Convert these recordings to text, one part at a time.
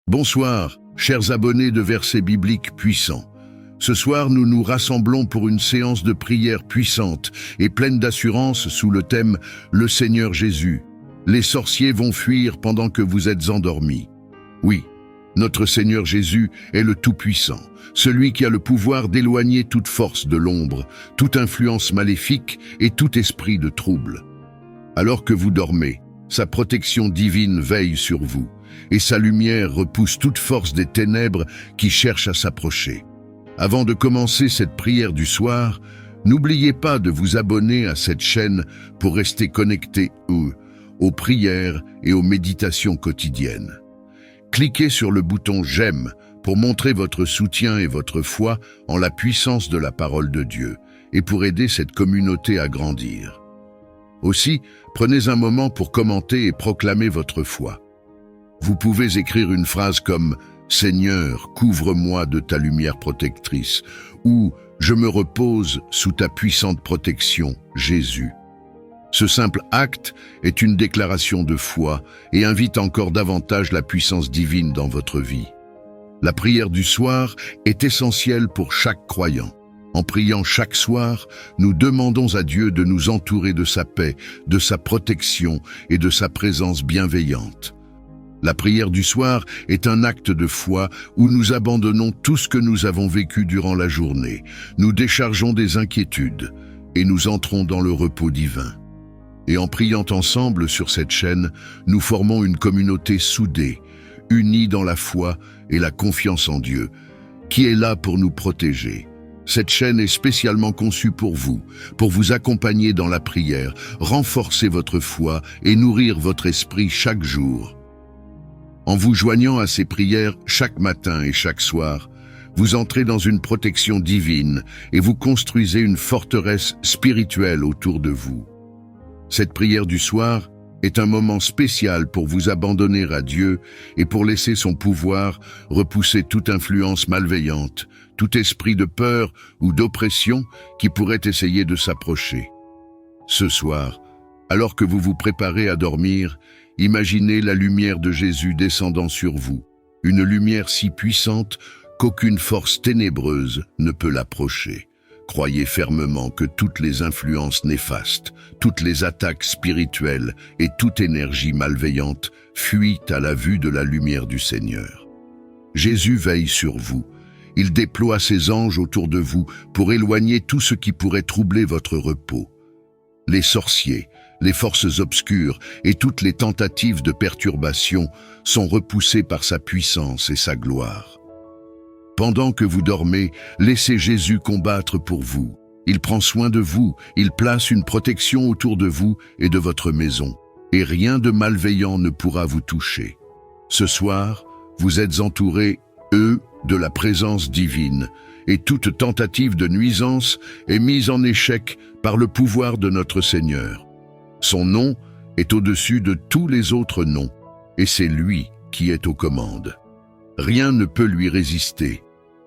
Bonsoir, chers abonnés de Versets bibliques puissants. Ce soir, nous nous rassemblons pour une séance de prière puissante et pleine d'assurance sous le thème « Le Seigneur Jésus ». Les sorciers vont fuir pendant que vous êtes endormis. Oui, notre Seigneur Jésus est le Tout-Puissant, celui qui a le pouvoir d'éloigner toute force de l'ombre, toute influence maléfique et tout esprit de trouble. Alors que vous dormez, sa protection divine veille sur vous, et sa lumière repousse toute force des ténèbres qui cherchent à s'approcher. Avant de commencer cette prière du soir, n'oubliez pas de vous abonner à cette chaîne pour rester connecté aux prières et aux méditations quotidiennes. Cliquez sur le bouton « J'aime » pour montrer votre soutien et votre foi en la puissance de la parole de Dieu et pour aider cette communauté à grandir. Aussi, prenez un moment pour commenter et proclamer votre foi. Vous pouvez écrire une phrase comme « Seigneur, couvre-moi de ta lumière protectrice » ou « Je me repose sous ta puissante protection, Jésus ». Ce simple acte est une déclaration de foi et invite encore davantage la puissance divine dans votre vie. La prière du soir est essentielle pour chaque croyant. En priant chaque soir, nous demandons à Dieu de nous entourer de sa paix, de sa protection et de sa présence bienveillante. La prière du soir est un acte de foi où nous abandonnons tout ce que nous avons vécu durant la journée. Nous déchargeons des inquiétudes et nous entrons dans le repos divin. Et en priant ensemble sur cette chaîne, nous formons une communauté soudée, unie dans la foi et la confiance en Dieu, qui est là pour nous protéger. Cette chaîne est spécialement conçue pour vous accompagner dans la prière, renforcer votre foi et nourrir votre esprit chaque jour. En vous joignant à ces prières chaque matin et chaque soir, vous entrez dans une protection divine et vous construisez une forteresse spirituelle autour de vous. Cette prière du soir est un moment spécial pour vous abandonner à Dieu et pour laisser son pouvoir repousser toute influence malveillante, tout esprit de peur ou d'oppression qui pourrait essayer de s'approcher. Ce soir, alors que vous vous préparez à dormir, imaginez la lumière de Jésus descendant sur vous, une lumière si puissante qu'aucune force ténébreuse ne peut l'approcher. Croyez fermement que toutes les influences néfastes, toutes les attaques spirituelles et toute énergie malveillante fuient à la vue de la lumière du Seigneur. Jésus veille sur vous. Il déploie ses anges autour de vous pour éloigner tout ce qui pourrait troubler votre repos. Les sorciers, les forces obscures et toutes les tentatives de perturbation sont repoussées par sa puissance et sa gloire. Pendant que vous dormez, laissez Jésus combattre pour vous. Il prend soin de vous, il place une protection autour de vous et de votre maison, et rien de malveillant ne pourra vous toucher. Ce soir, vous êtes entourés, de la présence divine, et toute tentative de nuisance est mise en échec par le pouvoir de notre Seigneur. Son nom est au-dessus de tous les autres noms, et c'est lui qui est aux commandes. Rien ne peut lui résister,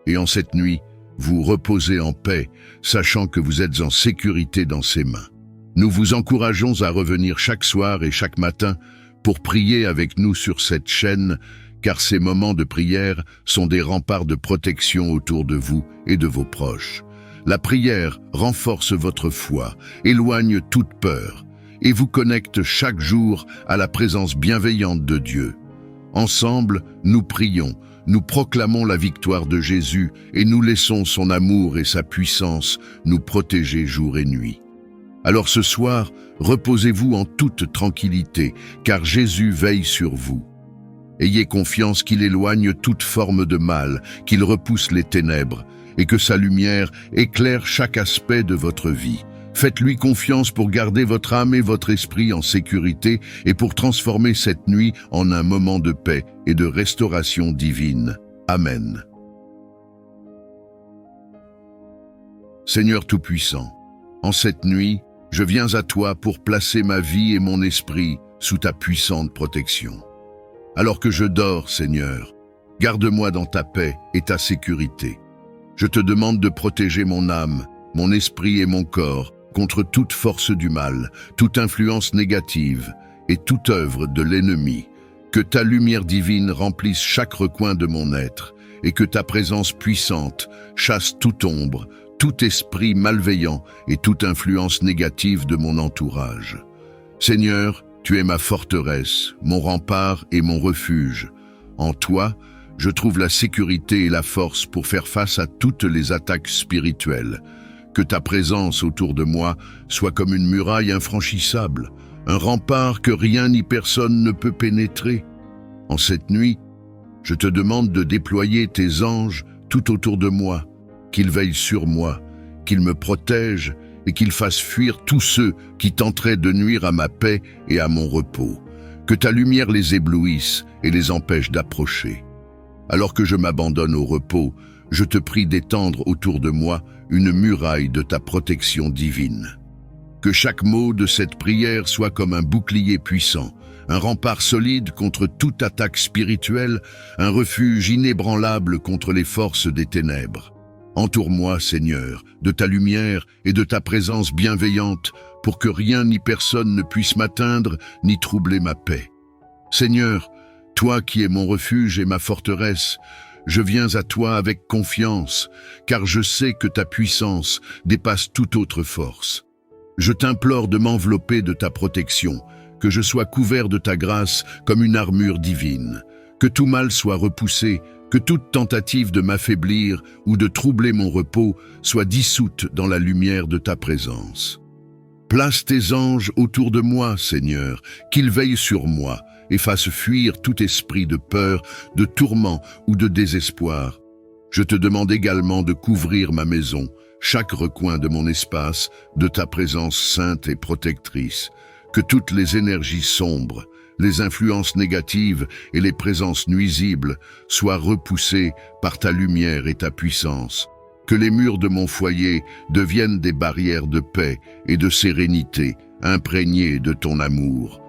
et en cette nuit, vous reposez en paix, sachant que vous êtes en sécurité dans ses mains. Nous vous encourageons à revenir chaque soir et chaque matin pour prier avec nous sur cette chaîne, car ces moments de prière sont des remparts de protection autour de vous et de vos proches. La prière renforce votre foi, éloigne toute peur, et vous connecte chaque jour à la présence bienveillante de Dieu. Ensemble, nous prions, nous proclamons la victoire de Jésus et nous laissons son amour et sa puissance nous protéger jour et nuit. Alors ce soir, reposez-vous en toute tranquillité, car Jésus veille sur vous. Ayez confiance qu'il éloigne toute forme de mal, qu'il repousse les ténèbres, et que sa lumière éclaire chaque aspect de votre vie. Faites-lui confiance pour garder votre âme et votre esprit en sécurité et pour transformer cette nuit en un moment de paix et de restauration divine. Amen. Seigneur Tout-Puissant, en cette nuit, je viens à toi pour placer ma vie et mon esprit sous ta puissante protection. Alors que je dors, Seigneur, garde-moi dans ta paix et ta sécurité. Je te demande de protéger mon âme, mon esprit et mon corps contre toute force du mal, toute influence négative et toute œuvre de l'ennemi. Que ta lumière divine remplisse chaque recoin de mon être, et que ta présence puissante chasse toute ombre, tout esprit malveillant et toute influence négative de mon entourage. Seigneur, tu es ma forteresse, mon rempart et mon refuge. En toi, je trouve la sécurité et la force pour faire face à toutes les attaques spirituelles. Que ta présence autour de moi soit comme une muraille infranchissable, un rempart que rien ni personne ne peut pénétrer. En cette nuit, je te demande de déployer tes anges tout autour de moi, qu'ils veillent sur moi, qu'ils me protègent et qu'ils fassent fuir tous ceux qui tenteraient de nuire à ma paix et à mon repos. Que ta lumière les éblouisse et les empêche d'approcher. Alors que je m'abandonne au repos, je te prie d'étendre autour de moi une muraille de ta protection divine. Que chaque mot de cette prière soit comme un bouclier puissant, un rempart solide contre toute attaque spirituelle, un refuge inébranlable contre les forces des ténèbres. Entoure-moi, Seigneur, de ta lumière et de ta présence bienveillante, pour que rien ni personne ne puisse m'atteindre ni troubler ma paix. Seigneur, toi qui es mon refuge et ma forteresse, je viens à toi avec confiance, car je sais que ta puissance dépasse toute autre force. Je t'implore de m'envelopper de ta protection, que je sois couvert de ta grâce comme une armure divine, que tout mal soit repoussé, que toute tentative de m'affaiblir ou de troubler mon repos soit dissoute dans la lumière de ta présence. Place tes anges autour de moi, Seigneur, qu'ils veillent sur moi et fassent fuir tout esprit de peur, de tourment ou de désespoir. Je te demande également de couvrir ma maison, chaque recoin de mon espace, de ta présence sainte et protectrice, que toutes les énergies sombres, les influences négatives et les présences nuisibles soient repoussées par ta lumière et ta puissance, que les murs de mon foyer deviennent des barrières de paix et de sérénité, imprégnées de ton amour.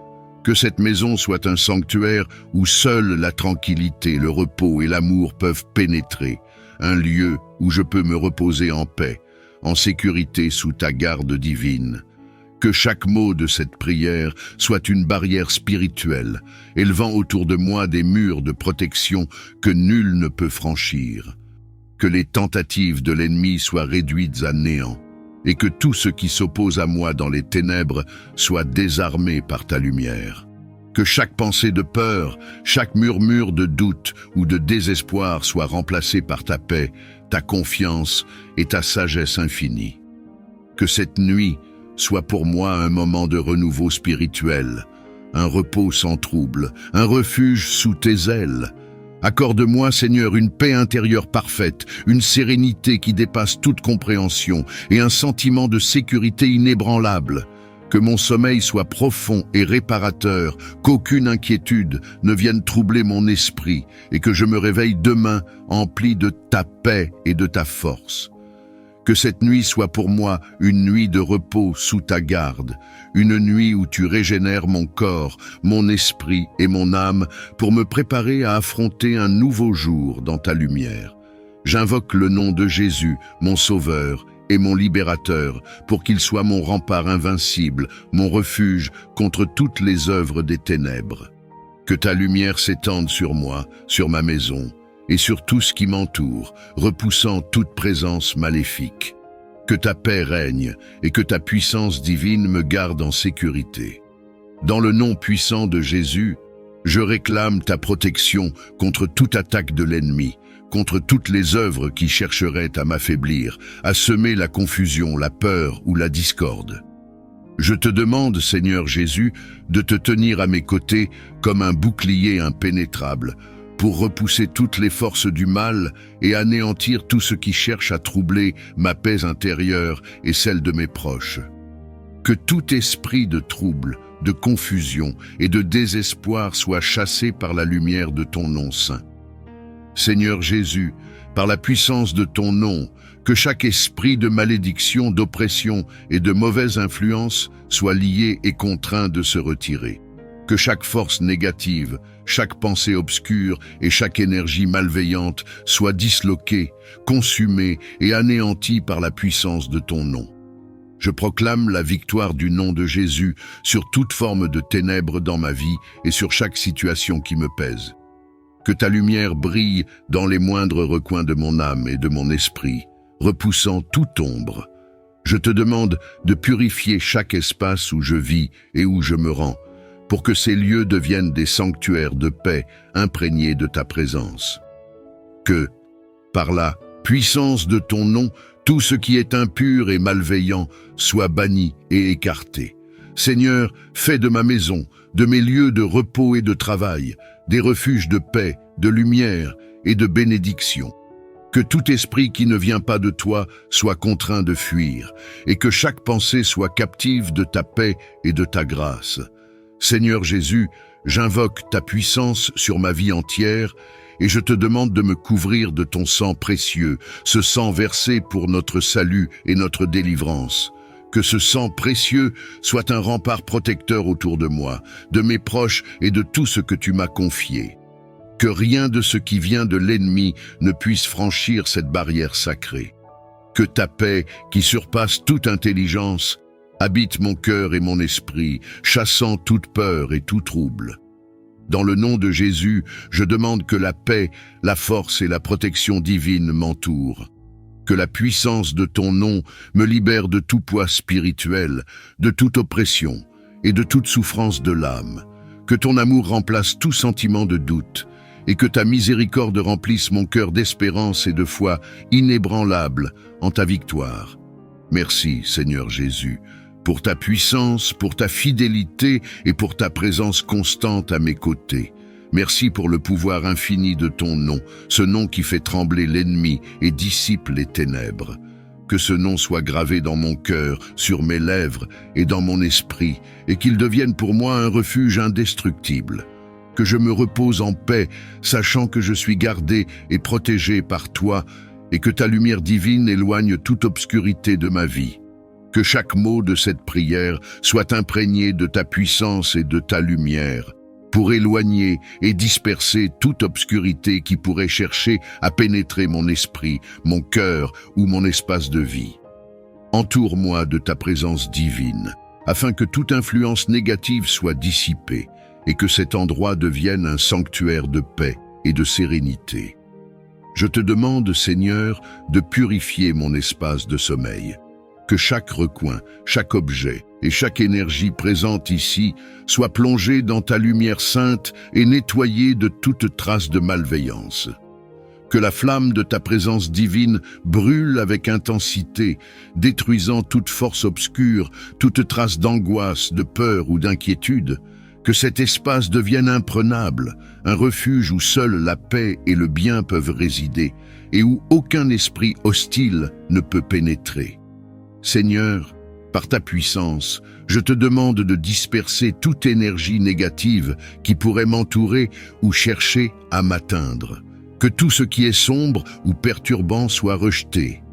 Que cette maison soit un sanctuaire où seule la tranquillité, le repos et l'amour peuvent pénétrer, un lieu où je peux me reposer en paix, en sécurité sous ta garde divine. Que chaque mot de cette prière soit une barrière spirituelle, élevant autour de moi des murs de protection que nul ne peut franchir. Que les tentatives de l'ennemi soient réduites à néant, et que tout ce qui s'oppose à moi dans les ténèbres soit désarmé par ta lumière. Que chaque pensée de peur, chaque murmure de doute ou de désespoir soit remplacé par ta paix, ta confiance et ta sagesse infinie. Que cette nuit soit pour moi un moment de renouveau spirituel, un repos sans trouble, un refuge sous tes ailes. Accorde-moi, Seigneur, une paix intérieure parfaite, une sérénité qui dépasse toute compréhension et un sentiment de sécurité inébranlable. Que mon sommeil soit profond et réparateur, qu'aucune inquiétude ne vienne troubler mon esprit et que je me réveille demain empli de ta paix et de ta force. Que cette nuit soit pour moi une nuit de repos sous ta garde, une nuit où tu régénères mon corps, mon esprit et mon âme pour me préparer à affronter un nouveau jour dans ta lumière. J'invoque le nom de Jésus, mon Sauveur et mon Libérateur, pour qu'il soit mon rempart invincible, mon refuge contre toutes les œuvres des ténèbres. Que ta lumière s'étende sur moi, sur ma maison, et sur tout ce qui m'entoure, repoussant toute présence maléfique. Que ta paix règne et que ta puissance divine me garde en sécurité. Dans le nom puissant de Jésus, je réclame ta protection contre toute attaque de l'ennemi, contre toutes les œuvres qui chercheraient à m'affaiblir, à semer la confusion, la peur ou la discorde. Je te demande, Seigneur Jésus, de te tenir à mes côtés comme un bouclier impénétrable, pour repousser toutes les forces du mal et anéantir tout ce qui cherche à troubler ma paix intérieure et celle de mes proches. Que tout esprit de trouble, de confusion et de désespoir soit chassé par la lumière de ton nom saint. Seigneur Jésus, par la puissance de ton nom, que chaque esprit de malédiction, d'oppression et de mauvaise influence soit lié et contraint de se retirer. Que chaque force négative, chaque pensée obscure et chaque énergie malveillante soit disloquée, consumée et anéantie par la puissance de ton nom. Je proclame la victoire du nom de Jésus sur toute forme de ténèbres dans ma vie et sur chaque situation qui me pèse. Que ta lumière brille dans les moindres recoins de mon âme et de mon esprit, repoussant toute ombre. Je te demande de purifier chaque espace où je vis et où je me rends, pour que ces lieux deviennent des sanctuaires de paix imprégnés de ta présence. Que, par la puissance de ton nom, tout ce qui est impur et malveillant soit banni et écarté. Seigneur, fais de ma maison, de mes lieux de repos et de travail, des refuges de paix, de lumière et de bénédiction. Que tout esprit qui ne vient pas de toi soit contraint de fuir, et que chaque pensée soit captive de ta paix et de ta grâce. Seigneur Jésus, j'invoque ta puissance sur ma vie entière, et je te demande de me couvrir de ton sang précieux, ce sang versé pour notre salut et notre délivrance. Que ce sang précieux soit un rempart protecteur autour de moi, de mes proches et de tout ce que tu m'as confié. Que rien de ce qui vient de l'ennemi ne puisse franchir cette barrière sacrée. Que ta paix, qui surpasse toute intelligence, habite mon cœur et mon esprit, chassant toute peur et tout trouble. Dans le nom de Jésus, je demande que la paix, la force et la protection divine m'entourent. Que la puissance de ton nom me libère de tout poids spirituel, de toute oppression et de toute souffrance de l'âme. Que ton amour remplace tout sentiment de doute et que ta miséricorde remplisse mon cœur d'espérance et de foi inébranlable en ta victoire. Merci, Seigneur Jésus, pour ta puissance, pour ta fidélité et pour ta présence constante à mes côtés. Merci pour le pouvoir infini de ton nom, ce nom qui fait trembler l'ennemi et dissipe les ténèbres. Que ce nom soit gravé dans mon cœur, sur mes lèvres et dans mon esprit, et qu'il devienne pour moi un refuge indestructible. Que je me repose en paix, sachant que je suis gardé et protégé par toi, et que ta lumière divine éloigne toute obscurité de ma vie. Que chaque mot de cette prière soit imprégné de ta puissance et de ta lumière, pour éloigner et disperser toute obscurité qui pourrait chercher à pénétrer mon esprit, mon cœur ou mon espace de vie. Entoure-moi de ta présence divine, afin que toute influence négative soit dissipée et que cet endroit devienne un sanctuaire de paix et de sérénité. Je te demande, Seigneur, de purifier mon espace de sommeil. Que chaque recoin, chaque objet et chaque énergie présente ici soit plongée dans ta lumière sainte et nettoyée de toute trace de malveillance. Que la flamme de ta présence divine brûle avec intensité, détruisant toute force obscure, toute trace d'angoisse, de peur ou d'inquiétude. Que cet espace devienne imprenable, un refuge où seule la paix et le bien peuvent résider et où aucun esprit hostile ne peut pénétrer. Seigneur, par ta puissance, je te demande de disperser toute énergie négative qui pourrait m'entourer ou chercher à m'atteindre. Que tout ce qui est sombre ou perturbant soit rejeté.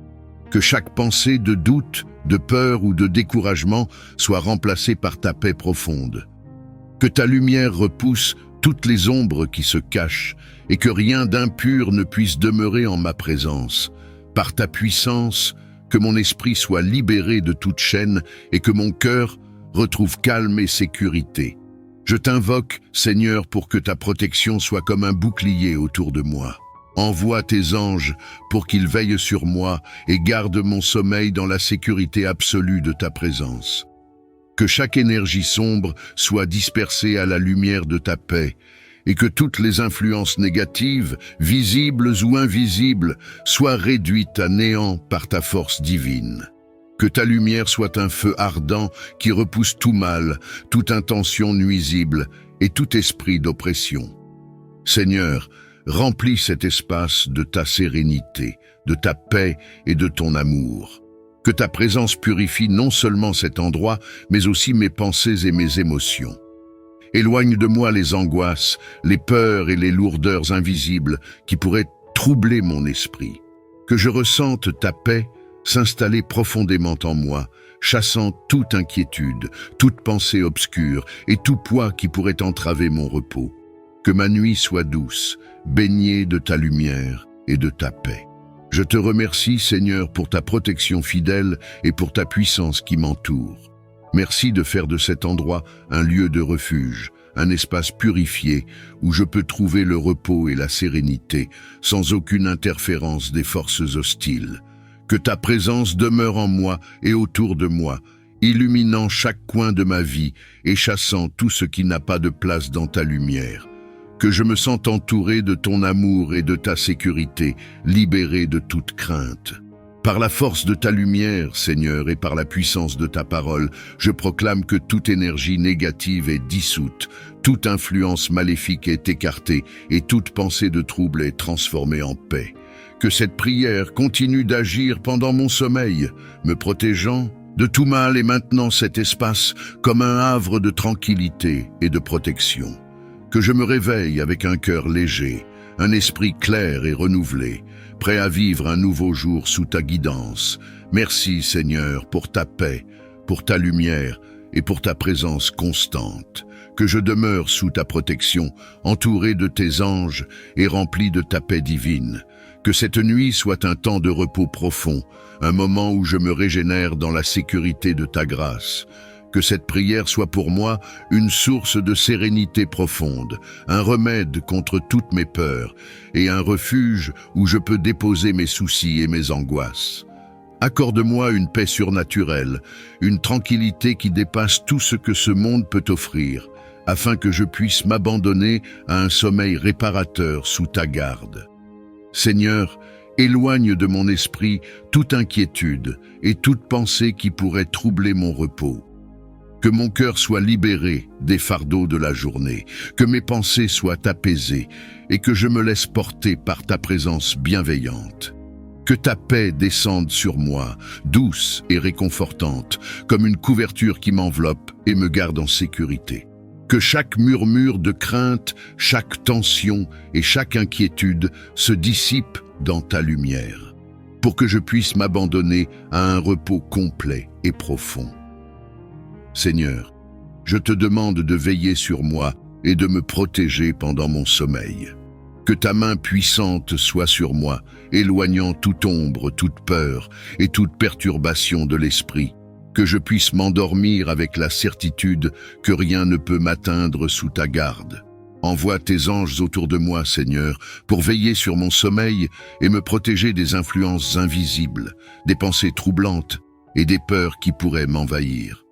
Que chaque pensée de doute, de peur ou de découragement soit remplacée par ta paix profonde. Que ta lumière repousse toutes les ombres qui se cachent et que rien d'impur ne puisse demeurer en ma présence. Par ta puissance, que mon esprit soit libéré de toute chaîne et que mon cœur retrouve calme et sécurité. Je t'invoque, Seigneur, pour que ta protection soit comme un bouclier autour de moi. Envoie tes anges pour qu'ils veillent sur moi et gardent mon sommeil dans la sécurité absolue de ta présence. Que chaque énergie sombre soit dispersée à la lumière de ta paix et que toutes les influences négatives, visibles ou invisibles, soient réduites à néant par ta force divine. Que ta lumière soit un feu ardent qui repousse tout mal, toute intention nuisible et tout esprit d'oppression. Seigneur, remplis cet espace de ta sérénité, de ta paix et de ton amour. Que ta présence purifie non seulement cet endroit, mais aussi mes pensées et mes émotions. Éloigne de moi les angoisses, les peurs et les lourdeurs invisibles qui pourraient troubler mon esprit. Que je ressente ta paix s'installer profondément en moi, chassant toute inquiétude, toute pensée obscure et tout poids qui pourrait entraver mon repos. Que ma nuit soit douce, baignée de ta lumière et de ta paix. Je te remercie, Seigneur, pour ta protection fidèle et pour ta puissance qui m'entoure. Merci de faire de cet endroit un lieu de refuge, un espace purifié où je peux trouver le repos et la sérénité, sans aucune interférence des forces hostiles. Que ta présence demeure en moi et autour de moi, illuminant chaque coin de ma vie et chassant tout ce qui n'a pas de place dans ta lumière. Que je me sente entouré de ton amour et de ta sécurité, libéré de toute crainte. Par la force de ta lumière, Seigneur, et par la puissance de ta parole, je proclame que toute énergie négative est dissoute, toute influence maléfique est écartée et toute pensée de trouble est transformée en paix. Que cette prière continue d'agir pendant mon sommeil, me protégeant de tout mal et maintenant cet espace comme un havre de tranquillité et de protection. Que je me réveille avec un cœur léger, un esprit clair et renouvelé, prêt à vivre un nouveau jour sous ta guidance. Merci Seigneur pour ta paix, pour ta lumière et pour ta présence constante. Que je demeure sous ta protection, entouré de tes anges et rempli de ta paix divine. Que cette nuit soit un temps de repos profond, un moment où je me régénère dans la sécurité de ta grâce. Que cette prière soit pour moi une source de sérénité profonde, un remède contre toutes mes peurs et un refuge où je peux déposer mes soucis et mes angoisses. Accorde-moi une paix surnaturelle, une tranquillité qui dépasse tout ce que ce monde peut offrir, afin que je puisse m'abandonner à un sommeil réparateur sous ta garde. Seigneur, éloigne de mon esprit toute inquiétude et toute pensée qui pourrait troubler mon repos. Que mon cœur soit libéré des fardeaux de la journée, que mes pensées soient apaisées et que je me laisse porter par ta présence bienveillante. Que ta paix descende sur moi, douce et réconfortante, comme une couverture qui m'enveloppe et me garde en sécurité. Que chaque murmure de crainte, chaque tension et chaque inquiétude se dissipent dans ta lumière, pour que je puisse m'abandonner à un repos complet et profond. Seigneur, je te demande de veiller sur moi et de me protéger pendant mon sommeil. Que ta main puissante soit sur moi, éloignant toute ombre, toute peur et toute perturbation de l'esprit. Que je puisse m'endormir avec la certitude que rien ne peut m'atteindre sous ta garde. Envoie tes anges autour de moi, Seigneur, pour veiller sur mon sommeil et me protéger des influences invisibles, des pensées troublantes et des peurs qui pourraient m'envahir.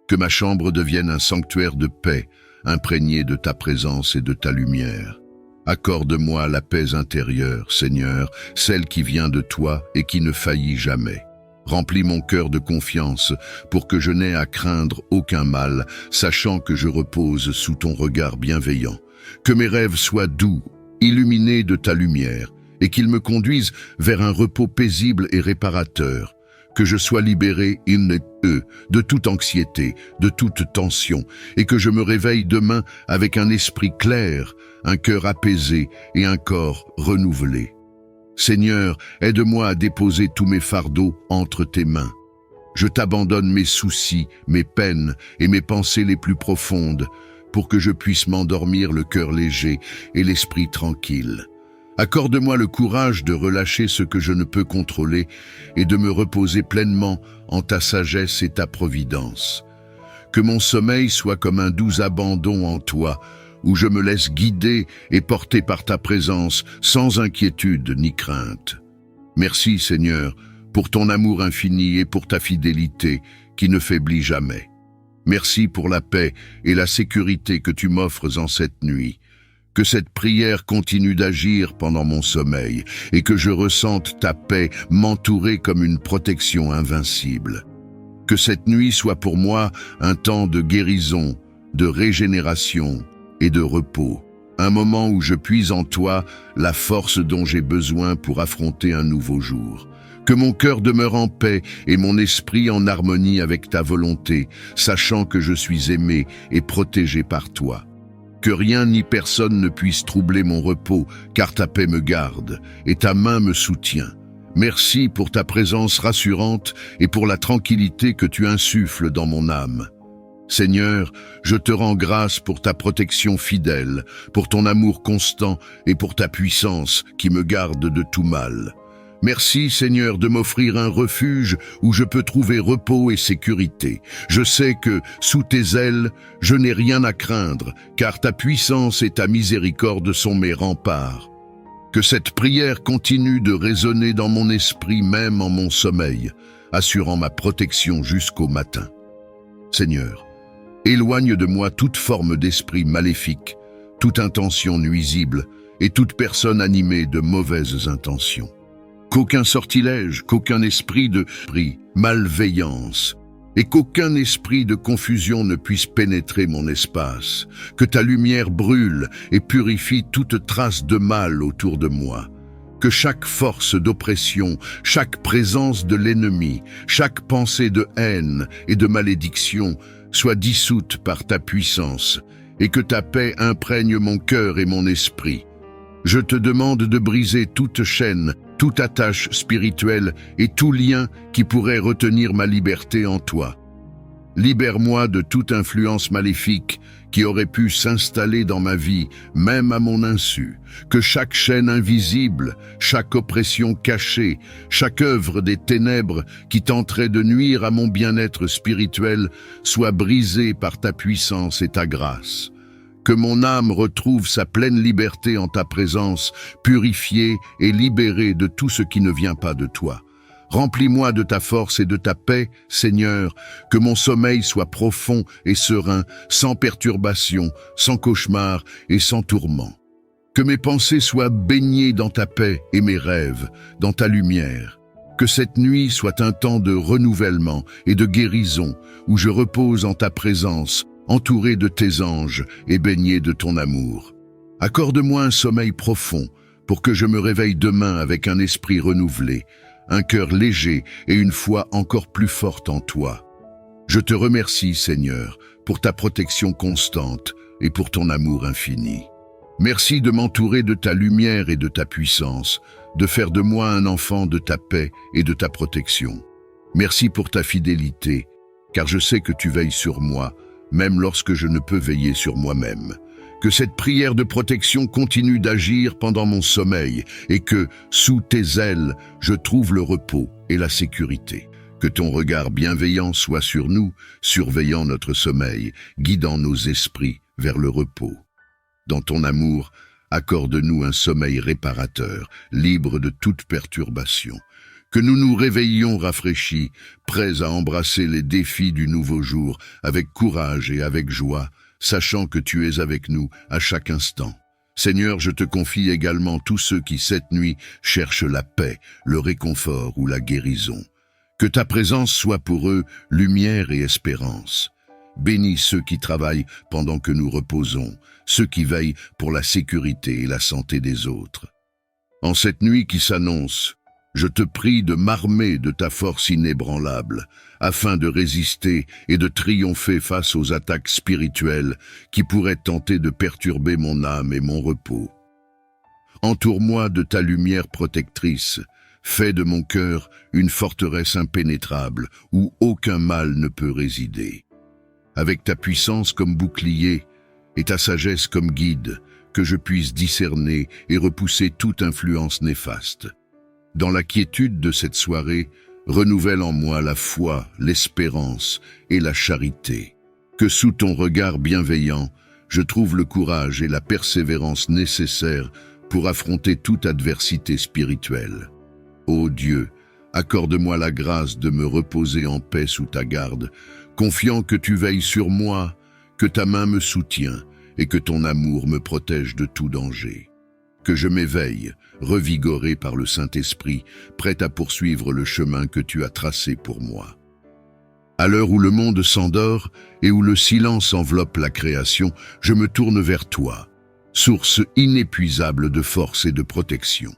Que ma chambre devienne un sanctuaire de paix, imprégné de ta présence et de ta lumière. Accorde-moi la paix intérieure, Seigneur, celle qui vient de toi et qui ne faillit jamais. Remplis mon cœur de confiance pour que je n'aie à craindre aucun mal, sachant que je repose sous ton regard bienveillant. Que mes rêves soient doux, illuminés de ta lumière, et qu'ils me conduisent vers un repos paisible et réparateur. Que je sois libéré de toute anxiété, de toute tension, et que je me réveille demain avec un esprit clair, un cœur apaisé et un corps renouvelé. Seigneur, aide-moi à déposer tous mes fardeaux entre tes mains. Je t'abandonne mes soucis, mes peines et mes pensées les plus profondes, pour que je puisse m'endormir le cœur léger et l'esprit tranquille. Accorde-moi le courage de relâcher ce que je ne peux contrôler et de me reposer pleinement en ta sagesse et ta providence. Que mon sommeil soit comme un doux abandon en toi, où je me laisse guider et porter par ta présence sans inquiétude ni crainte. Merci Seigneur pour ton amour infini et pour ta fidélité qui ne faiblit jamais. Merci pour la paix et la sécurité que tu m'offres en cette nuit. Que cette prière continue d'agir pendant mon sommeil et que je ressente ta paix m'entourer comme une protection invincible. Que cette nuit soit pour moi un temps de guérison, de régénération et de repos. Un moment où je puise en toi la force dont j'ai besoin pour affronter un nouveau jour. Que mon cœur demeure en paix et mon esprit en harmonie avec ta volonté, sachant que je suis aimé et protégé par toi. Que rien ni personne ne puisse troubler mon repos, car ta paix me garde et ta main me soutient. Merci pour ta présence rassurante et pour la tranquillité que tu insuffles dans mon âme. Seigneur, je te rends grâce pour ta protection fidèle, pour ton amour constant et pour ta puissance qui me garde de tout mal. Merci Seigneur de m'offrir un refuge où je peux trouver repos et sécurité. Je sais que, sous tes ailes, je n'ai rien à craindre, car ta puissance et ta miséricorde sont mes remparts. Que cette prière continue de résonner dans mon esprit même en mon sommeil, assurant ma protection jusqu'au matin. Seigneur, éloigne de moi toute forme d'esprit maléfique, toute intention nuisible et toute personne animée de mauvaises intentions. Qu'aucun sortilège, qu'aucun esprit de malveillance et qu'aucun esprit de confusion ne puisse pénétrer mon espace. Que ta lumière brûle et purifie toute trace de mal autour de moi. Que chaque force d'oppression, chaque présence de l'ennemi, chaque pensée de haine et de malédiction soit dissoute par ta puissance et que ta paix imprègne mon cœur et mon esprit. Je te demande de briser toute chaîne, toute attache spirituelle et tout lien qui pourrait retenir ma liberté en toi. Libère-moi de toute influence maléfique qui aurait pu s'installer dans ma vie, même à mon insu. Que chaque chaîne invisible, chaque oppression cachée, chaque œuvre des ténèbres qui tenterait de nuire à mon bien-être spirituel soit brisée par ta puissance et ta grâce. Que mon âme retrouve sa pleine liberté en ta présence, purifiée et libérée de tout ce qui ne vient pas de toi. Remplis-moi de ta force et de ta paix, Seigneur, que mon sommeil soit profond et serein, sans perturbation, sans cauchemar et sans tourment. Que mes pensées soient baignées dans ta paix et mes rêves, dans ta lumière. Que cette nuit soit un temps de renouvellement et de guérison, où je repose en ta présence, entouré de tes anges et baigné de ton amour. Accorde-moi un sommeil profond pour que je me réveille demain avec un esprit renouvelé, un cœur léger et une foi encore plus forte en toi. Je te remercie, Seigneur, pour ta protection constante et pour ton amour infini. Merci de m'entourer de ta lumière et de ta puissance, de faire de moi un enfant de ta paix et de ta protection. Merci pour ta fidélité, car je sais que tu veilles sur moi, même lorsque je ne peux veiller sur moi-même. Que cette prière de protection continue d'agir pendant mon sommeil et que, sous tes ailes, je trouve le repos et la sécurité. Que ton regard bienveillant soit sur nous, surveillant notre sommeil, guidant nos esprits vers le repos. Dans ton amour, accorde-nous un sommeil réparateur, libre de toute perturbation. Que nous nous réveillions rafraîchis, prêts à embrasser les défis du nouveau jour, avec courage et avec joie, sachant que tu es avec nous à chaque instant. Seigneur, je te confie également tous ceux qui, cette nuit, cherchent la paix, le réconfort ou la guérison. Que ta présence soit pour eux lumière et espérance. Bénis ceux qui travaillent pendant que nous reposons, ceux qui veillent pour la sécurité et la santé des autres. En cette nuit qui s'annonce, je te prie de m'armer de ta force inébranlable, afin de résister et de triompher face aux attaques spirituelles qui pourraient tenter de perturber mon âme et mon repos. Entoure-moi de ta lumière protectrice, fais de mon cœur une forteresse impénétrable où aucun mal ne peut résider. Avec ta puissance comme bouclier et ta sagesse comme guide, que je puisse discerner et repousser toute influence néfaste. Dans la quiétude de cette soirée, renouvelle en moi la foi, l'espérance et la charité. Que sous ton regard bienveillant, je trouve le courage et la persévérance nécessaires pour affronter toute adversité spirituelle. Ô Dieu, accorde-moi la grâce de me reposer en paix sous ta garde, confiant que tu veilles sur moi, que ta main me soutient et que ton amour me protège de tout danger. Que je m'éveille, revigoré par le Saint-Esprit, prêt à poursuivre le chemin que tu as tracé pour moi. À l'heure où le monde s'endort et où le silence enveloppe la création, je me tourne vers toi, source inépuisable de force et de protection.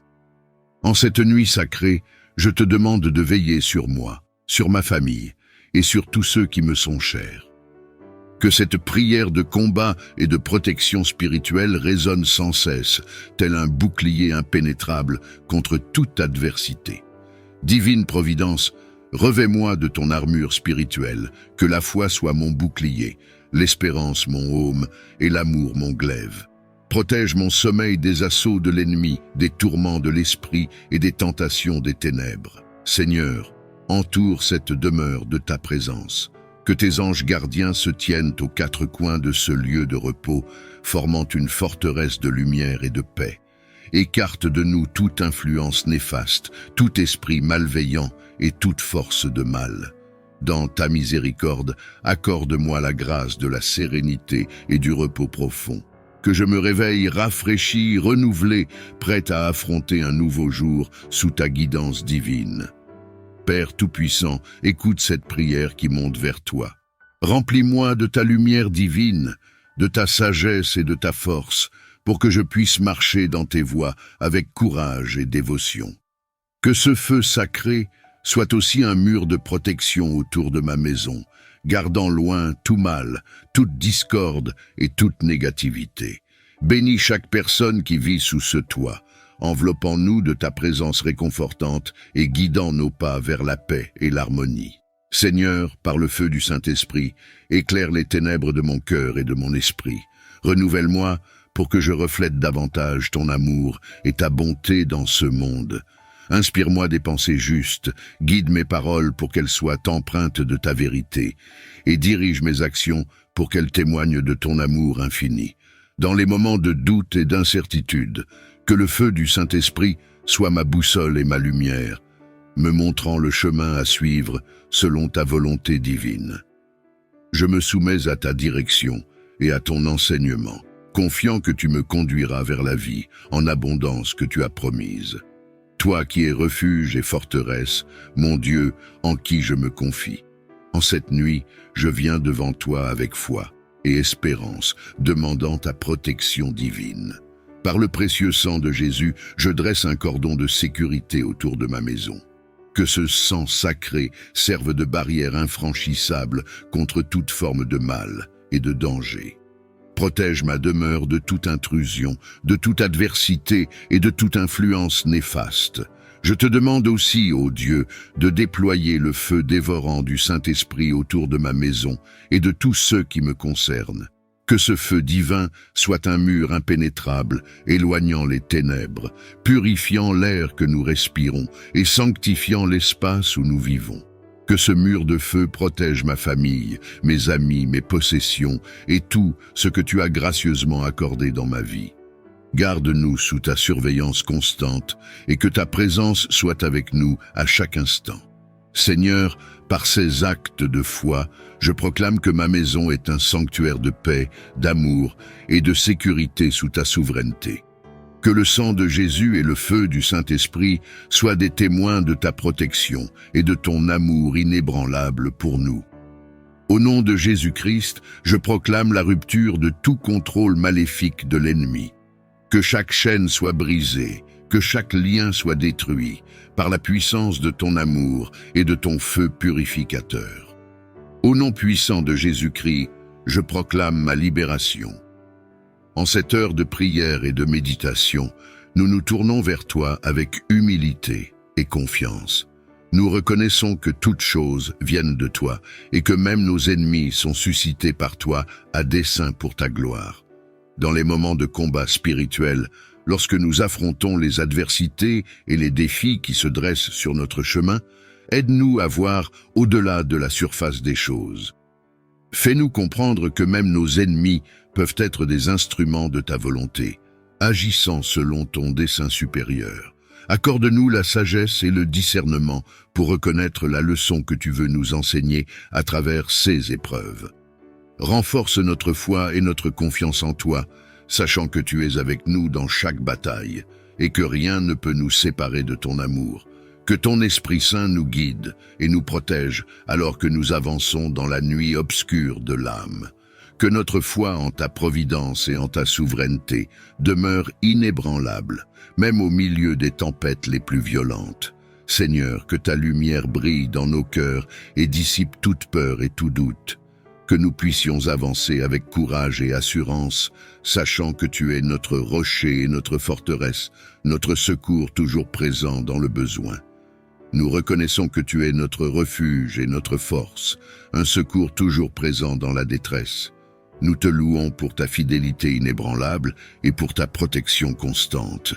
En cette nuit sacrée, je te demande de veiller sur moi, sur ma famille et sur tous ceux qui me sont chers. Que cette prière de combat et de protection spirituelle résonne sans cesse, tel un bouclier impénétrable contre toute adversité. Divine Providence, revêt-moi de ton armure spirituelle, que la foi soit mon bouclier, l'espérance mon aume et l'amour mon glaive. Protège mon sommeil des assauts de l'ennemi, des tourments de l'esprit et des tentations des ténèbres. Seigneur, entoure cette demeure de ta présence. Que tes anges gardiens se tiennent aux quatre coins de ce lieu de repos, formant une forteresse de lumière et de paix. Écarte de nous toute influence néfaste, tout esprit malveillant et toute force de mal. Dans ta miséricorde, accorde-moi la grâce de la sérénité et du repos profond. Que je me réveille rafraîchi, renouvelé, prêt à affronter un nouveau jour sous ta guidance divine. Père Tout-Puissant, écoute cette prière qui monte vers toi. Remplis-moi de ta lumière divine, de ta sagesse et de ta force, pour que je puisse marcher dans tes voies avec courage et dévotion. Que ce feu sacré soit aussi un mur de protection autour de ma maison, gardant loin tout mal, toute discorde et toute négativité. Bénis chaque personne qui vit sous ce toit, enveloppant-nous de ta présence réconfortante et guidant nos pas vers la paix et l'harmonie. Seigneur, par le feu du Saint-Esprit, éclaire les ténèbres de mon cœur et de mon esprit. Renouvelle-moi pour que je reflète davantage ton amour et ta bonté dans ce monde. Inspire-moi des pensées justes, guide mes paroles pour qu'elles soient empreintes de ta vérité, et dirige mes actions pour qu'elles témoignent de ton amour infini. Dans les moments de doute et d'incertitude, que le feu du Saint-Esprit soit ma boussole et ma lumière, me montrant le chemin à suivre selon ta volonté divine. Je me soumets à ta direction et à ton enseignement, confiant que tu me conduiras vers la vie en abondance que tu as promise. Toi qui es refuge et forteresse, mon Dieu, en qui je me confie. En cette nuit, je viens devant toi avec foi et espérance, demandant ta protection divine. Par le précieux sang de Jésus, je dresse un cordon de sécurité autour de ma maison. Que ce sang sacré serve de barrière infranchissable contre toute forme de mal et de danger. Protège ma demeure de toute intrusion, de toute adversité et de toute influence néfaste. Je te demande aussi, ô Dieu, de déployer le feu dévorant du Saint-Esprit autour de ma maison et de tous ceux qui me concernent. Que ce feu divin soit un mur impénétrable, éloignant les ténèbres, purifiant l'air que nous respirons et sanctifiant l'espace où nous vivons. Que ce mur de feu protège ma famille, mes amis, mes possessions et tout ce que tu as gracieusement accordé dans ma vie. Garde-nous sous ta surveillance constante et que ta présence soit avec nous à chaque instant. Seigneur, par ces actes de foi, je proclame que ma maison est un sanctuaire de paix, d'amour et de sécurité sous ta souveraineté. Que le sang de Jésus et le feu du Saint-Esprit soient des témoins de ta protection et de ton amour inébranlable pour nous. Au nom de Jésus-Christ, je proclame la rupture de tout contrôle maléfique de l'ennemi. Que chaque chaîne soit brisée, que chaque lien soit détruit par la puissance de ton amour et de ton feu purificateur. Au nom puissant de Jésus-Christ, je proclame ma libération. En cette heure de prière et de méditation, nous nous tournons vers toi avec humilité et confiance. Nous reconnaissons que toutes choses viennent de toi et que même nos ennemis sont suscités par toi à dessein pour ta gloire. Dans les moments de combat spirituel, lorsque nous affrontons les adversités et les défis qui se dressent sur notre chemin, aide-nous à voir au-delà de la surface des choses. Fais-nous comprendre que même nos ennemis peuvent être des instruments de ta volonté, agissant selon ton dessein supérieur. Accorde-nous la sagesse et le discernement pour reconnaître la leçon que tu veux nous enseigner à travers ces épreuves. Renforce notre foi et notre confiance en toi, sachant que tu es avec nous dans chaque bataille et que rien ne peut nous séparer de ton amour. Que ton Esprit Saint nous guide et nous protège alors que nous avançons dans la nuit obscure de l'âme. Que notre foi en ta providence et en ta souveraineté demeure inébranlable, même au milieu des tempêtes les plus violentes. Seigneur, que ta lumière brille dans nos cœurs et dissipe toute peur et tout doute. Que nous puissions avancer avec courage et assurance, sachant que tu es notre rocher et notre forteresse, notre secours toujours présent dans le besoin. Nous reconnaissons que tu es notre refuge et notre force, un secours toujours présent dans la détresse. Nous te louons pour ta fidélité inébranlable et pour ta protection constante.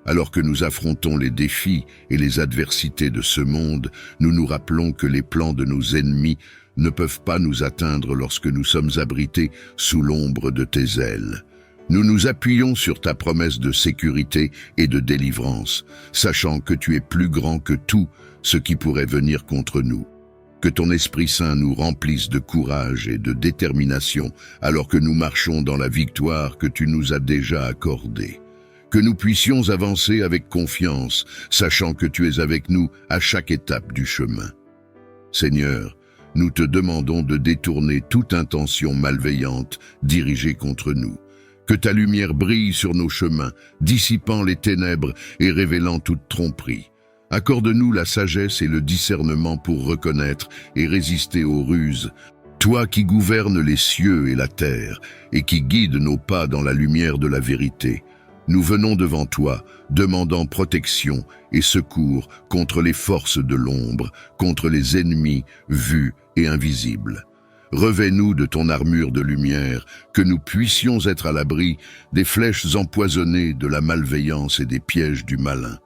Alors que nous affrontons les défis et les adversités de ce monde, nous nous rappelons que les plans de nos ennemis ne peuvent pas nous atteindre lorsque nous sommes abrités sous l'ombre de tes ailes. Nous nous appuyons sur ta promesse de sécurité et de délivrance, sachant que tu es plus grand que tout ce qui pourrait venir contre nous. Que ton Esprit Saint nous remplisse de courage et de détermination alors que nous marchons dans la victoire que tu nous as déjà accordée. Que nous puissions avancer avec confiance, sachant que tu es avec nous à chaque étape du chemin. Seigneur, nous te demandons de détourner toute intention malveillante dirigée contre nous. Que ta lumière brille sur nos chemins, dissipant les ténèbres et révélant toute tromperie. Accorde-nous la sagesse et le discernement pour reconnaître et résister aux ruses. Toi qui gouvernes les cieux et la terre, et qui guides nos pas dans la lumière de la vérité, nous venons devant toi, demandant protection et secours contre les forces de l'ombre, contre les ennemis vus et invisibles. Revêt-nous de ton armure de lumière, que nous puissions être à l'abri des flèches empoisonnées de la malveillance et des pièges du malin.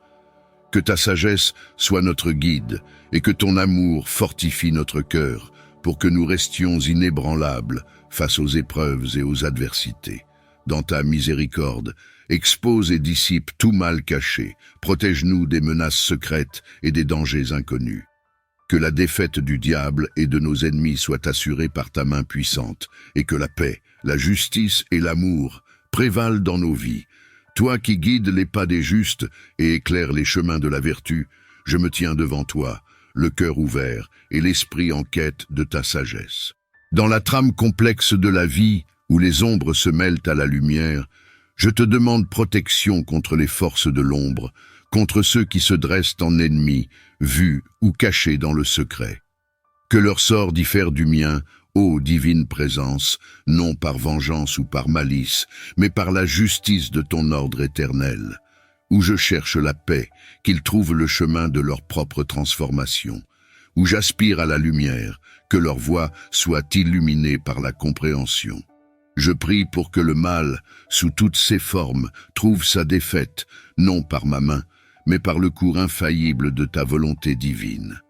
Que ta sagesse soit notre guide et que ton amour fortifie notre cœur pour que nous restions inébranlables face aux épreuves et aux adversités. Dans ta miséricorde, expose et dissipe tout mal caché, protège-nous des menaces secrètes et des dangers inconnus. Que la défaite du diable et de nos ennemis soit assurée par ta main puissante, et que la paix, la justice et l'amour prévalent dans nos vies. Toi qui guides les pas des justes et éclaires les chemins de la vertu, je me tiens devant toi, le cœur ouvert et l'esprit en quête de ta sagesse. Dans la trame complexe de la vie, où les ombres se mêlent à la lumière, je te demande protection contre les forces de l'ombre, contre ceux qui se dressent en ennemis, vus ou cachés dans le secret. Que leur sort diffère du mien, ô divine présence, non par vengeance ou par malice, mais par la justice de ton ordre éternel. Où je cherche la paix, qu'ils trouvent le chemin de leur propre transformation. Où j'aspire à la lumière, que leur voie soit illuminée par la compréhension. Je prie pour que le mal, sous toutes ses formes, trouve sa défaite, non par ma main, mais par le cours infaillible de ta volonté divine.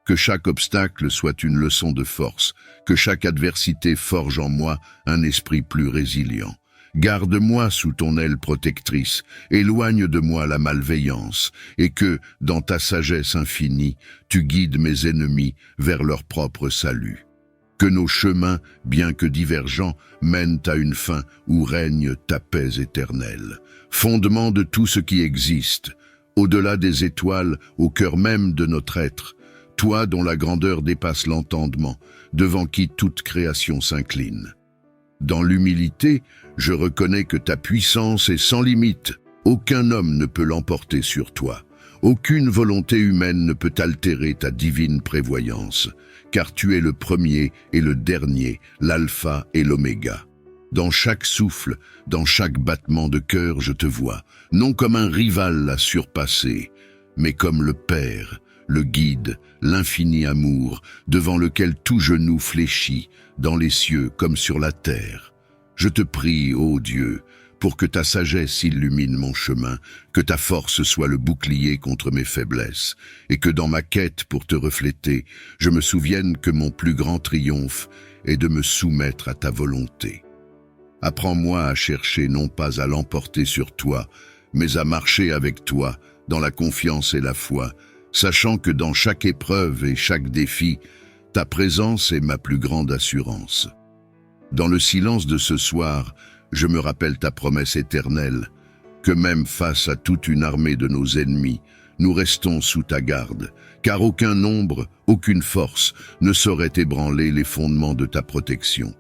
Que chaque obstacle soit une leçon de force, que chaque adversité forge en moi un esprit plus résilient. Garde-moi sous ton aile protectrice, éloigne de moi la malveillance, et que, dans ta sagesse infinie, tu guides mes ennemis vers leur propre salut. Que nos chemins, bien que divergents, mènent à une fin où règne ta paix éternelle. Fondement de tout ce qui existe, au-delà des étoiles, au cœur même de notre être, toi dont la grandeur dépasse l'entendement, devant qui toute création s'incline. Dans l'humilité, je reconnais que ta puissance est sans limite. Aucun homme ne peut l'emporter sur toi. Aucune volonté humaine ne peut altérer ta divine prévoyance, car tu es le premier et le dernier, l'alpha et l'oméga. Dans chaque souffle, dans chaque battement de cœur, je te vois, non comme un rival à surpasser, mais comme le Père, le guide, l'infini amour, devant lequel tout genou fléchit, dans les cieux comme sur la terre. Je te prie, ô Dieu, pour que ta sagesse illumine mon chemin, que ta force soit le bouclier contre mes faiblesses, et que dans ma quête pour te refléter, je me souvienne que mon plus grand triomphe est de me soumettre à ta volonté. Apprends-moi à chercher non pas à l'emporter sur toi, mais à marcher avec toi dans la confiance et la foi, sachant que dans chaque épreuve et chaque défi, ta présence est ma plus grande assurance. Dans le silence de ce soir, je me rappelle ta promesse éternelle, que même face à toute une armée de nos ennemis, nous restons sous ta garde, car aucun nombre, aucune force ne saurait ébranler les fondements de ta protection.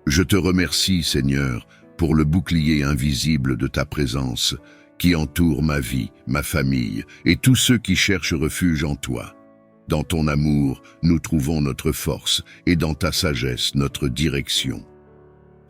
Je te remercie, Seigneur, pour le bouclier invisible de ta présence, qui entoure ma vie, ma famille et tous ceux qui cherchent refuge en toi. Dans ton amour, nous trouvons notre force et dans ta sagesse, notre direction.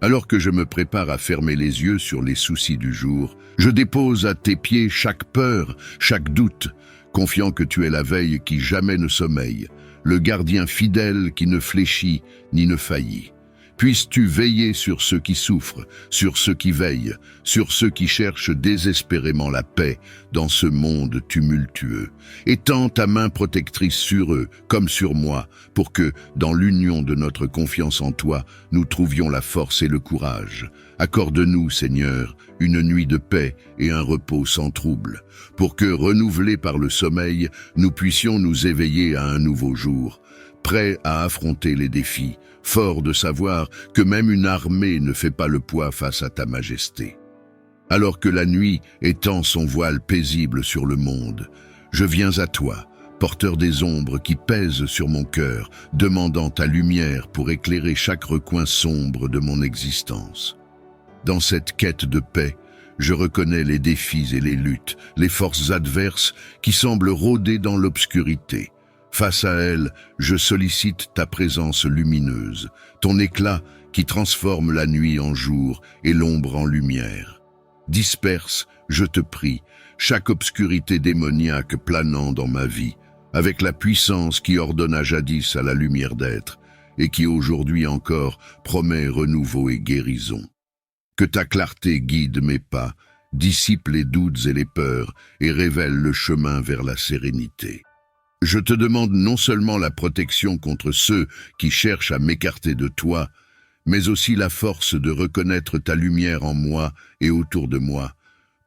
Alors que je me prépare à fermer les yeux sur les soucis du jour, je dépose à tes pieds chaque peur, chaque doute, confiant que tu es la veille qui jamais ne sommeille, le gardien fidèle qui ne fléchit ni ne faillit. Puisses-tu veiller sur ceux qui souffrent, sur ceux qui veillent, sur ceux qui cherchent désespérément la paix dans ce monde tumultueux. Étends ta main protectrice sur eux, comme sur moi, pour que, dans l'union de notre confiance en toi, nous trouvions la force et le courage. Accorde-nous, Seigneur, une nuit de paix et un repos sans trouble, pour que, renouvelés par le sommeil, nous puissions nous éveiller à un nouveau jour, prêts à affronter les défis, forts de savoir que même une armée ne fait pas le poids face à ta majesté. Alors que la nuit étend son voile paisible sur le monde, je viens à toi, porteur des ombres qui pèsent sur mon cœur, demandant ta lumière pour éclairer chaque recoin sombre de mon existence. Dans cette quête de paix, je reconnais les défis et les luttes, les forces adverses qui semblent rôder dans l'obscurité. Face à elles, je sollicite ta présence lumineuse, ton éclat qui transforme la nuit en jour et l'ombre en lumière. Disperse, je te prie, chaque obscurité démoniaque planant dans ma vie, avec la puissance qui ordonna jadis à la lumière d'être et qui aujourd'hui encore promet renouveau et guérison. Que ta clarté guide mes pas, dissipe les doutes et les peurs et révèle le chemin vers la sérénité. Je te demande non seulement la protection contre ceux qui cherchent à m'écarter de toi, mais aussi la force de reconnaître ta lumière en moi et autour de moi,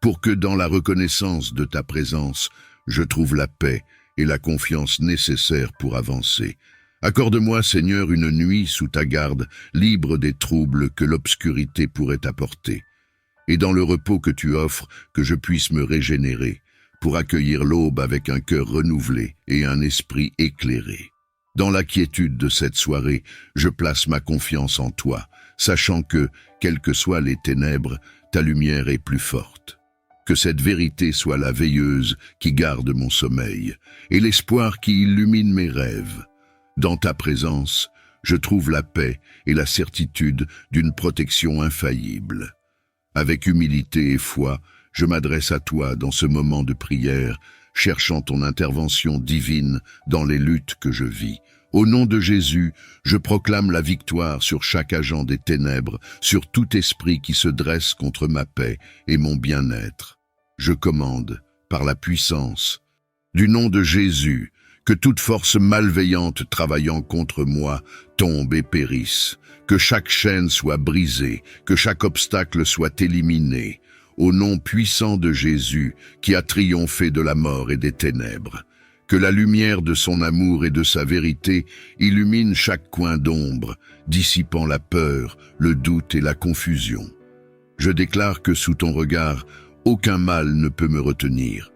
pour que dans la reconnaissance de ta présence, je trouve la paix et la confiance nécessaires pour avancer. Accorde-moi, Seigneur, une nuit sous ta garde, libre des troubles que l'obscurité pourrait apporter, et dans le repos que tu offres, que je puisse me régénérer, pour accueillir l'aube avec un cœur renouvelé et un esprit éclairé. Dans la quiétude de cette soirée, je place ma confiance en toi, sachant que, quelles que soient les ténèbres, ta lumière est plus forte. Que cette vérité soit la veilleuse qui garde mon sommeil, et l'espoir qui illumine mes rêves. Dans ta présence, je trouve la paix et la certitude d'une protection infaillible. Avec humilité et foi, je m'adresse à toi dans ce moment de prière, cherchant ton intervention divine dans les luttes que je vis. Au nom de Jésus, je proclame la victoire sur chaque agent des ténèbres, sur tout esprit qui se dresse contre ma paix et mon bien-être. Je commande, par la puissance du nom de Jésus, que toute force malveillante travaillant contre moi tombe et périsse, que chaque chaîne soit brisée, que chaque obstacle soit éliminé, au nom puissant de Jésus qui a triomphé de la mort et des ténèbres. Que la lumière de son amour et de sa vérité illumine chaque coin d'ombre, dissipant la peur, le doute et la confusion. Je déclare que sous ton regard, aucun mal ne peut me retenir.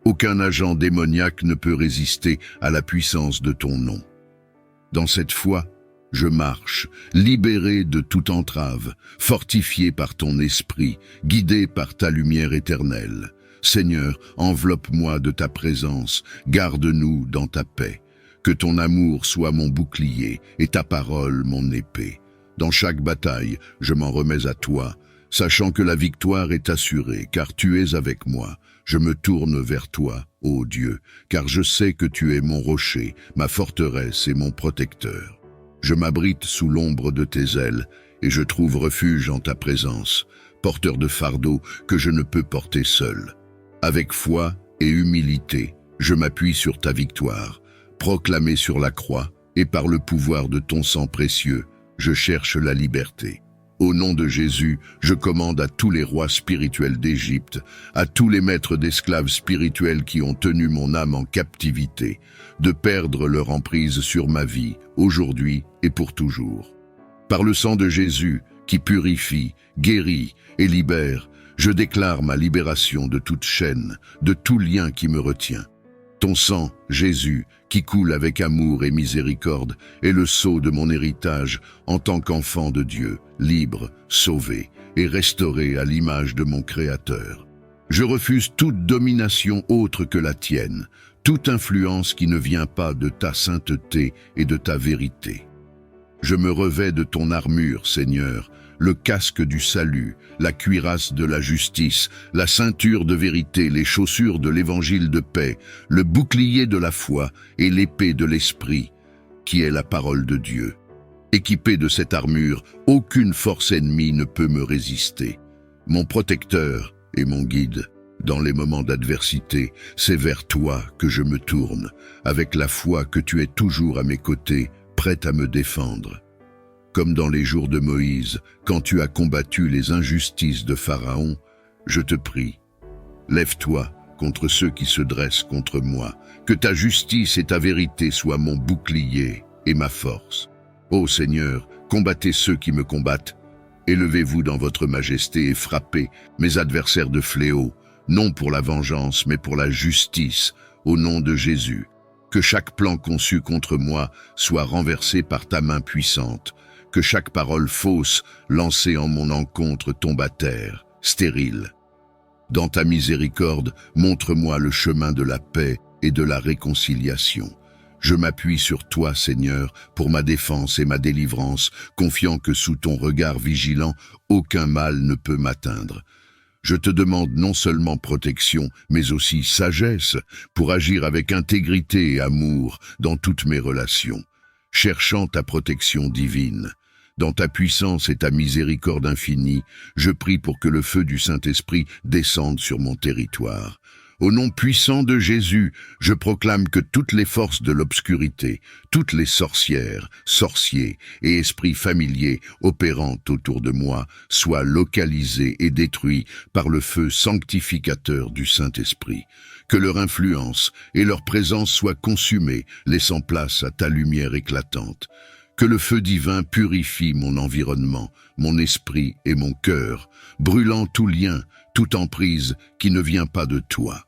Aucun agent démoniaque ne peut résister à la puissance de ton nom. Dans cette foi, je marche, libéré de toute entrave, fortifié par ton esprit, guidé par ta lumière éternelle. Seigneur, enveloppe-moi de ta présence, garde-nous dans ta paix. Que ton amour soit mon bouclier et ta parole mon épée. Dans chaque bataille, je m'en remets à toi, sachant que la victoire est assurée, car tu es avec moi. Je me tourne vers toi, ô Dieu, car je sais que tu es mon rocher, ma forteresse et mon protecteur. Je m'abrite sous l'ombre de tes ailes, et je trouve refuge en ta présence, porteur de fardeaux que je ne peux porter seul. Avec foi et humilité, je m'appuie sur ta victoire, proclamée sur la croix, et par le pouvoir de ton sang précieux, je cherche la liberté. Au nom de Jésus, je commande à tous les rois spirituels d'Égypte, à tous les maîtres d'esclaves spirituels qui ont tenu mon âme en captivité, de perdre leur emprise sur ma vie, aujourd'hui et pour toujours. Par le sang de Jésus, qui purifie, guérit et libère, je déclare ma libération de toute chaîne, de tout lien qui me retient. Ton sang, Jésus, qui coule avec amour et miséricorde, est le sceau de mon héritage en tant qu'enfant de Dieu, libre, sauvé et restauré à l'image de mon Créateur. Je refuse toute domination autre que la tienne, toute influence qui ne vient pas de ta sainteté et de ta vérité. Je me revêts de ton armure, Seigneur, le casque du salut, la cuirasse de la justice, la ceinture de vérité, les chaussures de l'évangile de paix, le bouclier de la foi et l'épée de l'esprit, qui est la parole de Dieu. Équipé de cette armure, aucune force ennemie ne peut me résister. Mon protecteur et mon guide, dans les moments d'adversité, c'est vers toi que je me tourne, avec la foi que tu es toujours à mes côtés, prête à me défendre. Comme dans les jours de Moïse, quand tu as combattu les injustices de Pharaon, je te prie, lève-toi contre ceux qui se dressent contre moi, que ta justice et ta vérité soient mon bouclier et ma force. Ô Seigneur, combattez ceux qui me combattent, élevez-vous dans votre majesté et frappez mes adversaires de fléau, non pour la vengeance, mais pour la justice, au nom de Jésus. Que chaque plan conçu contre moi soit renversé par ta main puissante, que chaque parole fausse lancée en mon encontre tombe à terre, stérile. Dans ta miséricorde, montre-moi le chemin de la paix et de la réconciliation. Je m'appuie sur toi, Seigneur, pour ma défense et ma délivrance, confiant que sous ton regard vigilant, aucun mal ne peut m'atteindre. Je te demande non seulement protection, mais aussi sagesse, pour agir avec intégrité et amour dans toutes mes relations, cherchant ta protection divine. Dans ta puissance et ta miséricorde infinie, je prie pour que le feu du Saint-Esprit descende sur mon territoire. Au nom puissant de Jésus, je proclame que toutes les forces de l'obscurité, toutes les sorcières, sorciers et esprits familiers opérant autour de moi soient localisés et détruits par le feu sanctificateur du Saint-Esprit. Que leur influence et leur présence soient consumées, laissant place à ta lumière éclatante. Que le feu divin purifie mon environnement, mon esprit et mon cœur, brûlant tout lien, toute emprise qui ne vient pas de toi.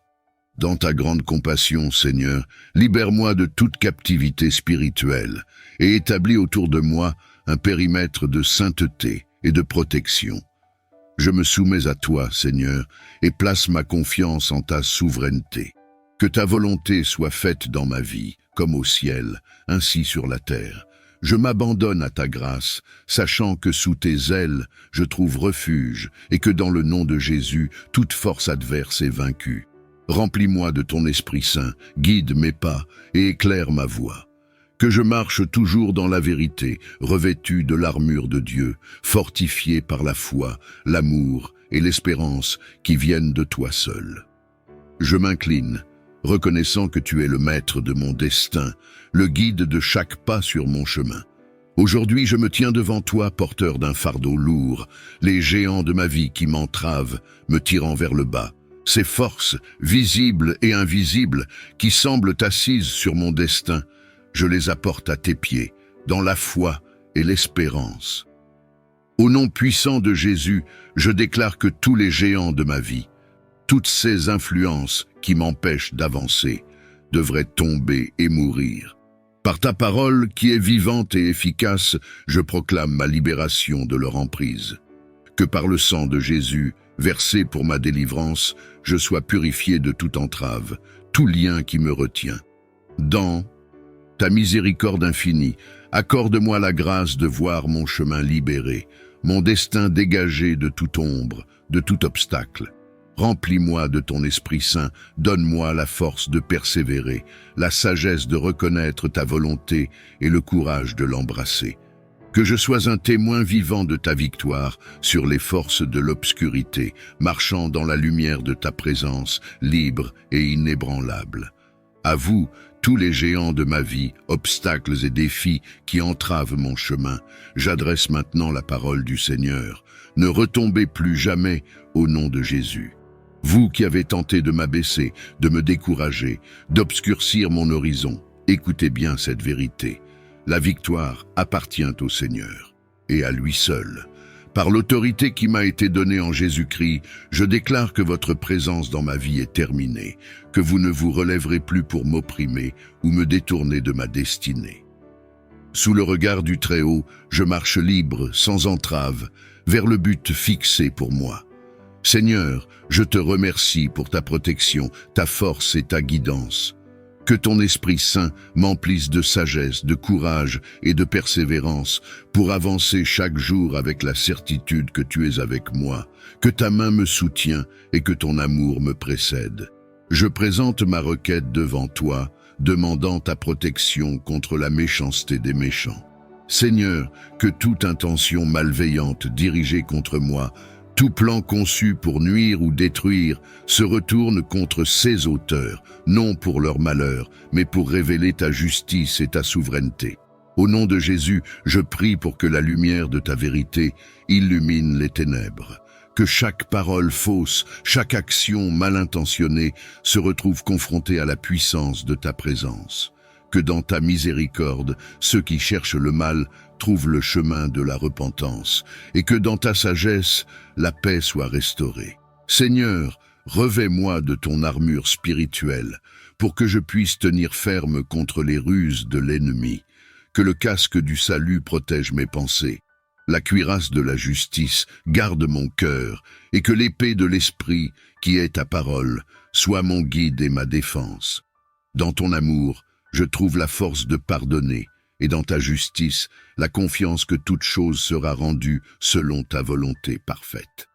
Dans ta grande compassion, Seigneur, libère-moi de toute captivité spirituelle et établis autour de moi un périmètre de sainteté et de protection. Je me soumets à toi, Seigneur, et place ma confiance en ta souveraineté. Que ta volonté soit faite dans ma vie, comme au ciel, ainsi sur la terre. Je m'abandonne à ta grâce, sachant que sous tes ailes, je trouve refuge et que dans le nom de Jésus, toute force adverse est vaincue. Remplis-moi de ton Esprit Saint, guide mes pas et éclaire ma voie. Que je marche toujours dans la vérité, revêtu de l'armure de Dieu, fortifié par la foi, l'amour et l'espérance qui viennent de toi seul. Je m'incline, reconnaissant que tu es le maître de mon destin, le guide de chaque pas sur mon chemin. Aujourd'hui, je me tiens devant toi, porteur d'un fardeau lourd, les géants de ma vie qui m'entravent, me tirant vers le bas. Ces forces, visibles et invisibles, qui semblent assises sur mon destin, je les apporte à tes pieds, dans la foi et l'espérance. Au nom puissant de Jésus, je déclare que tous les géants de ma vie, toutes ces influences qui m'empêchent d'avancer, devraient tomber et mourir. Par ta parole, qui est vivante et efficace, je proclame ma libération de leur emprise. Que par le sang de Jésus, versé pour ma délivrance, je sois purifié de toute entrave, tout lien qui me retient. Dans ta miséricorde infinie, accorde-moi la grâce de voir mon chemin libéré, mon destin dégagé de toute ombre, de tout obstacle. Remplis-moi de ton Esprit Saint, donne-moi la force de persévérer, la sagesse de reconnaître ta volonté et le courage de l'embrasser. Que je sois un témoin vivant de ta victoire sur les forces de l'obscurité, marchant dans la lumière de ta présence, libre et inébranlable. À vous, tous les géants de ma vie, obstacles et défis qui entravent mon chemin, j'adresse maintenant la parole du Seigneur. Ne retombez plus jamais au nom de Jésus. Vous qui avez tenté de m'abaisser, de me décourager, d'obscurcir mon horizon, écoutez bien cette vérité. La victoire appartient au Seigneur, et à lui seul. Par l'autorité qui m'a été donnée en Jésus-Christ, je déclare que votre présence dans ma vie est terminée, que vous ne vous relèverez plus pour m'opprimer ou me détourner de ma destinée. Sous le regard du Très-Haut, je marche libre, sans entrave, vers le but fixé pour moi. Seigneur, je te remercie pour ta protection, ta force et ta guidance. Que ton Esprit Saint m'emplisse de sagesse, de courage et de persévérance pour avancer chaque jour avec la certitude que tu es avec moi, que ta main me soutient et que ton amour me précède. Je présente ma requête devant toi, demandant ta protection contre la méchanceté des méchants. Seigneur, que toute intention malveillante dirigée contre moi, tout plan conçu pour nuire ou détruire, se retourne contre ses auteurs, non pour leur malheur, mais pour révéler ta justice et ta souveraineté. Au nom de Jésus, je prie pour que la lumière de ta vérité illumine les ténèbres. Que chaque parole fausse, chaque action mal intentionnée se retrouve confrontée à la puissance de ta présence. Que dans ta miséricorde, ceux qui cherchent le mal trouvent le chemin de la repentance, et que dans ta sagesse, la paix soit restaurée. Seigneur, revêt-moi de ton armure spirituelle, pour que je puisse tenir ferme contre les ruses de l'ennemi. Que le casque du salut protège mes pensées, la cuirasse de la justice garde mon cœur, et que l'épée de l'esprit, qui est ta parole, soit mon guide et ma défense. Dans ton amour, je trouve la force de pardonner, et dans ta justice, la confiance que toute chose sera rendue selon ta volonté parfaite.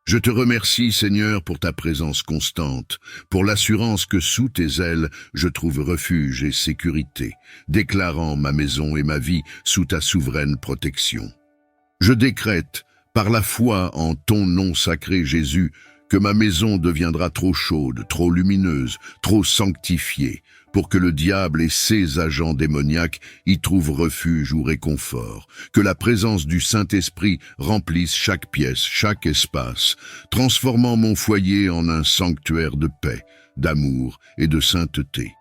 Je te remercie, Seigneur, pour ta présence constante, pour l'assurance que sous tes ailes, je trouve refuge et sécurité, déclarant ma maison et ma vie sous ta souveraine protection. Je décrète, par la foi en ton nom sacré, Jésus, que ma maison deviendra trop chaude, trop lumineuse, trop sanctifiée, pour que le diable et ses agents démoniaques y trouvent refuge ou réconfort, que la présence du Saint-Esprit remplisse chaque pièce, chaque espace, transformant mon foyer en un sanctuaire de paix, d'amour et de sainteté.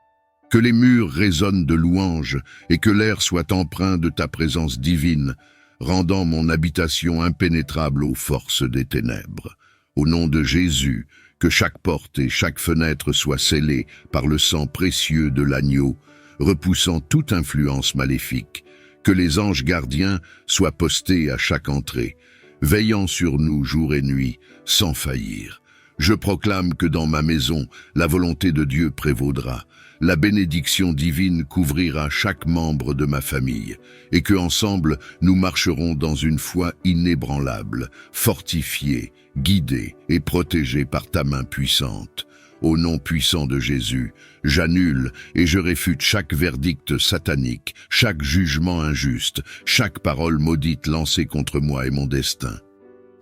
Que les murs résonnent de louanges et que l'air soit empreint de ta présence divine, rendant mon habitation impénétrable aux forces des ténèbres. Au nom de Jésus, que chaque porte et chaque fenêtre soient scellées par le sang précieux de l'agneau, repoussant toute influence maléfique, que les anges gardiens soient postés à chaque entrée, veillant sur nous jour et nuit, sans faillir. Je proclame que dans ma maison, la volonté de Dieu prévaudra, la bénédiction divine couvrira chaque membre de ma famille, et que ensemble nous marcherons dans une foi inébranlable, fortifiée, guidée et protégée par ta main puissante. Au nom puissant de Jésus, j'annule et je réfute chaque verdict satanique, chaque jugement injuste, chaque parole maudite lancée contre moi et mon destin.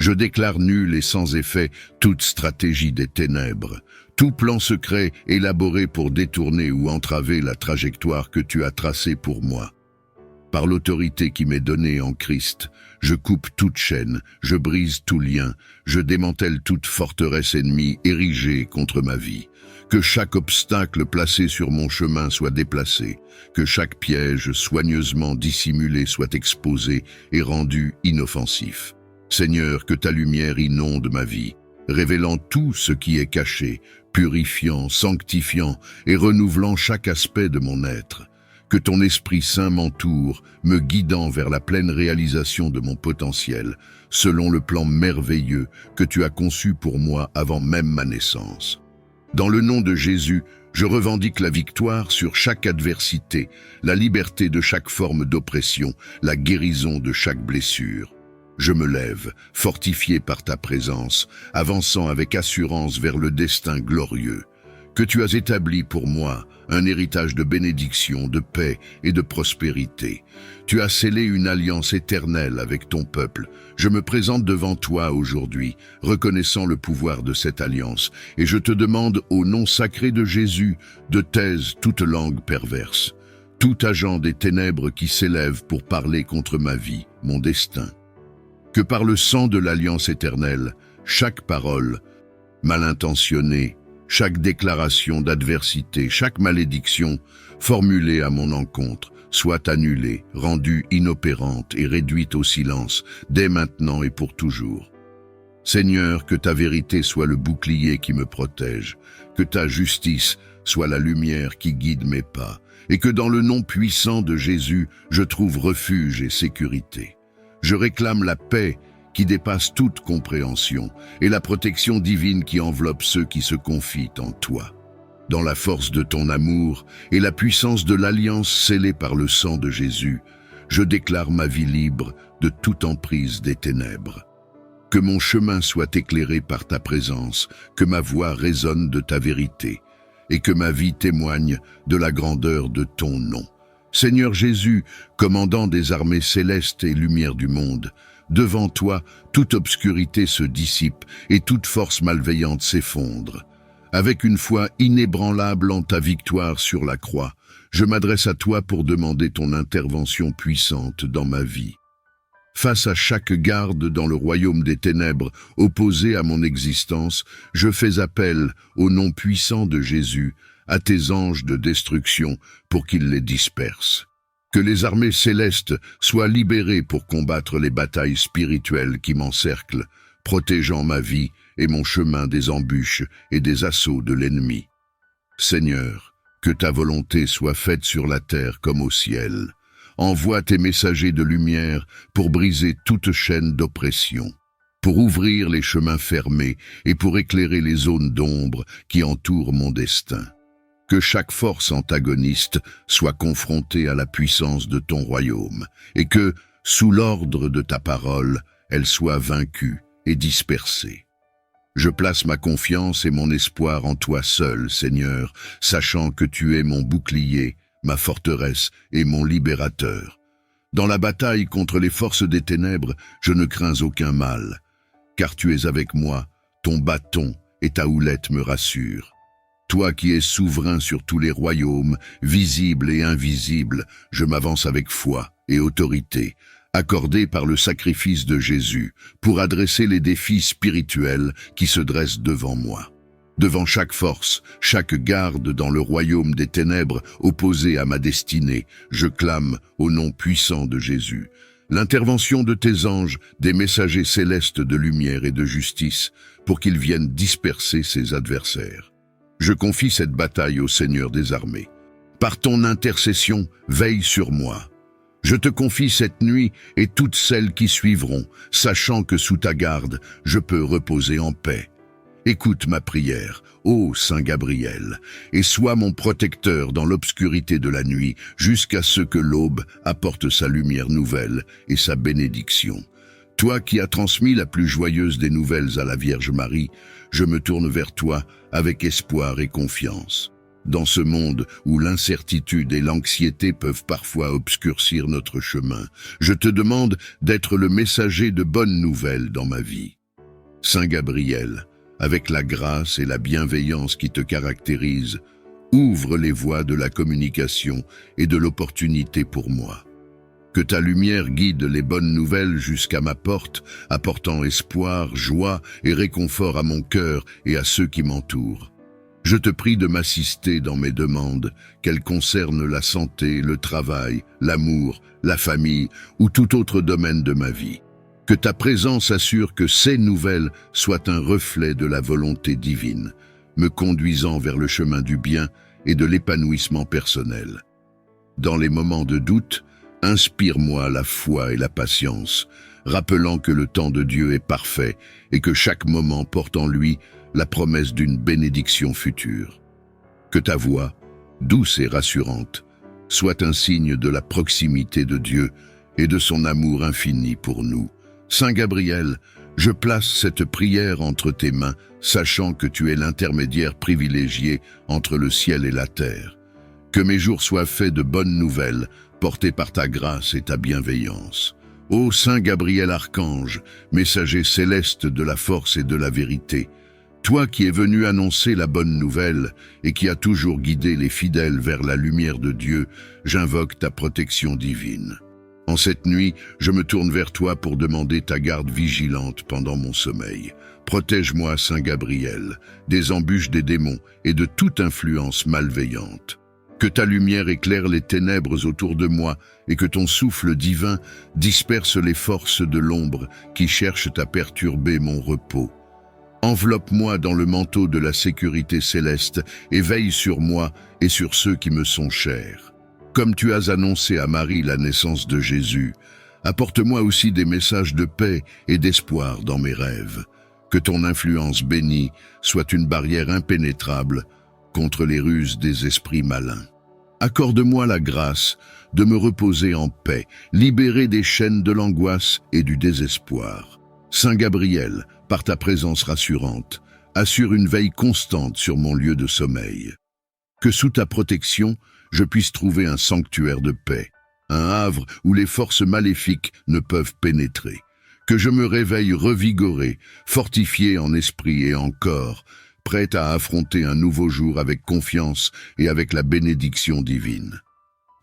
Je déclare nul et sans effet toute stratégie des ténèbres, tout plan secret élaboré pour détourner ou entraver la trajectoire que tu as tracée pour moi. Par l'autorité qui m'est donnée en Christ, je coupe toute chaîne, je brise tout lien, je démantèle toute forteresse ennemie érigée contre ma vie. Que chaque obstacle placé sur mon chemin soit déplacé, que chaque piège soigneusement dissimulé soit exposé et rendu inoffensif. Seigneur, que ta lumière inonde ma vie, révélant tout ce qui est caché, purifiant, sanctifiant et renouvelant chaque aspect de mon être. Que ton Esprit Saint m'entoure, me guidant vers la pleine réalisation de mon potentiel, selon le plan merveilleux que tu as conçu pour moi avant même ma naissance. Dans le nom de Jésus, je revendique la victoire sur chaque adversité, la liberté de chaque forme d'oppression, la guérison de chaque blessure. Je me lève, fortifié par ta présence, avançant avec assurance vers le destin glorieux que tu as établi pour moi, un héritage de bénédiction, de paix et de prospérité. Tu as scellé une alliance éternelle avec ton peuple. Je me présente devant toi aujourd'hui, reconnaissant le pouvoir de cette alliance, et je te demande au nom sacré de Jésus de taise toute langue perverse, tout agent des ténèbres qui s'élève pour parler contre ma vie, mon destin. Que par le sang de l'alliance éternelle, chaque parole mal intentionnée, chaque déclaration d'adversité, chaque malédiction formulée à mon encontre soit annulée, rendue inopérante et réduite au silence, dès maintenant et pour toujours. Seigneur, que ta vérité soit le bouclier qui me protège, que ta justice soit la lumière qui guide mes pas, et que dans le nom puissant de Jésus, je trouve refuge et sécurité. Je réclame la paix qui dépasse toute compréhension, et la protection divine qui enveloppe ceux qui se confient en toi. Dans la force de ton amour et la puissance de l'alliance scellée par le sang de Jésus, je déclare ma vie libre de toute emprise des ténèbres. Que mon chemin soit éclairé par ta présence, que ma voix résonne de ta vérité, et que ma vie témoigne de la grandeur de ton nom. Seigneur Jésus, commandant des armées célestes et lumière du monde, devant toi, toute obscurité se dissipe et toute force malveillante s'effondre. Avec une foi inébranlable en ta victoire sur la croix, je m'adresse à toi pour demander ton intervention puissante dans ma vie. Face à chaque garde dans le royaume des ténèbres opposé à mon existence, je fais appel au nom puissant de Jésus, à tes anges de destruction pour qu'ils les dispersent. Que les armées célestes soient libérées pour combattre les batailles spirituelles qui m'encerclent, protégeant ma vie et mon chemin des embûches et des assauts de l'ennemi. Seigneur, que ta volonté soit faite sur la terre comme au ciel. Envoie tes messagers de lumière pour briser toute chaîne d'oppression, pour ouvrir les chemins fermés et pour éclairer les zones d'ombre qui entourent mon destin. Que chaque force antagoniste soit confrontée à la puissance de ton royaume, et que, sous l'ordre de ta parole, elle soit vaincue et dispersée. Je place ma confiance et mon espoir en toi seul, Seigneur, sachant que tu es mon bouclier, ma forteresse et mon libérateur. Dans la bataille contre les forces des ténèbres, je ne crains aucun mal, car tu es avec moi, ton bâton et ta houlette me rassurent. Toi qui es souverain sur tous les royaumes, visibles et invisibles, je m'avance avec foi et autorité, accordée par le sacrifice de Jésus, pour adresser les défis spirituels qui se dressent devant moi. Devant chaque force, chaque garde dans le royaume des ténèbres opposé à ma destinée, je clame au nom puissant de Jésus. L'intervention de tes anges, des messagers célestes de lumière et de justice, pour qu'ils viennent disperser ses adversaires. Je confie cette bataille au Seigneur des armées. Par ton intercession, veille sur moi. Je te confie cette nuit et toutes celles qui suivront, sachant que sous ta garde, je peux reposer en paix. Écoute ma prière, ô Saint Gabriel, et sois mon protecteur dans l'obscurité de la nuit, jusqu'à ce que l'aube apporte sa lumière nouvelle et sa bénédiction. Toi qui as transmis la plus joyeuse des nouvelles à la Vierge Marie, je me tourne vers toi avec espoir et confiance. Dans ce monde où l'incertitude et l'anxiété peuvent parfois obscurcir notre chemin, je te demande d'être le messager de bonnes nouvelles dans ma vie. Saint Gabriel, avec la grâce et la bienveillance qui te caractérisent, ouvre les voies de la communication et de l'opportunité pour moi. Que ta lumière guide les bonnes nouvelles jusqu'à ma porte, apportant espoir, joie et réconfort à mon cœur et à ceux qui m'entourent. Je te prie de m'assister dans mes demandes, qu'elles concernent la santé, le travail, l'amour, la famille ou tout autre domaine de ma vie. Que ta présence assure que ces nouvelles soient un reflet de la volonté divine, me conduisant vers le chemin du bien et de l'épanouissement personnel. Dans les moments de doute, inspire-moi la foi et la patience, rappelant que le temps de Dieu est parfait et que chaque moment porte en lui la promesse d'une bénédiction future. Que ta voix, douce et rassurante, soit un signe de la proximité de Dieu et de son amour infini pour nous. Saint Gabriel, je place cette prière entre tes mains, sachant que tu es l'intermédiaire privilégié entre le ciel et la terre. Que mes jours soient faits de bonnes nouvelles, portées par ta grâce et ta bienveillance. Ô Saint Gabriel Archange, messager céleste de la force et de la vérité, toi qui es venu annoncer la bonne nouvelle et qui as toujours guidé les fidèles vers la lumière de Dieu, j'invoque ta protection divine. En cette nuit, je me tourne vers toi pour demander ta garde vigilante pendant mon sommeil. Protège-moi, Saint Gabriel, des embûches des démons et de toute influence malveillante. Que ta lumière éclaire les ténèbres autour de moi et que ton souffle divin disperse les forces de l'ombre qui cherchent à perturber mon repos. Enveloppe-moi dans le manteau de la sécurité céleste et veille sur moi et sur ceux qui me sont chers. Comme tu as annoncé à Marie la naissance de Jésus, apporte-moi aussi des messages de paix et d'espoir dans mes rêves. Que ton influence bénie soit une barrière impénétrable contre les ruses des esprits malins. Accorde-moi la grâce de me reposer en paix, libéré des chaînes de l'angoisse et du désespoir. Saint Gabriel, par ta présence rassurante, assure une veille constante sur mon lieu de sommeil. Que sous ta protection, je puisse trouver un sanctuaire de paix, un havre où les forces maléfiques ne peuvent pénétrer. Que je me réveille revigoré, fortifié en esprit et en corps, prêt à affronter un nouveau jour avec confiance et avec la bénédiction divine.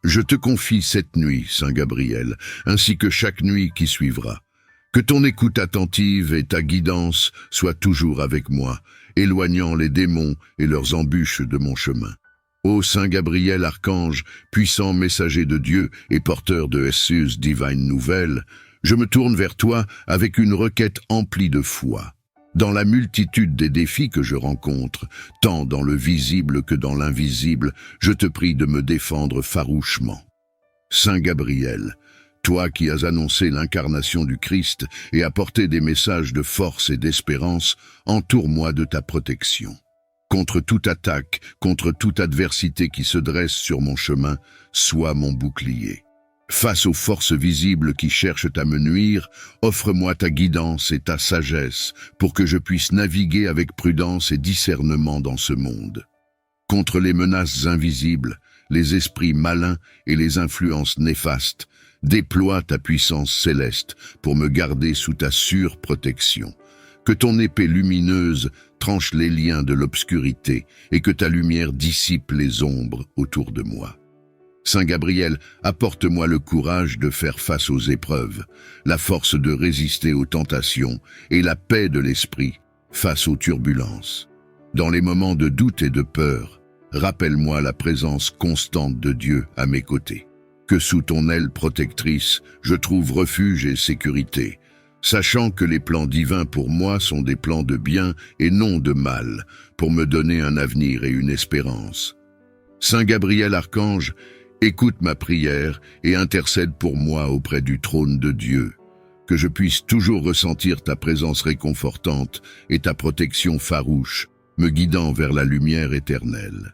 Je te confie cette nuit, Saint Gabriel, ainsi que chaque nuit qui suivra. Que ton écoute attentive et ta guidance soient toujours avec moi, éloignant les démons et leurs embûches de mon chemin. Ô Saint Gabriel Archange, puissant messager de Dieu et porteur de SUS divine nouvelle, je me tourne vers toi avec une requête emplie de foi. Dans la multitude des défis que je rencontre, tant dans le visible que dans l'invisible, je te prie de me défendre farouchement. Saint Gabriel, toi qui as annoncé l'incarnation du Christ et apporté des messages de force et d'espérance, entoure-moi de ta protection. Contre toute attaque, contre toute adversité qui se dresse sur mon chemin, sois mon bouclier. Face aux forces visibles qui cherchent à me nuire, offre-moi ta guidance et ta sagesse pour que je puisse naviguer avec prudence et discernement dans ce monde. Contre les menaces invisibles, les esprits malins et les influences néfastes, déploie ta puissance céleste pour me garder sous ta sûre protection. Que ton épée lumineuse tranche les liens de l'obscurité et que ta lumière dissipe les ombres autour de moi. Saint Gabriel, apporte-moi le courage de faire face aux épreuves, la force de résister aux tentations et la paix de l'esprit face aux turbulences. Dans les moments de doute et de peur, rappelle-moi la présence constante de Dieu à mes côtés. Que sous ton aile protectrice, je trouve refuge et sécurité, sachant que les plans divins pour moi sont des plans de bien et non de mal, pour me donner un avenir et une espérance. Saint Gabriel Archange, écoute ma prière et intercède pour moi auprès du trône de Dieu, que je puisse toujours ressentir ta présence réconfortante et ta protection farouche, me guidant vers la lumière éternelle.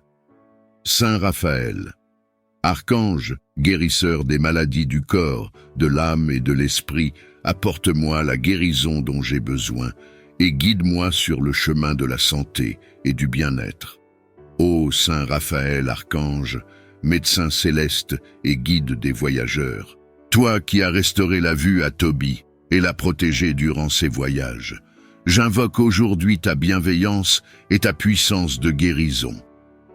Saint Raphaël, Archange, guérisseur des maladies du corps, de l'âme et de l'esprit, apporte-moi la guérison dont j'ai besoin et guide-moi sur le chemin de la santé et du bien-être. Ô Saint Raphaël Archange, médecin céleste et guide des voyageurs, toi qui as restauré la vue à Tobie et l'as protégé durant ses voyages, j'invoque aujourd'hui ta bienveillance et ta puissance de guérison.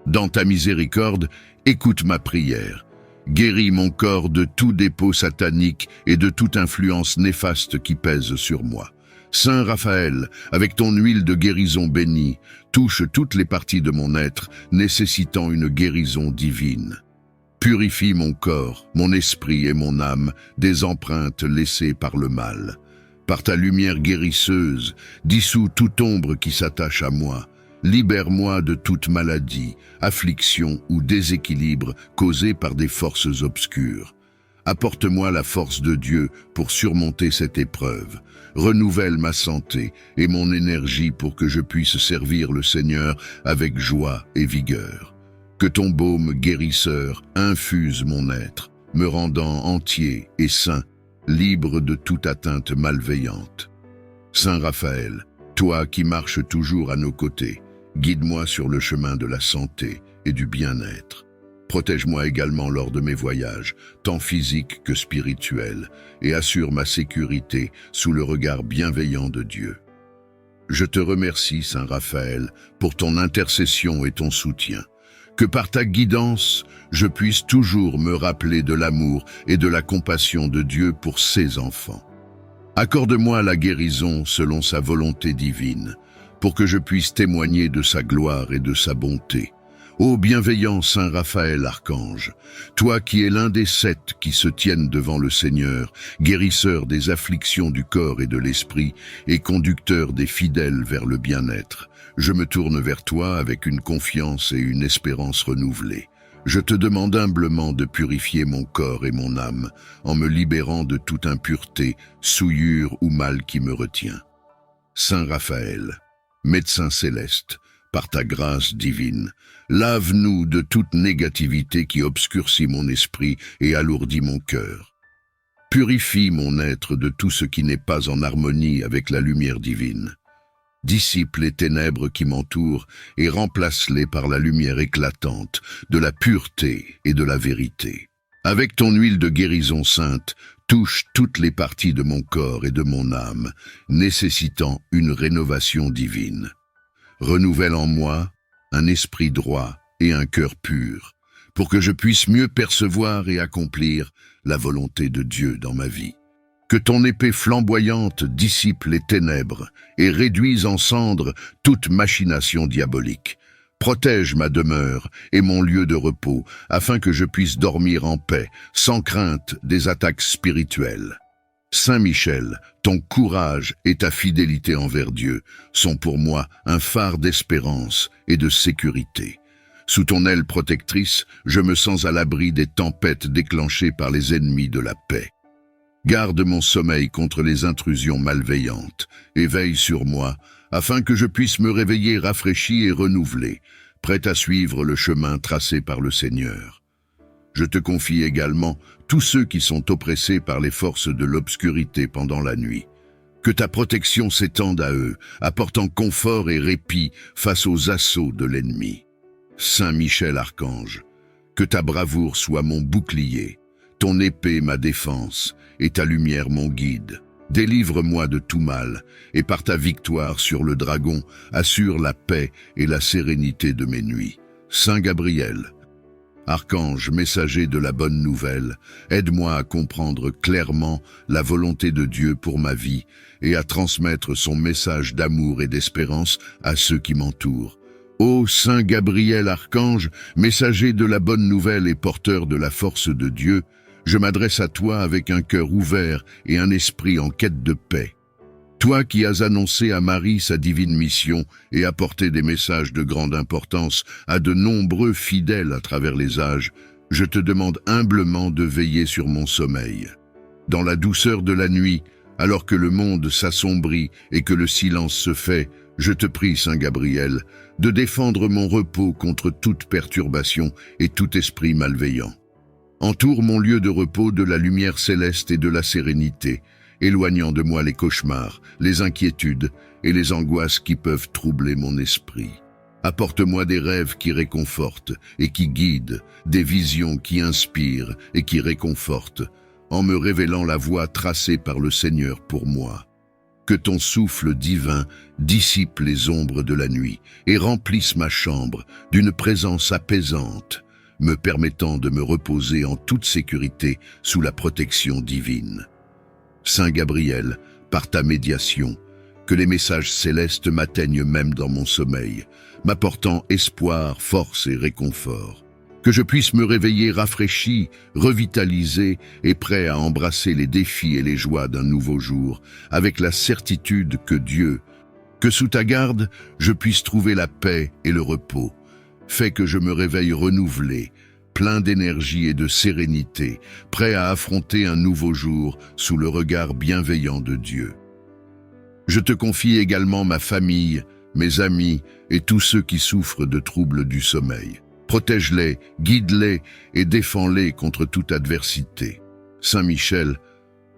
Dans ta miséricorde, écoute ma prière. Guéris mon corps de tout dépôt satanique et de toute influence néfaste qui pèse sur moi. Saint Raphaël, avec ton huile de guérison bénie, touche toutes les parties de mon être, nécessitant une guérison divine. Purifie mon corps, mon esprit et mon âme des empreintes laissées par le mal. Par ta lumière guérisseuse, dissous toute ombre qui s'attache à moi. Libère-moi de toute maladie, affliction ou déséquilibre causé par des forces obscures. Apporte-moi la force de Dieu pour surmonter cette épreuve. Renouvelle ma santé et mon énergie pour que je puisse servir le Seigneur avec joie et vigueur. Que ton baume guérisseur infuse mon être, me rendant entier et sain, libre de toute atteinte malveillante. Saint Raphaël, toi qui marches toujours à nos côtés, guide-moi sur le chemin de la santé et du bien-être. Protège-moi également lors de mes voyages, tant physiques que spirituels, et assure ma sécurité sous le regard bienveillant de Dieu. Je te remercie, Saint Raphaël, pour ton intercession et ton soutien. Que par ta guidance, je puisse toujours me rappeler de l'amour et de la compassion de Dieu pour ses enfants. Accorde-moi la guérison selon sa volonté divine, pour que je puisse témoigner de sa gloire et de sa bonté. Ô bienveillant Saint Raphaël Archange, toi qui es l'un des 7 qui se tiennent devant le Seigneur, guérisseur des afflictions du corps et de l'esprit, et conducteur des fidèles vers le bien-être, je me tourne vers toi avec une confiance et une espérance renouvelée. Je te demande humblement de purifier mon corps et mon âme, en me libérant de toute impureté, souillure ou mal qui me retient. Saint Raphaël, médecin céleste, par ta grâce divine, lave-nous de toute négativité qui obscurcit mon esprit et alourdit mon cœur. Purifie mon être de tout ce qui n'est pas en harmonie avec la lumière divine. Dissipe les ténèbres qui m'entourent et remplace-les par la lumière éclatante de la pureté et de la vérité. Avec ton huile de guérison sainte, touche toutes les parties de mon corps et de mon âme, nécessitant une rénovation divine. Renouvelle en moi un esprit droit et un cœur pur, pour que je puisse mieux percevoir et accomplir la volonté de Dieu dans ma vie. Que ton épée flamboyante dissipe les ténèbres et réduise en cendres toute machination diabolique. Protège ma demeure et mon lieu de repos, afin que je puisse dormir en paix, sans crainte des attaques spirituelles. Saint Michel, ton courage et ta fidélité envers Dieu sont pour moi un phare d'espérance et de sécurité. Sous ton aile protectrice, je me sens à l'abri des tempêtes déclenchées par les ennemis de la paix. Garde mon sommeil contre les intrusions malveillantes et veille sur moi, afin que je puisse me réveiller rafraîchi et renouvelé, prêt à suivre le chemin tracé par le Seigneur. Je te confie également tous ceux qui sont oppressés par les forces de l'obscurité pendant la nuit. Que ta protection s'étende à eux, apportant confort et répit face aux assauts de l'ennemi. Saint Michel Archange, que ta bravoure soit mon bouclier, ton épée ma défense et ta lumière mon guide. Délivre-moi de tout mal, et par ta victoire sur le dragon, assure la paix et la sérénité de mes nuits. Saint Gabriel, Archange, messager de la bonne nouvelle, aide-moi à comprendre clairement la volonté de Dieu pour ma vie et à transmettre son message d'amour et d'espérance à ceux qui m'entourent. Ô Saint Gabriel Archange, messager de la bonne nouvelle et porteur de la force de Dieu, je m'adresse à toi avec un cœur ouvert et un esprit en quête de paix. Toi qui as annoncé à Marie sa divine mission et apporté des messages de grande importance à de nombreux fidèles à travers les âges, je te demande humblement de veiller sur mon sommeil. Dans la douceur de la nuit, alors que le monde s'assombrit et que le silence se fait, je te prie, Saint Gabriel, de défendre mon repos contre toute perturbation et tout esprit malveillant. Entoure mon lieu de repos de la lumière céleste et de la sérénité, éloignant de moi les cauchemars, les inquiétudes et les angoisses qui peuvent troubler mon esprit. Apporte-moi des rêves qui réconfortent et qui guident, des visions qui inspirent et qui réconfortent, en me révélant la voie tracée par le Seigneur pour moi. Que ton souffle divin dissipe les ombres de la nuit et remplisse ma chambre d'une présence apaisante, me permettant de me reposer en toute sécurité sous la protection divine. Saint Gabriel, par ta médiation, que les messages célestes m'atteignent même dans mon sommeil, m'apportant espoir, force et réconfort. Que je puisse me réveiller rafraîchi, revitalisé et prêt à embrasser les défis et les joies d'un nouveau jour, avec la certitude que sous ta garde, je puisse trouver la paix et le repos. Fais que je me réveille renouvelé, plein d'énergie et de sérénité, prêt à affronter un nouveau jour sous le regard bienveillant de Dieu. Je te confie également ma famille, mes amis et tous ceux qui souffrent de troubles du sommeil. Protège-les, guide-les et défends-les contre toute adversité. Saint Michel,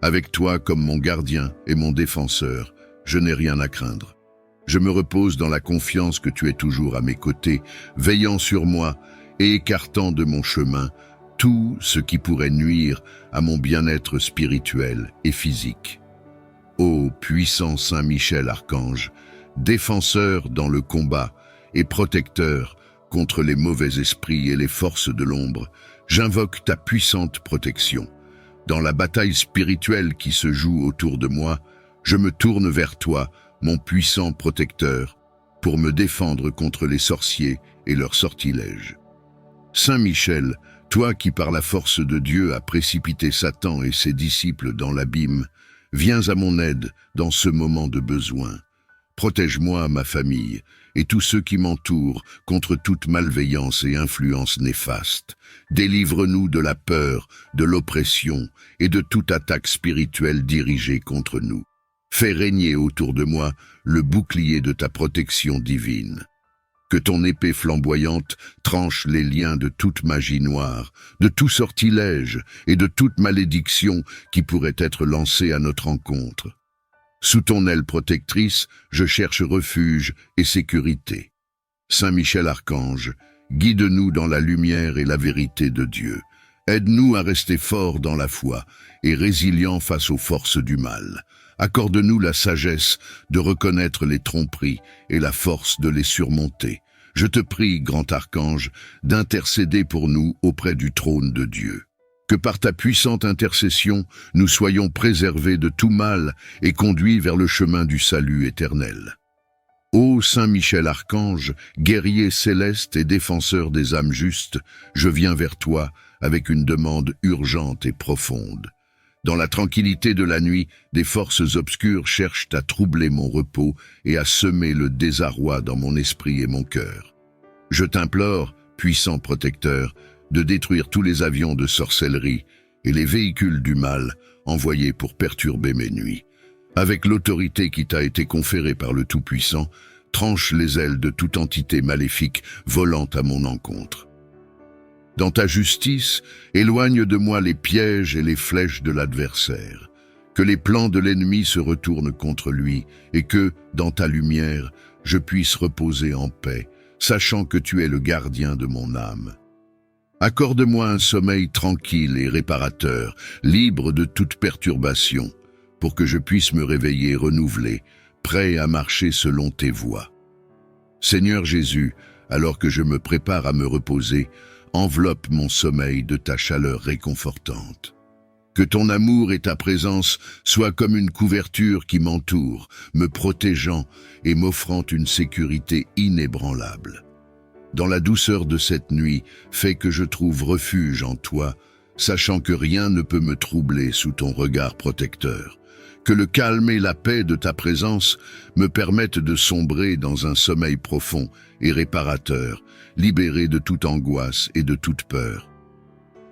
avec toi comme mon gardien et mon défenseur, je n'ai rien à craindre. Je me repose dans la confiance que tu es toujours à mes côtés, veillant sur moi et écartant de mon chemin tout ce qui pourrait nuire à mon bien-être spirituel et physique. Ô puissant Saint Michel Archange, défenseur dans le combat et protecteur contre les mauvais esprits et les forces de l'ombre, j'invoque ta puissante protection. Dans la bataille spirituelle qui se joue autour de moi, je me tourne vers toi, mon puissant protecteur, pour me défendre contre les sorciers et leurs sortilèges. Saint Michel, toi qui par la force de Dieu as précipité Satan et ses disciples dans l'abîme, viens à mon aide dans ce moment de besoin. Protège-moi, ma famille, et tous ceux qui m'entourent contre toute malveillance et influence néfaste. Délivre-nous de la peur, de l'oppression et de toute attaque spirituelle dirigée contre nous. Fais régner autour de moi le bouclier de ta protection divine. Que ton épée flamboyante tranche les liens de toute magie noire, de tout sortilège et de toute malédiction qui pourrait être lancée à notre encontre. Sous ton aile protectrice, je cherche refuge et sécurité. Saint Michel Archange, guide-nous dans la lumière et la vérité de Dieu. Aide-nous à rester forts dans la foi et résilients face aux forces du mal. Accorde-nous la sagesse de reconnaître les tromperies et la force de les surmonter. Je te prie, grand archange, d'intercéder pour nous auprès du trône de Dieu. Que par ta puissante intercession, nous soyons préservés de tout mal et conduits vers le chemin du salut éternel. Ô Saint Michel Archange, guerrier céleste et défenseur des âmes justes, je viens vers toi avec une demande urgente et profonde. Dans la tranquillité de la nuit, des forces obscures cherchent à troubler mon repos et à semer le désarroi dans mon esprit et mon cœur. Je t'implore, puissant protecteur, de détruire tous les avions de sorcellerie et les véhicules du mal envoyés pour perturber mes nuits. Avec l'autorité qui t'a été conférée par le Tout-Puissant, tranche les ailes de toute entité maléfique volant à mon encontre. Dans ta justice, éloigne de moi les pièges et les flèches de l'adversaire. Que les plans de l'ennemi se retournent contre lui et que, dans ta lumière, je puisse reposer en paix, sachant que tu es le gardien de mon âme. Accorde-moi un sommeil tranquille et réparateur, libre de toute perturbation, pour que je puisse me réveiller renouvelé, prêt à marcher selon tes voies. Seigneur Jésus, alors que je me prépare à me reposer, enveloppe mon sommeil de ta chaleur réconfortante. Que ton amour et ta présence soient comme une couverture qui m'entoure, me protégeant et m'offrant une sécurité inébranlable. Dans la douceur de cette nuit, fais que je trouve refuge en toi, sachant que rien ne peut me troubler sous ton regard protecteur. Que le calme et la paix de ta présence me permettent de sombrer dans un sommeil profond et réparateur, libéré de toute angoisse et de toute peur.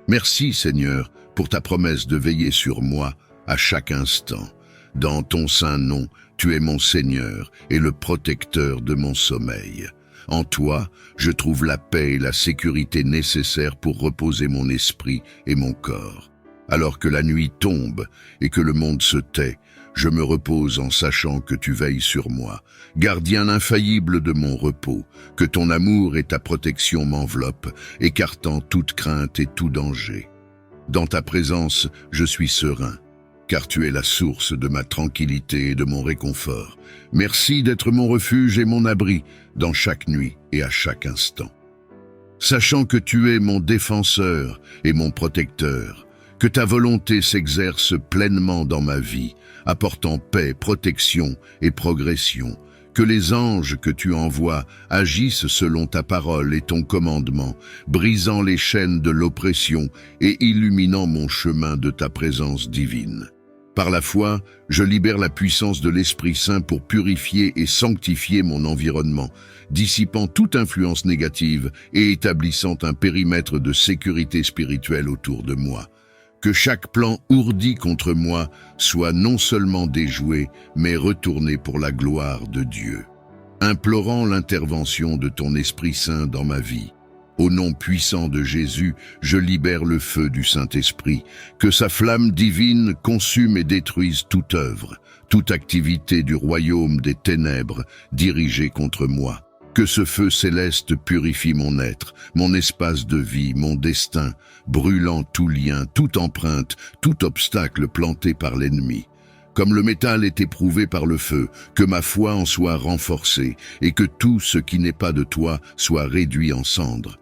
Merci, Seigneur, pour ta promesse de veiller sur moi à chaque instant. Dans ton saint nom, tu es mon Seigneur et le protecteur de mon sommeil. En toi, je trouve la paix et la sécurité nécessaires pour reposer mon esprit et mon corps. Alors que la nuit tombe et que le monde se tait, je me repose en sachant que tu veilles sur moi, gardien infaillible de mon repos, que ton amour et ta protection m'enveloppent, écartant toute crainte et tout danger. Dans ta présence, je suis serein, car tu es la source de ma tranquillité et de mon réconfort. Merci d'être mon refuge et mon abri dans chaque nuit et à chaque instant. Sachant que tu es mon défenseur et mon protecteur, que ta volonté s'exerce pleinement dans ma vie, apportant paix, protection et progression, que les anges que tu envoies agissent selon ta parole et ton commandement, brisant les chaînes de l'oppression et illuminant mon chemin de ta présence divine. Par la foi, je libère la puissance de l'Esprit Saint pour purifier et sanctifier mon environnement, dissipant toute influence négative et établissant un périmètre de sécurité spirituelle autour de moi. Que chaque plan ourdi contre moi soit non seulement déjoué, mais retourné pour la gloire de Dieu. Implorant l'intervention de ton Esprit Saint dans ma vie, au nom puissant de Jésus, je libère le feu du Saint-Esprit, que sa flamme divine consume et détruise toute œuvre, toute activité du royaume des ténèbres dirigée contre moi. Que ce feu céleste purifie mon être, mon espace de vie, mon destin, brûlant tout lien, toute empreinte, tout obstacle planté par l'ennemi. Comme le métal est éprouvé par le feu, que ma foi en soit renforcée et que tout ce qui n'est pas de toi soit réduit en cendres.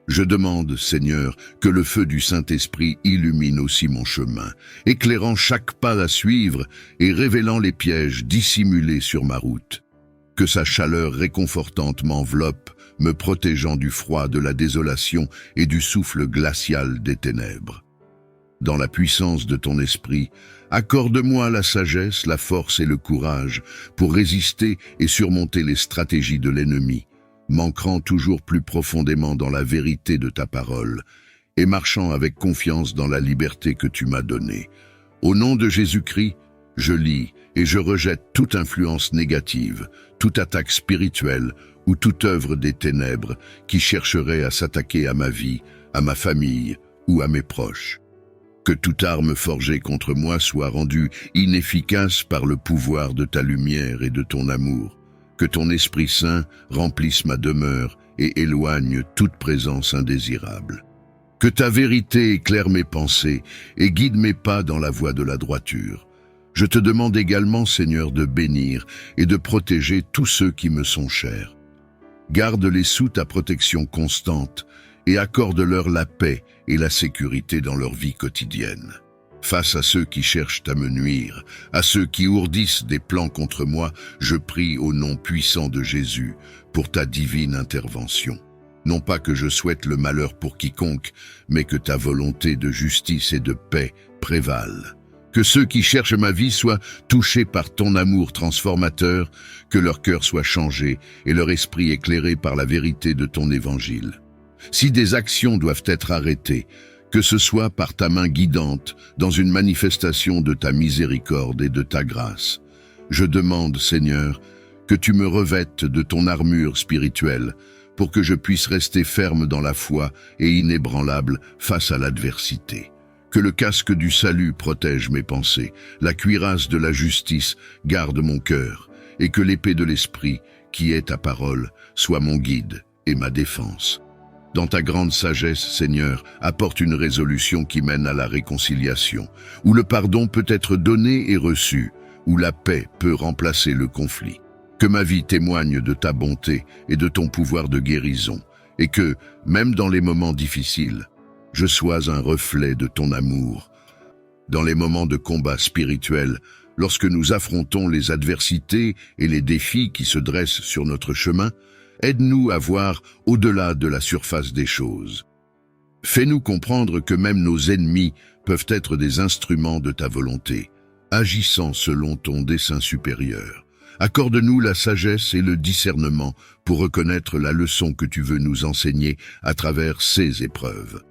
Je demande, Seigneur, que le feu du Saint-Esprit illumine aussi mon chemin, éclairant chaque pas à suivre et révélant les pièges dissimulés sur ma route. Que sa chaleur réconfortante m'enveloppe, me protégeant du froid de la désolation et du souffle glacial des ténèbres. Dans la puissance de ton esprit, accorde-moi la sagesse, la force et le courage pour résister et surmonter les stratégies de l'ennemi, m'ancrant toujours plus profondément dans la vérité de ta parole et marchant avec confiance dans la liberté que tu m'as donnée. Au nom de Jésus-Christ, je lis et je rejette toute influence négative, toute attaque spirituelle ou toute œuvre des ténèbres qui chercherait à s'attaquer à ma vie, à ma famille ou à mes proches. Que toute arme forgée contre moi soit rendue inefficace par le pouvoir de ta lumière et de ton amour. Que ton Esprit Saint remplisse ma demeure et éloigne toute présence indésirable. Que ta vérité éclaire mes pensées et guide mes pas dans la voie de la droiture. Je te demande également, Seigneur, de bénir et de protéger tous ceux qui me sont chers. Garde-les sous ta protection constante et accorde-leur la paix et la sécurité dans leur vie quotidienne. Face à ceux qui cherchent à me nuire, à ceux qui ourdissent des plans contre moi, je prie au nom puissant de Jésus pour ta divine intervention. Non pas que je souhaite le malheur pour quiconque, mais que ta volonté de justice et de paix prévale. Que ceux qui cherchent ma vie soient touchés par ton amour transformateur, que leur cœur soit changé et leur esprit éclairé par la vérité de ton évangile. Si des actions doivent être arrêtées, que ce soit par ta main guidante, dans une manifestation de ta miséricorde et de ta grâce. Je demande, Seigneur, que tu me revêtes de ton armure spirituelle, pour que je puisse rester ferme dans la foi et inébranlable face à l'adversité. Que le casque du salut protège mes pensées, la cuirasse de la justice garde mon cœur, et que l'épée de l'esprit, qui est ta parole, soit mon guide et ma défense. Dans ta grande sagesse, Seigneur, apporte une résolution qui mène à la réconciliation, où le pardon peut être donné et reçu, où la paix peut remplacer le conflit. Que ma vie témoigne de ta bonté et de ton pouvoir de guérison, et que, même dans les moments difficiles, je sois un reflet de ton amour. Dans les moments de combat spirituel, lorsque nous affrontons les adversités et les défis qui se dressent sur notre chemin, aide-nous à voir au-delà de la surface des choses. Fais-nous comprendre que même nos ennemis peuvent être des instruments de ta volonté, agissant selon ton dessein supérieur. Accorde-nous la sagesse et le discernement pour reconnaître la leçon que tu veux nous enseigner à travers ces épreuves.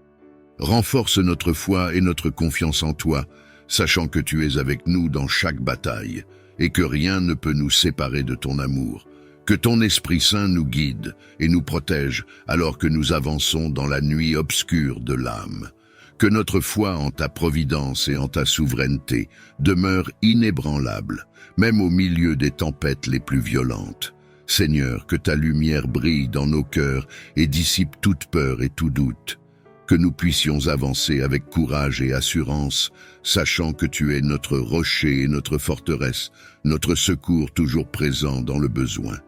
Renforce notre foi et notre confiance en toi, sachant que tu es avec nous dans chaque bataille et que rien ne peut nous séparer de ton amour. Que ton Esprit Saint nous guide et nous protège alors que nous avançons dans la nuit obscure de l'âme. Que notre foi en ta providence et en ta souveraineté demeure inébranlable, même au milieu des tempêtes les plus violentes. Seigneur, que ta lumière brille dans nos cœurs et dissipe toute peur et tout doute. Que nous puissions avancer avec courage et assurance, sachant que tu es notre rocher et notre forteresse, notre secours toujours présent dans le besoin.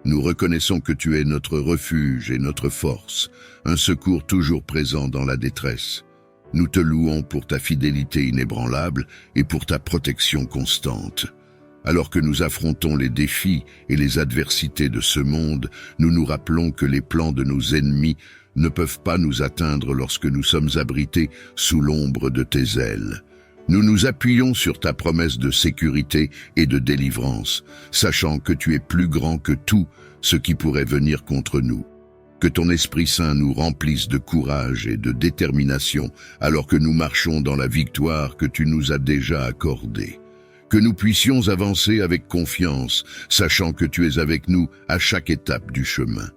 Nous reconnaissons que tu es notre refuge et notre force, un secours toujours présent dans la détresse. Nous te louons pour ta fidélité inébranlable et pour ta protection constante. Alors que nous affrontons les défis et les adversités de ce monde, nous nous rappelons que les plans de nos ennemis ne peuvent pas nous atteindre lorsque nous sommes abrités sous l'ombre de tes ailes. Nous nous appuyons sur ta promesse de sécurité et de délivrance, sachant que tu es plus grand que tout ce qui pourrait venir contre nous. Que ton Esprit Saint nous remplisse de courage et de détermination alors que nous marchons dans la victoire que tu nous as déjà accordée. Que nous puissions avancer avec confiance, sachant que tu es avec nous à chaque étape du chemin.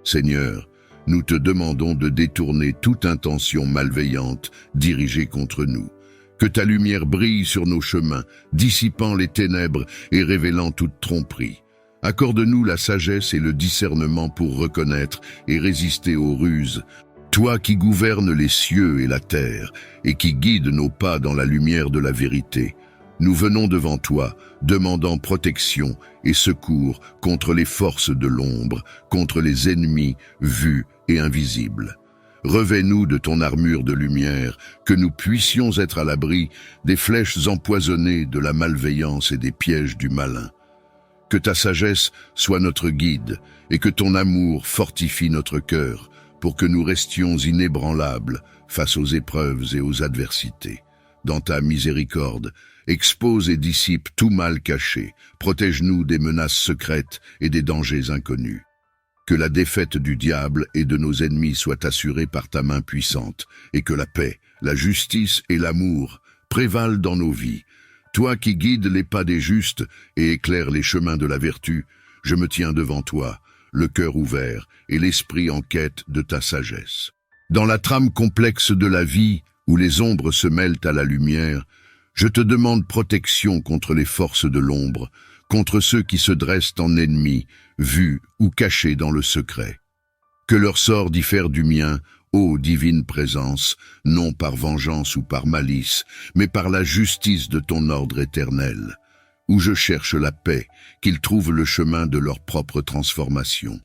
Seigneur, nous te demandons de détourner toute intention malveillante dirigée contre nous. Que ta lumière brille sur nos chemins, dissipant les ténèbres et révélant toute tromperie. Accorde-nous la sagesse et le discernement pour reconnaître et résister aux ruses. Toi qui gouvernes les cieux et la terre, et qui guides nos pas dans la lumière de la vérité, nous venons devant toi, demandant protection et secours contre les forces de l'ombre, contre les ennemis vus et invisibles. Revêt-nous de ton armure de lumière, que nous puissions être à l'abri des flèches empoisonnées de la malveillance et des pièges du malin. Que ta sagesse soit notre guide et que ton amour fortifie notre cœur pour que nous restions inébranlables face aux épreuves et aux adversités. Dans ta miséricorde, expose et dissipe tout mal caché, protège-nous des menaces secrètes et des dangers inconnus. Que la défaite du diable et de nos ennemis soit assurée par ta main puissante, et que la paix, la justice et l'amour prévalent dans nos vies. Toi qui guides les pas des justes et éclaires les chemins de la vertu, je me tiens devant toi, le cœur ouvert et l'esprit en quête de ta sagesse. Dans la trame complexe de la vie, où les ombres se mêlent à la lumière, je te demande protection contre les forces de l'ombre, contre ceux qui se dressent en ennemis, vus ou cachés dans le secret. Que leur sort diffère du mien, ô divine présence, non par vengeance ou par malice, mais par la justice de ton ordre éternel. Où je cherche la paix, qu'ils trouvent le chemin de leur propre transformation.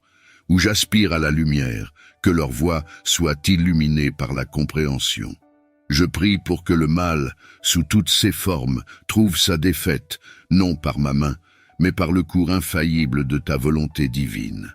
Où j'aspire à la lumière, que leur voie soit illuminée par la compréhension. Je prie pour que le mal, sous toutes ses formes, trouve sa défaite, non par ma main, mais par le cours infaillible de ta volonté divine.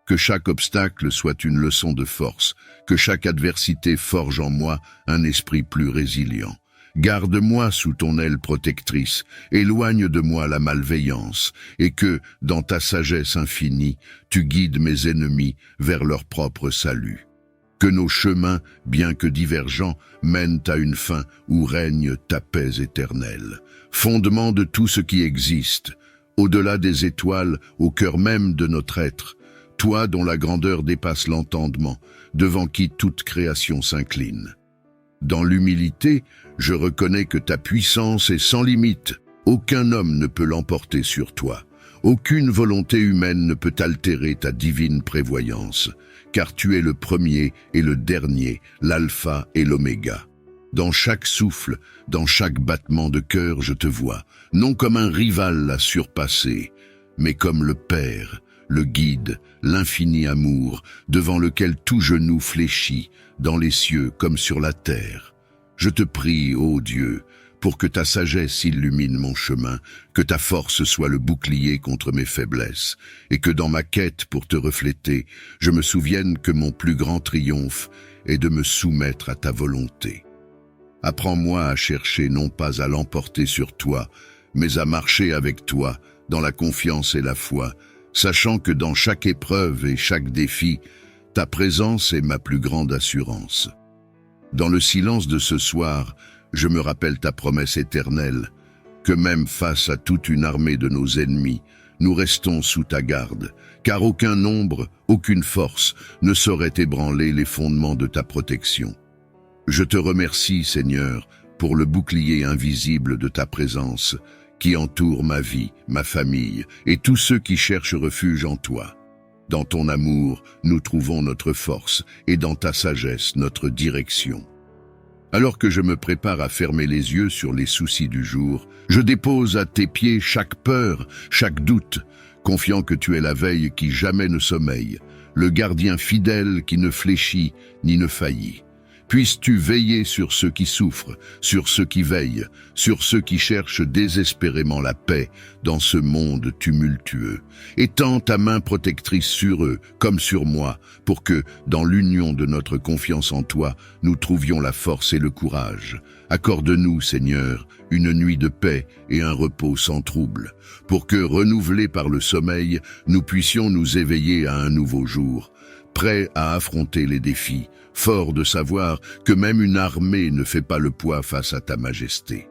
Que chaque obstacle soit une leçon de force, que chaque adversité forge en moi un esprit plus résilient. Garde-moi sous ton aile protectrice, éloigne de moi la malveillance, et que, dans ta sagesse infinie, tu guides mes ennemis vers leur propre salut. Que nos chemins, bien que divergents, mènent à une fin où règne ta paix éternelle. Fondement de tout ce qui existe, au-delà des étoiles, au cœur même de notre être, toi dont la grandeur dépasse l'entendement, devant qui toute création s'incline. Dans l'humilité, je reconnais que ta puissance est sans limite. Aucun homme ne peut l'emporter sur toi. Aucune volonté humaine ne peut altérer ta divine prévoyance, car tu es le premier et le dernier, l'alpha et l'oméga. Dans chaque souffle, dans chaque battement de cœur, je te vois, non comme un rival à surpasser, mais comme le Père, le guide, l'infini amour, devant lequel tout genou fléchit, dans les cieux comme sur la terre. Je te prie, ô Dieu, pour que ta sagesse illumine mon chemin, que ta force soit le bouclier contre mes faiblesses, et que dans ma quête pour te refléter, je me souvienne que mon plus grand triomphe est de me soumettre à ta volonté. Apprends-moi à chercher non pas à l'emporter sur toi, mais à marcher avec toi, dans la confiance et la foi, sachant que dans chaque épreuve et chaque défi, ta présence est ma plus grande assurance. Dans le silence de ce soir, je me rappelle ta promesse éternelle, que même face à toute une armée de nos ennemis, nous restons sous ta garde, car aucun nombre, aucune force ne saurait ébranler les fondements de ta protection. Je te remercie, Seigneur, pour le bouclier invisible de ta présence, qui entoure ma vie, ma famille et tous ceux qui cherchent refuge en toi. Dans ton amour, nous trouvons notre force et dans ta sagesse, notre direction. Alors que je me prépare à fermer les yeux sur les soucis du jour, je dépose à tes pieds chaque peur, chaque doute, confiant que tu es la veille qui jamais ne sommeille, le gardien fidèle qui ne fléchit ni ne faillit. Puisses-tu veiller sur ceux qui souffrent, sur ceux qui veillent, sur ceux qui cherchent désespérément la paix dans ce monde tumultueux. Étends ta main protectrice sur eux, comme sur moi, pour que, dans l'union de notre confiance en toi, nous trouvions la force et le courage. Accorde-nous, Seigneur, une nuit de paix et un repos sans trouble, pour que, renouvelés par le sommeil, nous puissions nous éveiller à un nouveau jour, prêts à affronter les défis, fort de savoir que même une armée ne fait pas le poids face à ta majesté.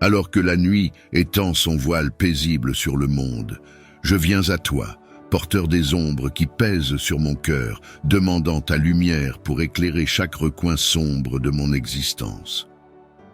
Alors que la nuit étend son voile paisible sur le monde, je viens à toi, porteur des ombres qui pèsent sur mon cœur, demandant ta lumière pour éclairer chaque recoin sombre de mon existence.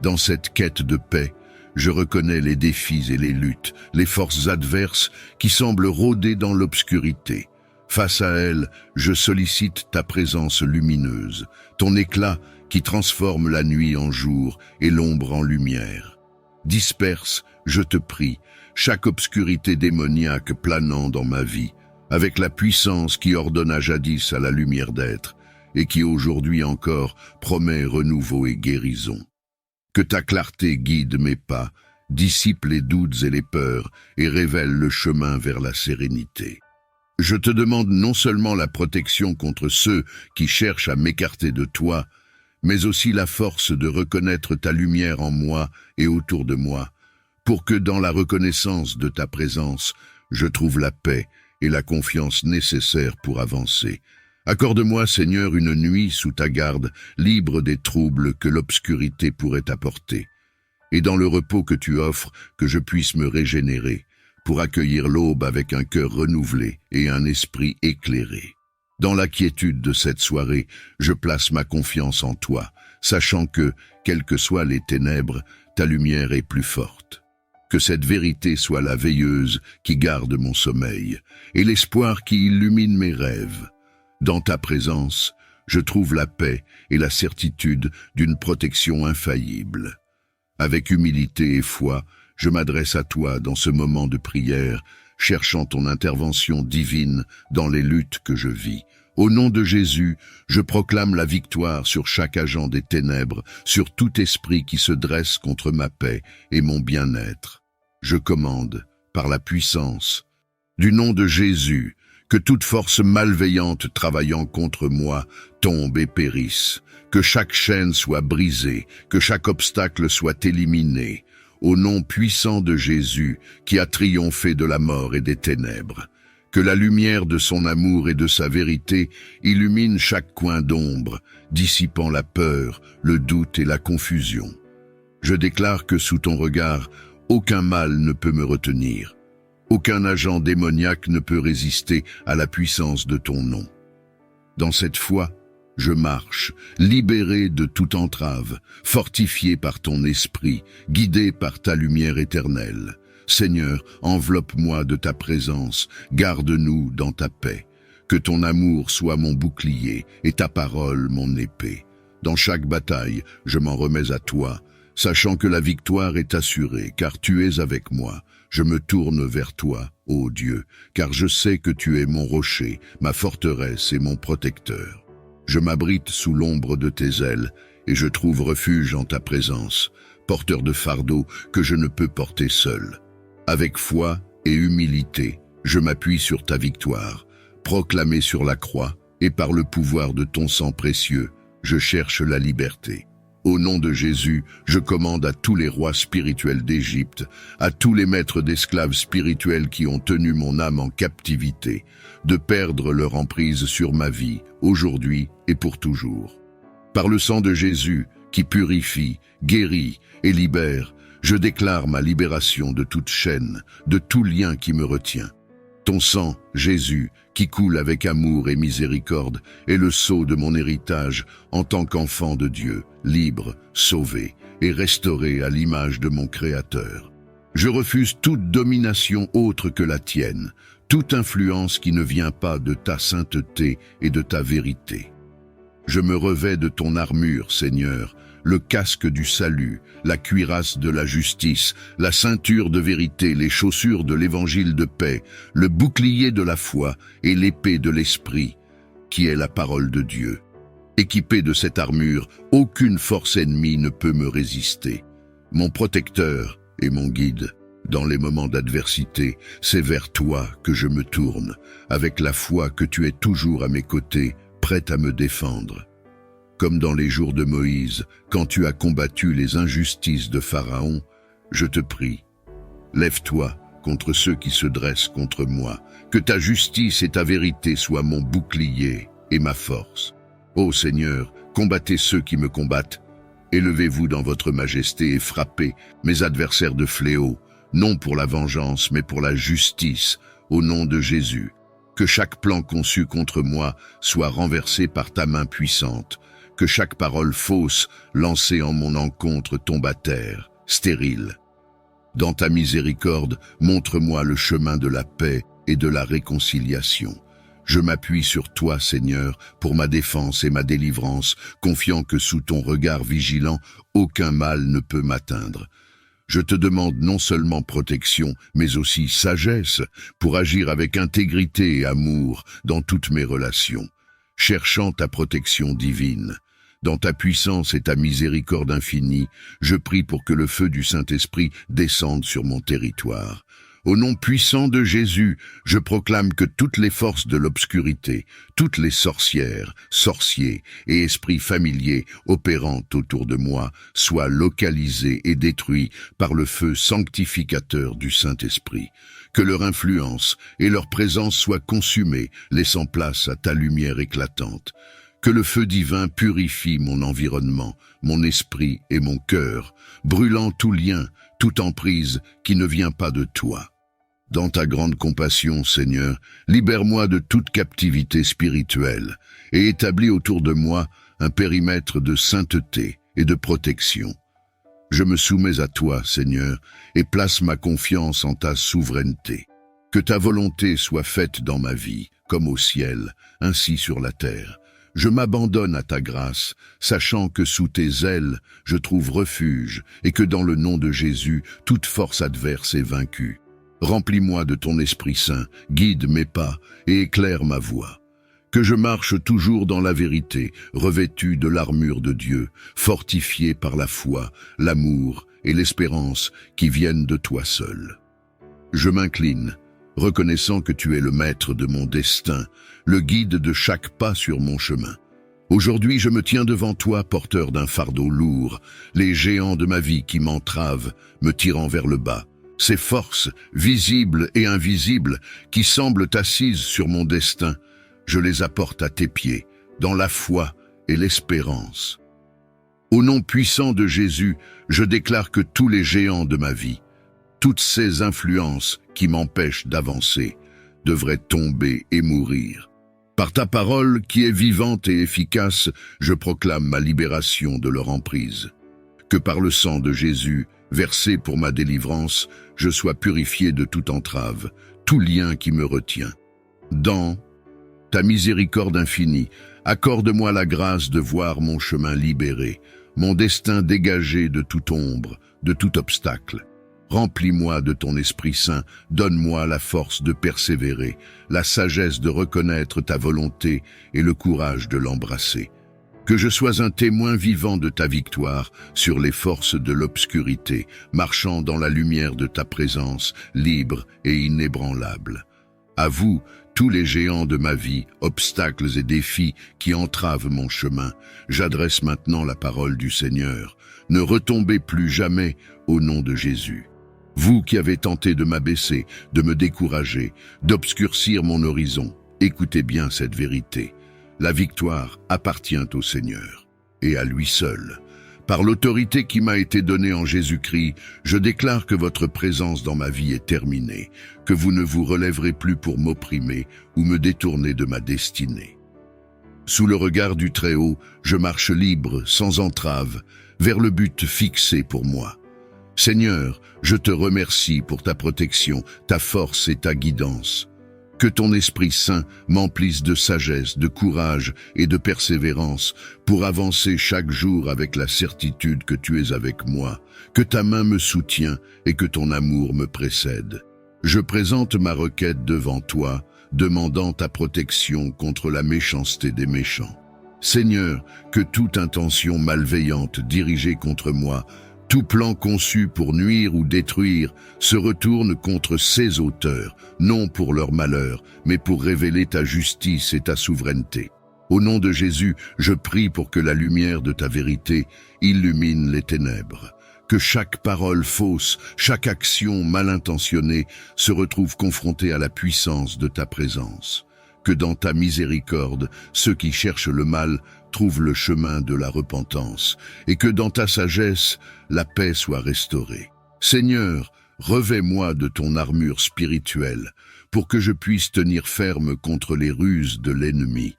Dans cette quête de paix, je reconnais les défis et les luttes, les forces adverses qui semblent rôder dans l'obscurité. Face à elle, je sollicite ta présence lumineuse, ton éclat qui transforme la nuit en jour et l'ombre en lumière. Disperse, je te prie, chaque obscurité démoniaque planant dans ma vie, avec la puissance qui ordonna jadis à la lumière d'être et qui aujourd'hui encore promet renouveau et guérison. Que ta clarté guide mes pas, dissipe les doutes et les peurs et révèle le chemin vers la sérénité. Je te demande non seulement la protection contre ceux qui cherchent à m'écarter de toi, mais aussi la force de reconnaître ta lumière en moi et autour de moi, pour que dans la reconnaissance de ta présence, je trouve la paix et la confiance nécessaires pour avancer. Accorde-moi, Seigneur, une nuit sous ta garde, libre des troubles que l'obscurité pourrait apporter, et dans le repos que tu offres, que je puisse me régénérer, pour accueillir l'aube avec un cœur renouvelé et un esprit éclairé. Dans la quiétude de cette soirée, je place ma confiance en toi, sachant que, quelles que soient les ténèbres, ta lumière est plus forte. Que cette vérité soit la veilleuse qui garde mon sommeil, et l'espoir qui illumine mes rêves. Dans ta présence, je trouve la paix et la certitude d'une protection infaillible. Avec humilité et foi, je m'adresse à toi dans ce moment de prière, cherchant ton intervention divine dans les luttes que je vis. Au nom de Jésus, je proclame la victoire sur chaque agent des ténèbres, sur tout esprit qui se dresse contre ma paix et mon bien-être. Je commande, par la puissance du nom de Jésus, que toute force malveillante travaillant contre moi tombe et périsse, que chaque chaîne soit brisée, que chaque obstacle soit éliminé, au nom puissant de Jésus qui a triomphé de la mort et des ténèbres. Que la lumière de son amour et de sa vérité illumine chaque coin d'ombre, dissipant la peur, le doute et la confusion. Je déclare que sous ton regard, aucun mal ne peut me retenir. Aucun agent démoniaque ne peut résister à la puissance de ton nom. Dans cette foi, je marche, libéré de toute entrave, fortifié par ton esprit, guidé par ta lumière éternelle. Seigneur, enveloppe-moi de ta présence, garde-nous dans ta paix. Que ton amour soit mon bouclier et ta parole mon épée. Dans chaque bataille, je m'en remets à toi, sachant que la victoire est assurée, car tu es avec moi. Je me tourne vers toi, ô Dieu, car je sais que tu es mon rocher, ma forteresse et mon protecteur. Je m'abrite sous l'ombre de tes ailes, et je trouve refuge en ta présence, porteur de fardeaux que je ne peux porter seul. Avec foi et humilité, je m'appuie sur ta victoire, proclamée sur la croix, et par le pouvoir de ton sang précieux, je cherche la liberté. Au nom de Jésus, je commande à tous les rois spirituels d'Égypte, à tous les maîtres d'esclaves spirituels qui ont tenu mon âme en captivité, de perdre leur emprise sur ma vie, aujourd'hui et pour toujours. Par le sang de Jésus, qui purifie, guérit et libère, je déclare ma libération de toute chaîne, de tout lien qui me retient. Ton sang, Jésus, qui coule avec amour et miséricorde, est le sceau de mon héritage en tant qu'enfant de Dieu, libre, sauvé et restauré à l'image de mon Créateur. Je refuse toute domination autre que la tienne, toute influence qui ne vient pas de ta sainteté et de ta vérité. Je me revêts de ton armure, Seigneur, le casque du salut, la cuirasse de la justice, la ceinture de vérité, les chaussures de l'évangile de paix, le bouclier de la foi et l'épée de l'esprit, qui est la parole de Dieu. Équipé de cette armure, aucune force ennemie ne peut me résister. Mon protecteur et mon guide, dans les moments d'adversité, c'est vers toi que je me tourne, avec la foi que tu es toujours à mes côtés, prêt à me défendre. Comme dans les jours de Moïse, quand tu as combattu les injustices de Pharaon, je te prie, lève-toi contre ceux qui se dressent contre moi, que ta justice et ta vérité soient mon bouclier et ma force. Ô Seigneur, combattez ceux qui me combattent, élevez-vous dans votre majesté et frappez mes adversaires de fléau, non pour la vengeance mais pour la justice, au nom de Jésus. Que chaque plan conçu contre moi soit renversé par ta main puissante, que chaque parole fausse lancée en mon encontre tombe à terre, stérile. Dans ta miséricorde, montre-moi le chemin de la paix et de la réconciliation. Je m'appuie sur toi, Seigneur, pour ma défense et ma délivrance, confiant que sous ton regard vigilant, aucun mal ne peut m'atteindre. Je te demande non seulement protection, mais aussi sagesse, pour agir avec intégrité et amour dans toutes mes relations, cherchant ta protection divine. Dans ta puissance et ta miséricorde infinie, je prie pour que le feu du Saint-Esprit descende sur mon territoire. Au nom puissant de Jésus, je proclame que toutes les forces de l'obscurité, toutes les sorcières, sorciers et esprits familiers opérant autour de moi soient localisés et détruits par le feu sanctificateur du Saint-Esprit. Que leur influence et leur présence soient consumées, laissant place à ta lumière éclatante. Que le feu divin purifie mon environnement, mon esprit et mon cœur, brûlant tout lien, toute emprise qui ne vient pas de toi. Dans ta grande compassion, Seigneur, libère-moi de toute captivité spirituelle et établis autour de moi un périmètre de sainteté et de protection. Je me soumets à toi, Seigneur, et place ma confiance en ta souveraineté. Que ta volonté soit faite dans ma vie, comme au ciel, ainsi sur la terre. Je m'abandonne à ta grâce, sachant que sous tes ailes, je trouve refuge, et que dans le nom de Jésus, toute force adverse est vaincue. Remplis-moi de ton Esprit Saint, guide mes pas et éclaire ma voie. Que je marche toujours dans la vérité, revêtu de l'armure de Dieu, fortifié par la foi, l'amour et l'espérance qui viennent de toi seul. Je m'incline, reconnaissant que tu es le maître de mon destin, le guide de chaque pas sur mon chemin. Aujourd'hui, je me tiens devant toi, porteur d'un fardeau lourd, les géants de ma vie qui m'entravent, me tirant vers le bas. Ces forces, visibles et invisibles, qui semblent assises sur mon destin, je les apporte à tes pieds, dans la foi et l'espérance. Au nom puissant de Jésus, je déclare que tous les géants de ma vie, toutes ces influences qui m'empêchent d'avancer, devraient tomber et mourir. Par ta parole qui est vivante et efficace, je proclame ma libération de leur emprise. Que par le sang de Jésus, versé pour ma délivrance, je sois purifié de toute entrave, tout lien qui me retient. Dans ta miséricorde infinie, accorde-moi la grâce de voir mon chemin libéré, mon destin dégagé de toute ombre, de tout obstacle. Remplis-moi de ton Esprit Saint, donne-moi la force de persévérer, la sagesse de reconnaître ta volonté et le courage de l'embrasser. Que je sois un témoin vivant de ta victoire sur les forces de l'obscurité, marchant dans la lumière de ta présence, libre et inébranlable. À vous, tous les géants de ma vie, obstacles et défis qui entravent mon chemin, j'adresse maintenant la parole du Seigneur. Ne retombez plus jamais au nom de Jésus. Vous qui avez tenté de m'abaisser, de me décourager, d'obscurcir mon horizon, écoutez bien cette vérité. La victoire appartient au Seigneur, et à lui seul. Par l'autorité qui m'a été donnée en Jésus-Christ, je déclare que votre présence dans ma vie est terminée, que vous ne vous relèverez plus pour m'opprimer ou me détourner de ma destinée. Sous le regard du Très-Haut, je marche libre, sans entrave, vers le but fixé pour moi. Seigneur, je te remercie pour ta protection, ta force et ta guidance. Que ton Esprit Saint m'emplisse de sagesse, de courage et de persévérance pour avancer chaque jour avec la certitude que tu es avec moi, que ta main me soutient et que ton amour me précède. Je présente ma requête devant toi, demandant ta protection contre la méchanceté des méchants. Seigneur, que toute intention malveillante dirigée contre moi, tout plan conçu pour nuire ou détruire se retourne contre ses auteurs, non pour leur malheur, mais pour révéler ta justice et ta souveraineté. Au nom de Jésus, je prie pour que la lumière de ta vérité illumine les ténèbres. Que chaque parole fausse, chaque action mal intentionnée se retrouve confrontée à la puissance de ta présence. Que dans ta miséricorde, ceux qui cherchent le mal trouvent le chemin de la repentance, et que dans ta sagesse, la paix soit restaurée. Seigneur, revêt-moi de ton armure spirituelle, pour que je puisse tenir ferme contre les ruses de l'ennemi.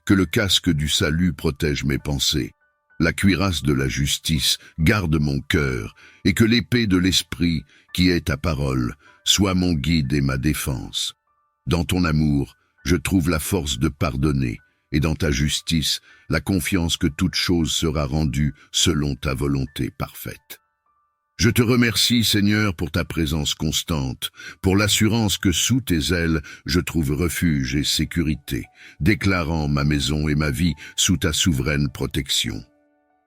Que le casque du salut protège mes pensées, la cuirasse de la justice garde mon cœur, et que l'épée de l'esprit, qui est ta parole, soit mon guide et ma défense. Dans ton amour, je trouve la force de pardonner, et dans ta justice, la confiance que toute chose sera rendue selon ta volonté parfaite. Je te remercie, Seigneur, pour ta présence constante, pour l'assurance que sous tes ailes, je trouve refuge et sécurité, déclarant ma maison et ma vie sous ta souveraine protection.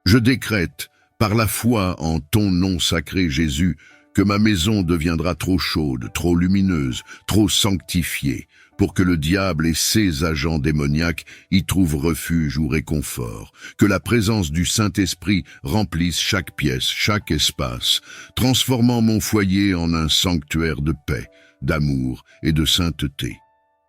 Je décrète, par la foi en ton nom sacré, Jésus, que ma maison deviendra trop chaude, trop lumineuse, trop sanctifiée, pour que le diable et ses agents démoniaques y trouvent refuge ou réconfort, que la présence du Saint-Esprit remplisse chaque pièce, chaque espace, transformant mon foyer en un sanctuaire de paix, d'amour et de sainteté.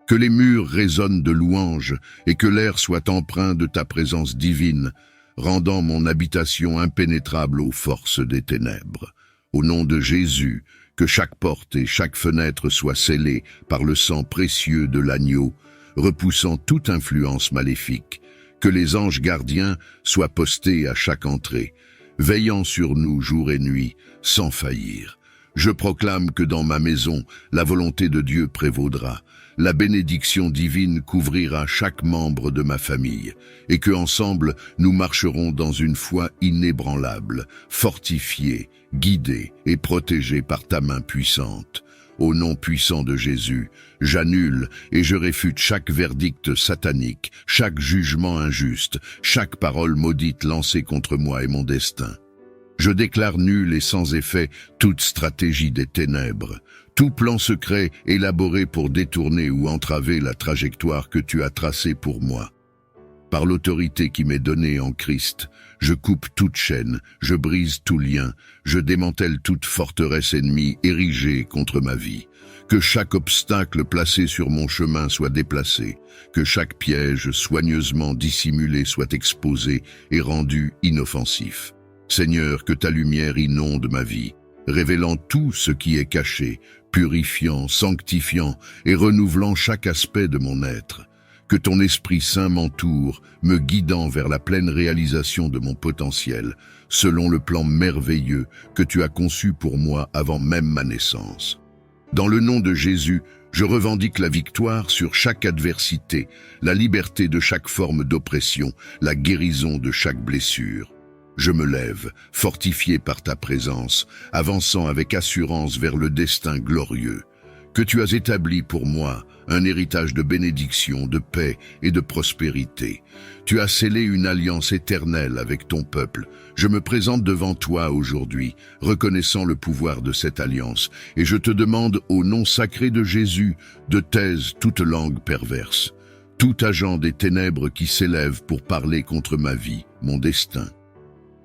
Que les murs résonnent de louanges et que l'air soit empreint de ta présence divine, rendant mon habitation impénétrable aux forces des ténèbres. Au nom de Jésus, que chaque porte et chaque fenêtre soient scellées par le sang précieux de l'agneau, repoussant toute influence maléfique, Que les anges gardiens soient postés à chaque entrée, veillant sur nous jour et nuit, sans faillir. Je proclame que dans ma maison, la volonté de Dieu prévaudra. La bénédiction divine couvrira chaque membre de ma famille, et que ensemble nous marcherons dans une foi inébranlable, fortifiés, guidés et protégés par ta main puissante. Au nom puissant de Jésus, j'annule et je réfute chaque verdict satanique, chaque jugement injuste, chaque parole maudite lancée contre moi et mon destin. Je déclare nulle et sans effet toute stratégie des ténèbres, tout plan secret élaboré pour détourner ou entraver la trajectoire que tu as tracée pour moi. Par l'autorité qui m'est donnée en Christ, je coupe toute chaîne, je brise tout lien, je démantèle toute forteresse ennemie érigée contre ma vie. Que chaque obstacle placé sur mon chemin soit déplacé, que chaque piège soigneusement dissimulé soit exposé et rendu inoffensif. Seigneur, que ta lumière inonde ma vie, révélant tout ce qui est caché, purifiant, sanctifiant et renouvelant chaque aspect de mon être. Que ton Esprit Saint m'entoure, me guidant vers la pleine réalisation de mon potentiel, selon le plan merveilleux que tu as conçu pour moi avant même ma naissance. Dans le nom de Jésus, je revendique la victoire sur chaque adversité, la liberté de chaque forme d'oppression, la guérison de chaque blessure. Je me lève, fortifié par ta présence, avançant avec assurance vers le destin glorieux que tu as établi pour moi, un héritage de bénédiction, de paix et de prospérité. Tu as scellé une alliance éternelle avec ton peuple. Je me présente devant toi aujourd'hui, reconnaissant le pouvoir de cette alliance, et je te demande au nom sacré de Jésus de taise toute langue perverse, tout agent des ténèbres qui s'élève pour parler contre ma vie, mon destin.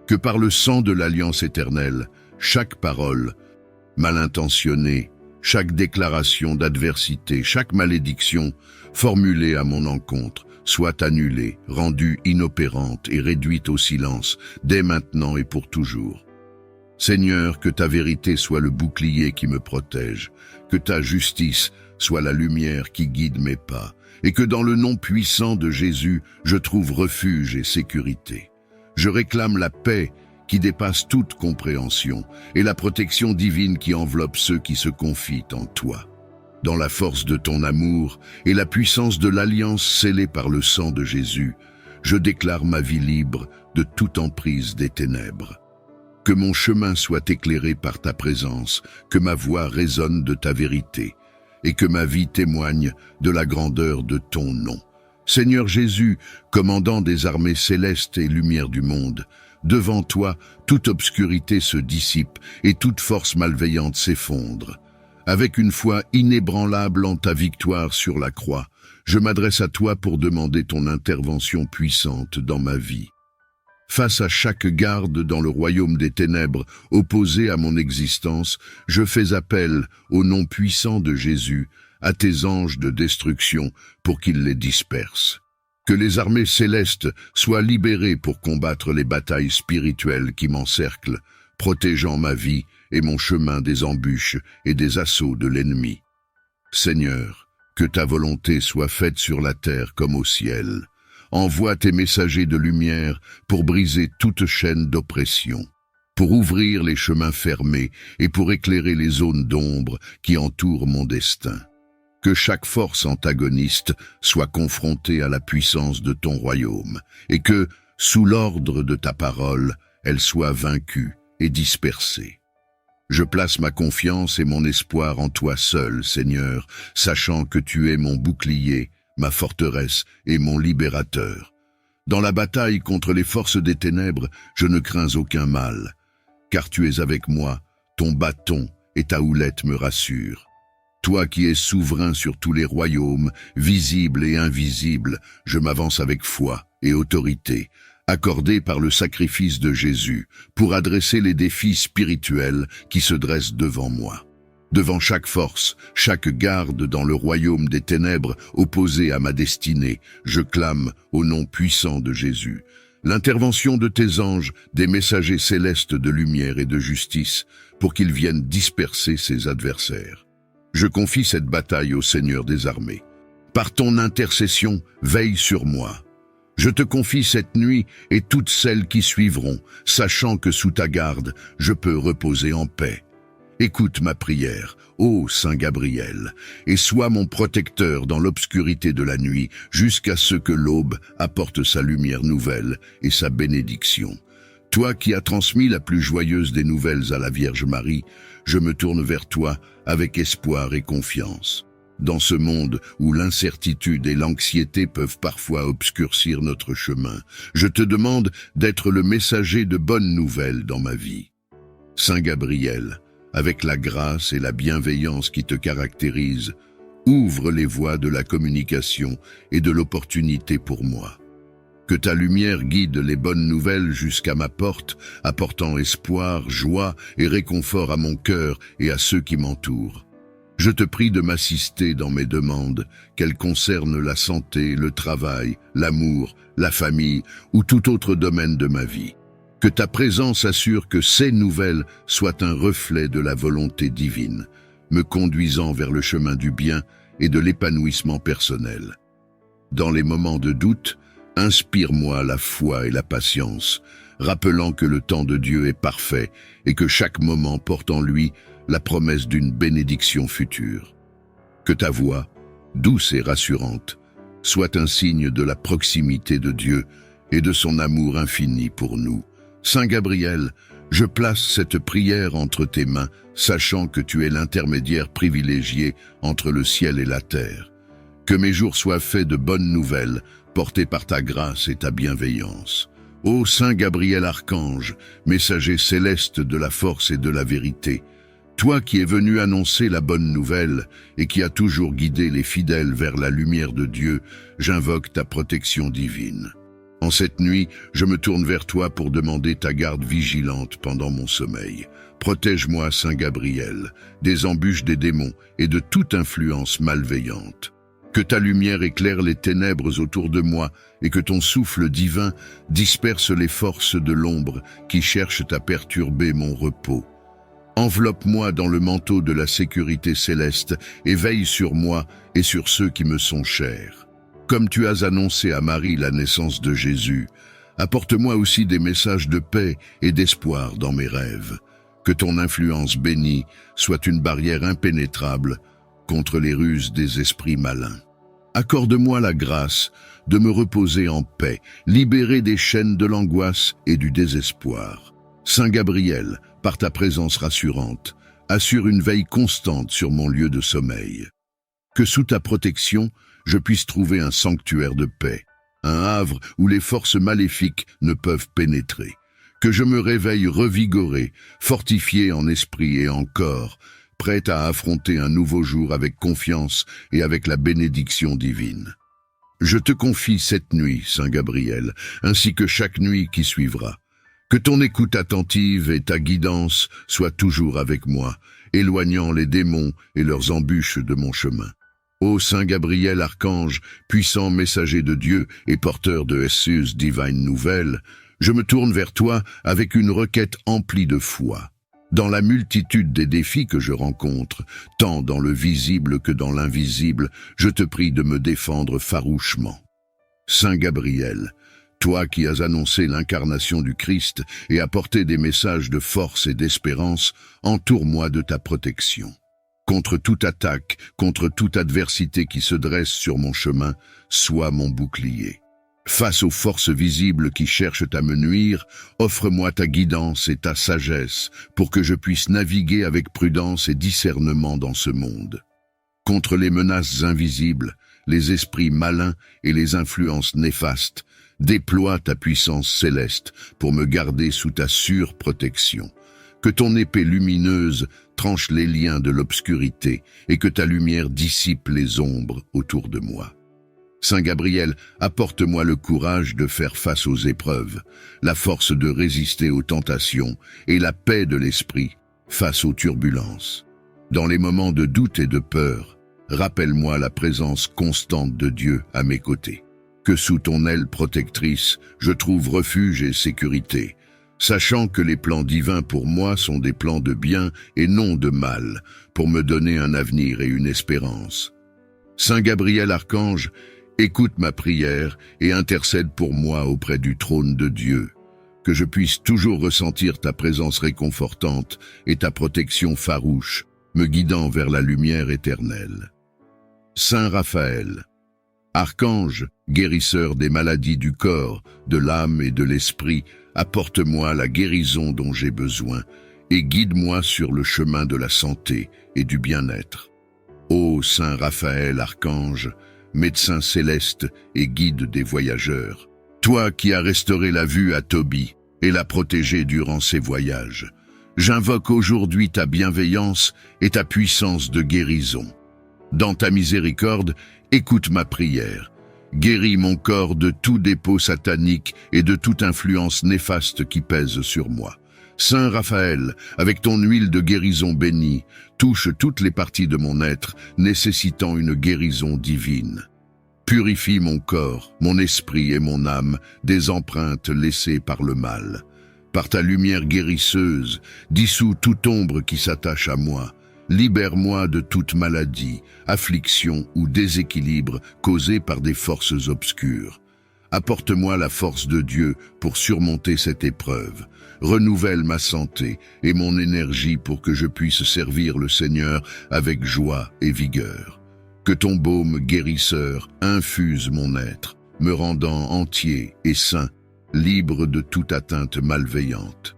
Que par le sang de l'alliance éternelle, chaque parole mal intentionnée, chaque déclaration d'adversité, chaque malédiction formulée à mon encontre soit annulée, rendue inopérante et réduite au silence, dès maintenant et pour toujours. Seigneur, que ta vérité soit le bouclier qui me protège, que ta justice soit la lumière qui guide mes pas, et que dans le nom puissant de Jésus, je trouve refuge et sécurité. Je réclame la paix qui dépasse toute compréhension, et la protection divine qui enveloppe ceux qui se confient en toi. Dans la force de ton amour et la puissance de l'alliance scellée par le sang de Jésus, je déclare ma vie libre de toute emprise des ténèbres. Que mon chemin soit éclairé par ta présence, que ma voix résonne de ta vérité, et que ma vie témoigne de la grandeur de ton nom. Seigneur Jésus, commandant des armées célestes et lumière du monde, devant toi, toute obscurité se dissipe et toute force malveillante s'effondre. Avec une foi inébranlable en ta victoire sur la croix, je m'adresse à toi pour demander ton intervention puissante dans ma vie. Face à chaque garde dans le royaume des ténèbres opposé à mon existence, je fais appel au nom puissant de Jésus, à tes anges de destruction pour qu'ils les dispersent. Que les armées célestes soient libérées pour combattre les batailles spirituelles qui m'encerclent, protégeant ma vie et mon chemin des embûches et des assauts de l'ennemi. Seigneur, que ta volonté soit faite sur la terre comme au ciel. Envoie tes messagers de lumière pour briser toute chaîne d'oppression, pour ouvrir les chemins fermés et pour éclairer les zones d'ombre qui entourent mon destin. Que chaque force antagoniste soit confrontée à la puissance de ton royaume, et que, sous l'ordre de ta parole, elle soit vaincue et dispersée. Je place ma confiance et mon espoir en toi seul, Seigneur, sachant que tu es mon bouclier, ma forteresse et mon libérateur. Dans la bataille contre les forces des ténèbres, je ne crains aucun mal, car tu es avec moi, ton bâton et ta houlette me rassurent. Toi qui es souverain sur tous les royaumes, visibles et invisibles, je m'avance avec foi et autorité, accordée par le sacrifice de Jésus, pour adresser les défis spirituels qui se dressent devant moi. Devant chaque force, chaque garde dans le royaume des ténèbres opposé à ma destinée, je clame au nom puissant de Jésus. L'intervention de tes anges, des messagers célestes de lumière et de justice, pour qu'ils viennent disperser ses adversaires. Je confie cette bataille au Seigneur des armées. Par ton intercession, veille sur moi. Je te confie cette nuit et toutes celles qui suivront, sachant que sous ta garde, je peux reposer en paix. Écoute ma prière, ô Saint Gabriel, et sois mon protecteur dans l'obscurité de la nuit, jusqu'à ce que l'aube apporte sa lumière nouvelle et sa bénédiction. Toi qui as transmis la plus joyeuse des nouvelles à la Vierge Marie, je me tourne vers toi avec espoir et confiance. Dans ce monde où l'incertitude et l'anxiété peuvent parfois obscurcir notre chemin, je te demande d'être le messager de bonnes nouvelles dans ma vie. Saint Gabriel, avec la grâce et la bienveillance qui te caractérisent, ouvre les voies de la communication et de l'opportunité pour moi. Que ta lumière guide les bonnes nouvelles jusqu'à ma porte, apportant espoir, joie et réconfort à mon cœur et à ceux qui m'entourent. Je te prie de m'assister dans mes demandes, qu'elles concernent la santé, le travail, l'amour, la famille ou tout autre domaine de ma vie. Que ta présence assure que ces nouvelles soient un reflet de la volonté divine, me conduisant vers le chemin du bien et de l'épanouissement personnel. Dans les moments de doute, inspire-moi la foi et la patience, rappelant que le temps de Dieu est parfait et que chaque moment porte en lui la promesse d'une bénédiction future. Que ta voix, douce et rassurante, soit un signe de la proximité de Dieu et de son amour infini pour nous. Saint Gabriel, je place cette prière entre tes mains, sachant que tu es l'intermédiaire privilégié entre le ciel et la terre. Que mes jours soient faits de bonnes nouvelles, portées par ta grâce et ta bienveillance. Ô Saint Gabriel Archange, messager céleste de la force et de la vérité, toi qui es venu annoncer la bonne nouvelle et qui as toujours guidé les fidèles vers la lumière de Dieu, j'invoque ta protection divine. En cette nuit, je me tourne vers toi pour demander ta garde vigilante pendant mon sommeil. Protège-moi, Saint Gabriel, des embûches des démons et de toute influence malveillante. Que ta lumière éclaire les ténèbres autour de moi et que ton souffle divin disperse les forces de l'ombre qui cherchent à perturber mon repos. Enveloppe-moi dans le manteau de la sécurité céleste et veille sur moi et sur ceux qui me sont chers. Comme tu as annoncé à Marie la naissance de Jésus, apporte-moi aussi des messages de paix et d'espoir dans mes rêves. Que ton influence bénie soit une barrière impénétrable contre les ruses des esprits malins. Accorde-moi la grâce de me reposer en paix, libéré des chaînes de l'angoisse et du désespoir. Saint Gabriel, par ta présence rassurante, assure une veille constante sur mon lieu de sommeil. Que sous ta protection, je puisse trouver un sanctuaire de paix, un havre où les forces maléfiques ne peuvent pénétrer. Que je me réveille revigoré, fortifié en esprit et en corps, prêt à affronter un nouveau jour avec confiance et avec la bénédiction divine. Je te confie cette nuit, Saint Gabriel, ainsi que chaque nuit qui suivra. Que ton écoute attentive et ta guidance soient toujours avec moi, éloignant les démons et leurs embûches de mon chemin. Ô Saint Gabriel Archange, puissant messager de Dieu et porteur de SUS divine nouvelle, je me tourne vers toi avec une requête emplie de foi. Dans la multitude des défis que je rencontre, tant dans le visible que dans l'invisible, je te prie de me défendre farouchement. Saint Gabriel, toi qui as annoncé l'incarnation du Christ et apporté des messages de force et d'espérance, entoure-moi de ta protection. Contre toute attaque, contre toute adversité qui se dresse sur mon chemin, sois mon bouclier. Face aux forces visibles qui cherchent à me nuire, offre-moi ta guidance et ta sagesse pour que je puisse naviguer avec prudence et discernement dans ce monde. Contre les menaces invisibles, les esprits malins et les influences néfastes, déploie ta puissance céleste pour me garder sous ta sûre protection. Que ton épée lumineuse tranche les liens de l'obscurité et que ta lumière dissipe les ombres autour de moi. Saint Gabriel, apporte-moi le courage de faire face aux épreuves, la force de résister aux tentations et la paix de l'esprit face aux turbulences. Dans les moments de doute et de peur, rappelle-moi la présence constante de Dieu à mes côtés. Que sous ton aile protectrice, je trouve refuge et sécurité, sachant que les plans divins pour moi sont des plans de bien et non de mal, pour me donner un avenir et une espérance. Saint Gabriel Archange, Écoute ma prière et intercède pour moi auprès du trône de Dieu, que je puisse toujours ressentir ta présence réconfortante et ta protection farouche, me guidant vers la lumière éternelle. Saint Raphaël, archange, guérisseur des maladies du corps, de l'âme et de l'esprit, apporte-moi la guérison dont j'ai besoin et guide-moi sur le chemin de la santé et du bien-être. Ô Saint Raphaël, archange, médecin céleste et guide des voyageurs, toi qui as restauré la vue à Tobie et l'as protégé durant ses voyages, j'invoque aujourd'hui ta bienveillance et ta puissance de guérison. Dans ta miséricorde, écoute ma prière. Guéris mon corps de tout dépôt satanique et de toute influence néfaste qui pèse sur moi. Saint Raphaël, avec ton huile de guérison bénie, touche toutes les parties de mon être, nécessitant une guérison divine. Purifie mon corps, mon esprit et mon âme des empreintes laissées par le mal. Par ta lumière guérisseuse, dissous toute ombre qui s'attache à moi. Libère-moi de toute maladie, affliction ou déséquilibre causé par des forces obscures. Apporte-moi la force de Dieu pour surmonter cette épreuve. Renouvelle ma santé et mon énergie pour que je puisse servir le Seigneur avec joie et vigueur. Que ton baume guérisseur infuse mon être, me rendant entier et sain, libre de toute atteinte malveillante.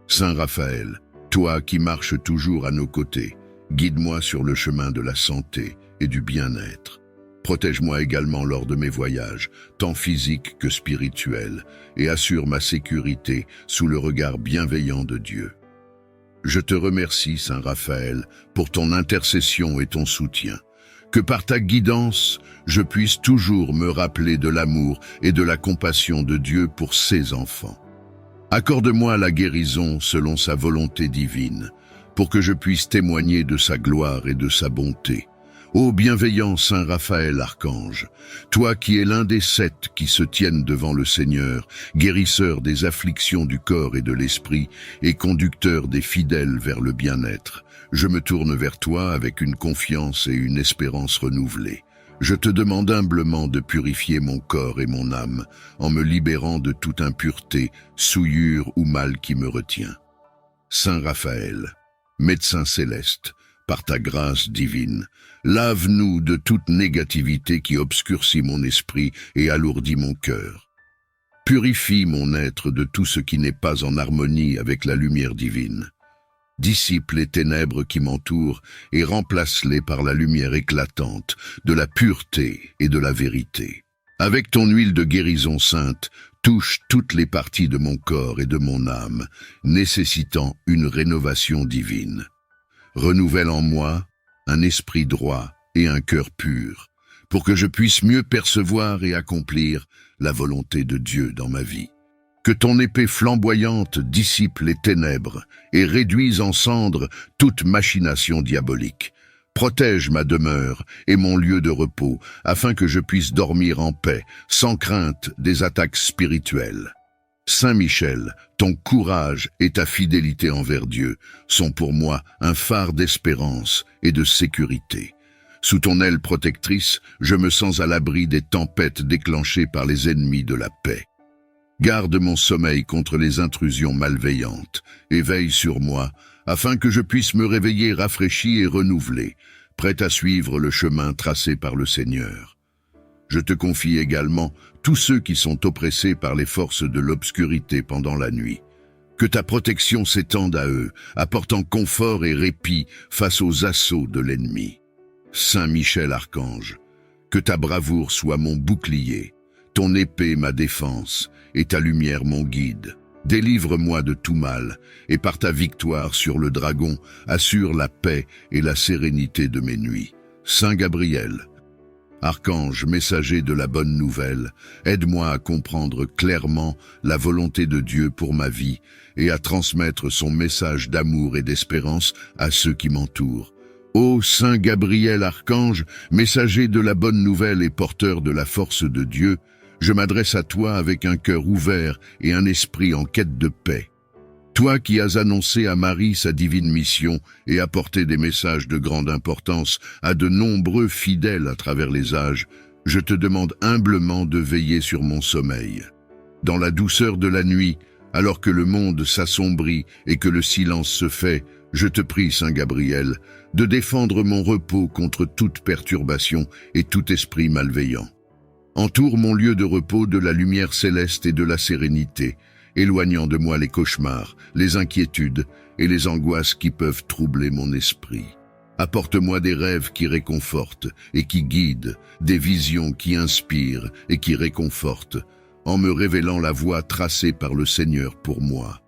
Saint Raphaël, toi qui marches toujours à nos côtés, guide-moi sur le chemin de la santé et du bien-être. Protège-moi également lors de mes voyages, tant physiques que spirituels, et assure ma sécurité sous le regard bienveillant de Dieu. Je te remercie, Saint Raphaël, pour ton intercession et ton soutien. Que par ta guidance, je puisse toujours me rappeler de l'amour et de la compassion de Dieu pour ses enfants. Accorde-moi la guérison selon sa volonté divine, pour que je puisse témoigner de sa gloire et de sa bonté. Ô bienveillant Saint Raphaël archange, toi qui es l'un des 7 qui se tiennent devant le Seigneur, guérisseur des afflictions du corps et de l'esprit, et conducteur des fidèles vers le bien-être, je me tourne vers toi avec une confiance et une espérance renouvelée. Je te demande humblement de purifier mon corps et mon âme, en me libérant de toute impureté, souillure ou mal qui me retient. Saint Raphaël, médecin céleste, par ta grâce divine, lave-nous de toute négativité qui obscurcit mon esprit et alourdit mon cœur. Purifie mon être de tout ce qui n'est pas en harmonie avec la lumière divine. Dissipe les ténèbres qui m'entourent et remplace-les par la lumière éclatante de la pureté et de la vérité. Avec ton huile de guérison sainte, touche toutes les parties de mon corps et de mon âme, nécessitant une rénovation divine. Renouvelle en moi un esprit droit et un cœur pur, pour que je puisse mieux percevoir et accomplir la volonté de Dieu dans ma vie. Que ton épée flamboyante dissipe les ténèbres et réduise en cendres toute machination diabolique. Protège ma demeure et mon lieu de repos, afin que je puisse dormir en paix, sans crainte des attaques spirituelles. Saint Michel, ton courage et ta fidélité envers Dieu sont pour moi un phare d'espérance et de sécurité. Sous ton aile protectrice, je me sens à l'abri des tempêtes déclenchées par les ennemis de la paix. Garde mon sommeil contre les intrusions malveillantes et veille sur moi, afin que je puisse me réveiller rafraîchi et renouvelé, prêt à suivre le chemin tracé par le Seigneur. Je te confie également tous ceux qui sont oppressés par les forces de l'obscurité pendant la nuit. Que ta protection s'étende à eux, apportant confort et répit face aux assauts de l'ennemi. Saint Michel Archange, que ta bravoure soit mon bouclier, ton épée ma défense et ta lumière mon guide. Délivre-moi de tout mal, et par ta victoire sur le dragon, assure la paix et la sérénité de mes nuits. Saint Gabriel, archange messager de la bonne nouvelle, aide-moi à comprendre clairement la volonté de Dieu pour ma vie et à transmettre son message d'amour et d'espérance à ceux qui m'entourent. Ô Saint Gabriel archange, messager de la bonne nouvelle et porteur de la force de Dieu, je m'adresse à toi avec un cœur ouvert et un esprit en quête de paix. Toi qui as annoncé à Marie sa divine mission et apporté des messages de grande importance à de nombreux fidèles à travers les âges, Je te demande humblement de veiller sur mon sommeil. Dans la douceur de la nuit, alors que le monde s'assombrit et que le silence se fait, je te prie, Saint Gabriel, de défendre mon repos contre toute perturbation et tout esprit malveillant. Entoure mon lieu de repos de la lumière céleste et de la sérénité, éloignant de moi les cauchemars, les inquiétudes et les angoisses qui peuvent troubler mon esprit. Apporte-moi des rêves qui réconfortent et qui guident, des visions qui inspirent et qui réconfortent, en me révélant la voie tracée par le Seigneur pour moi.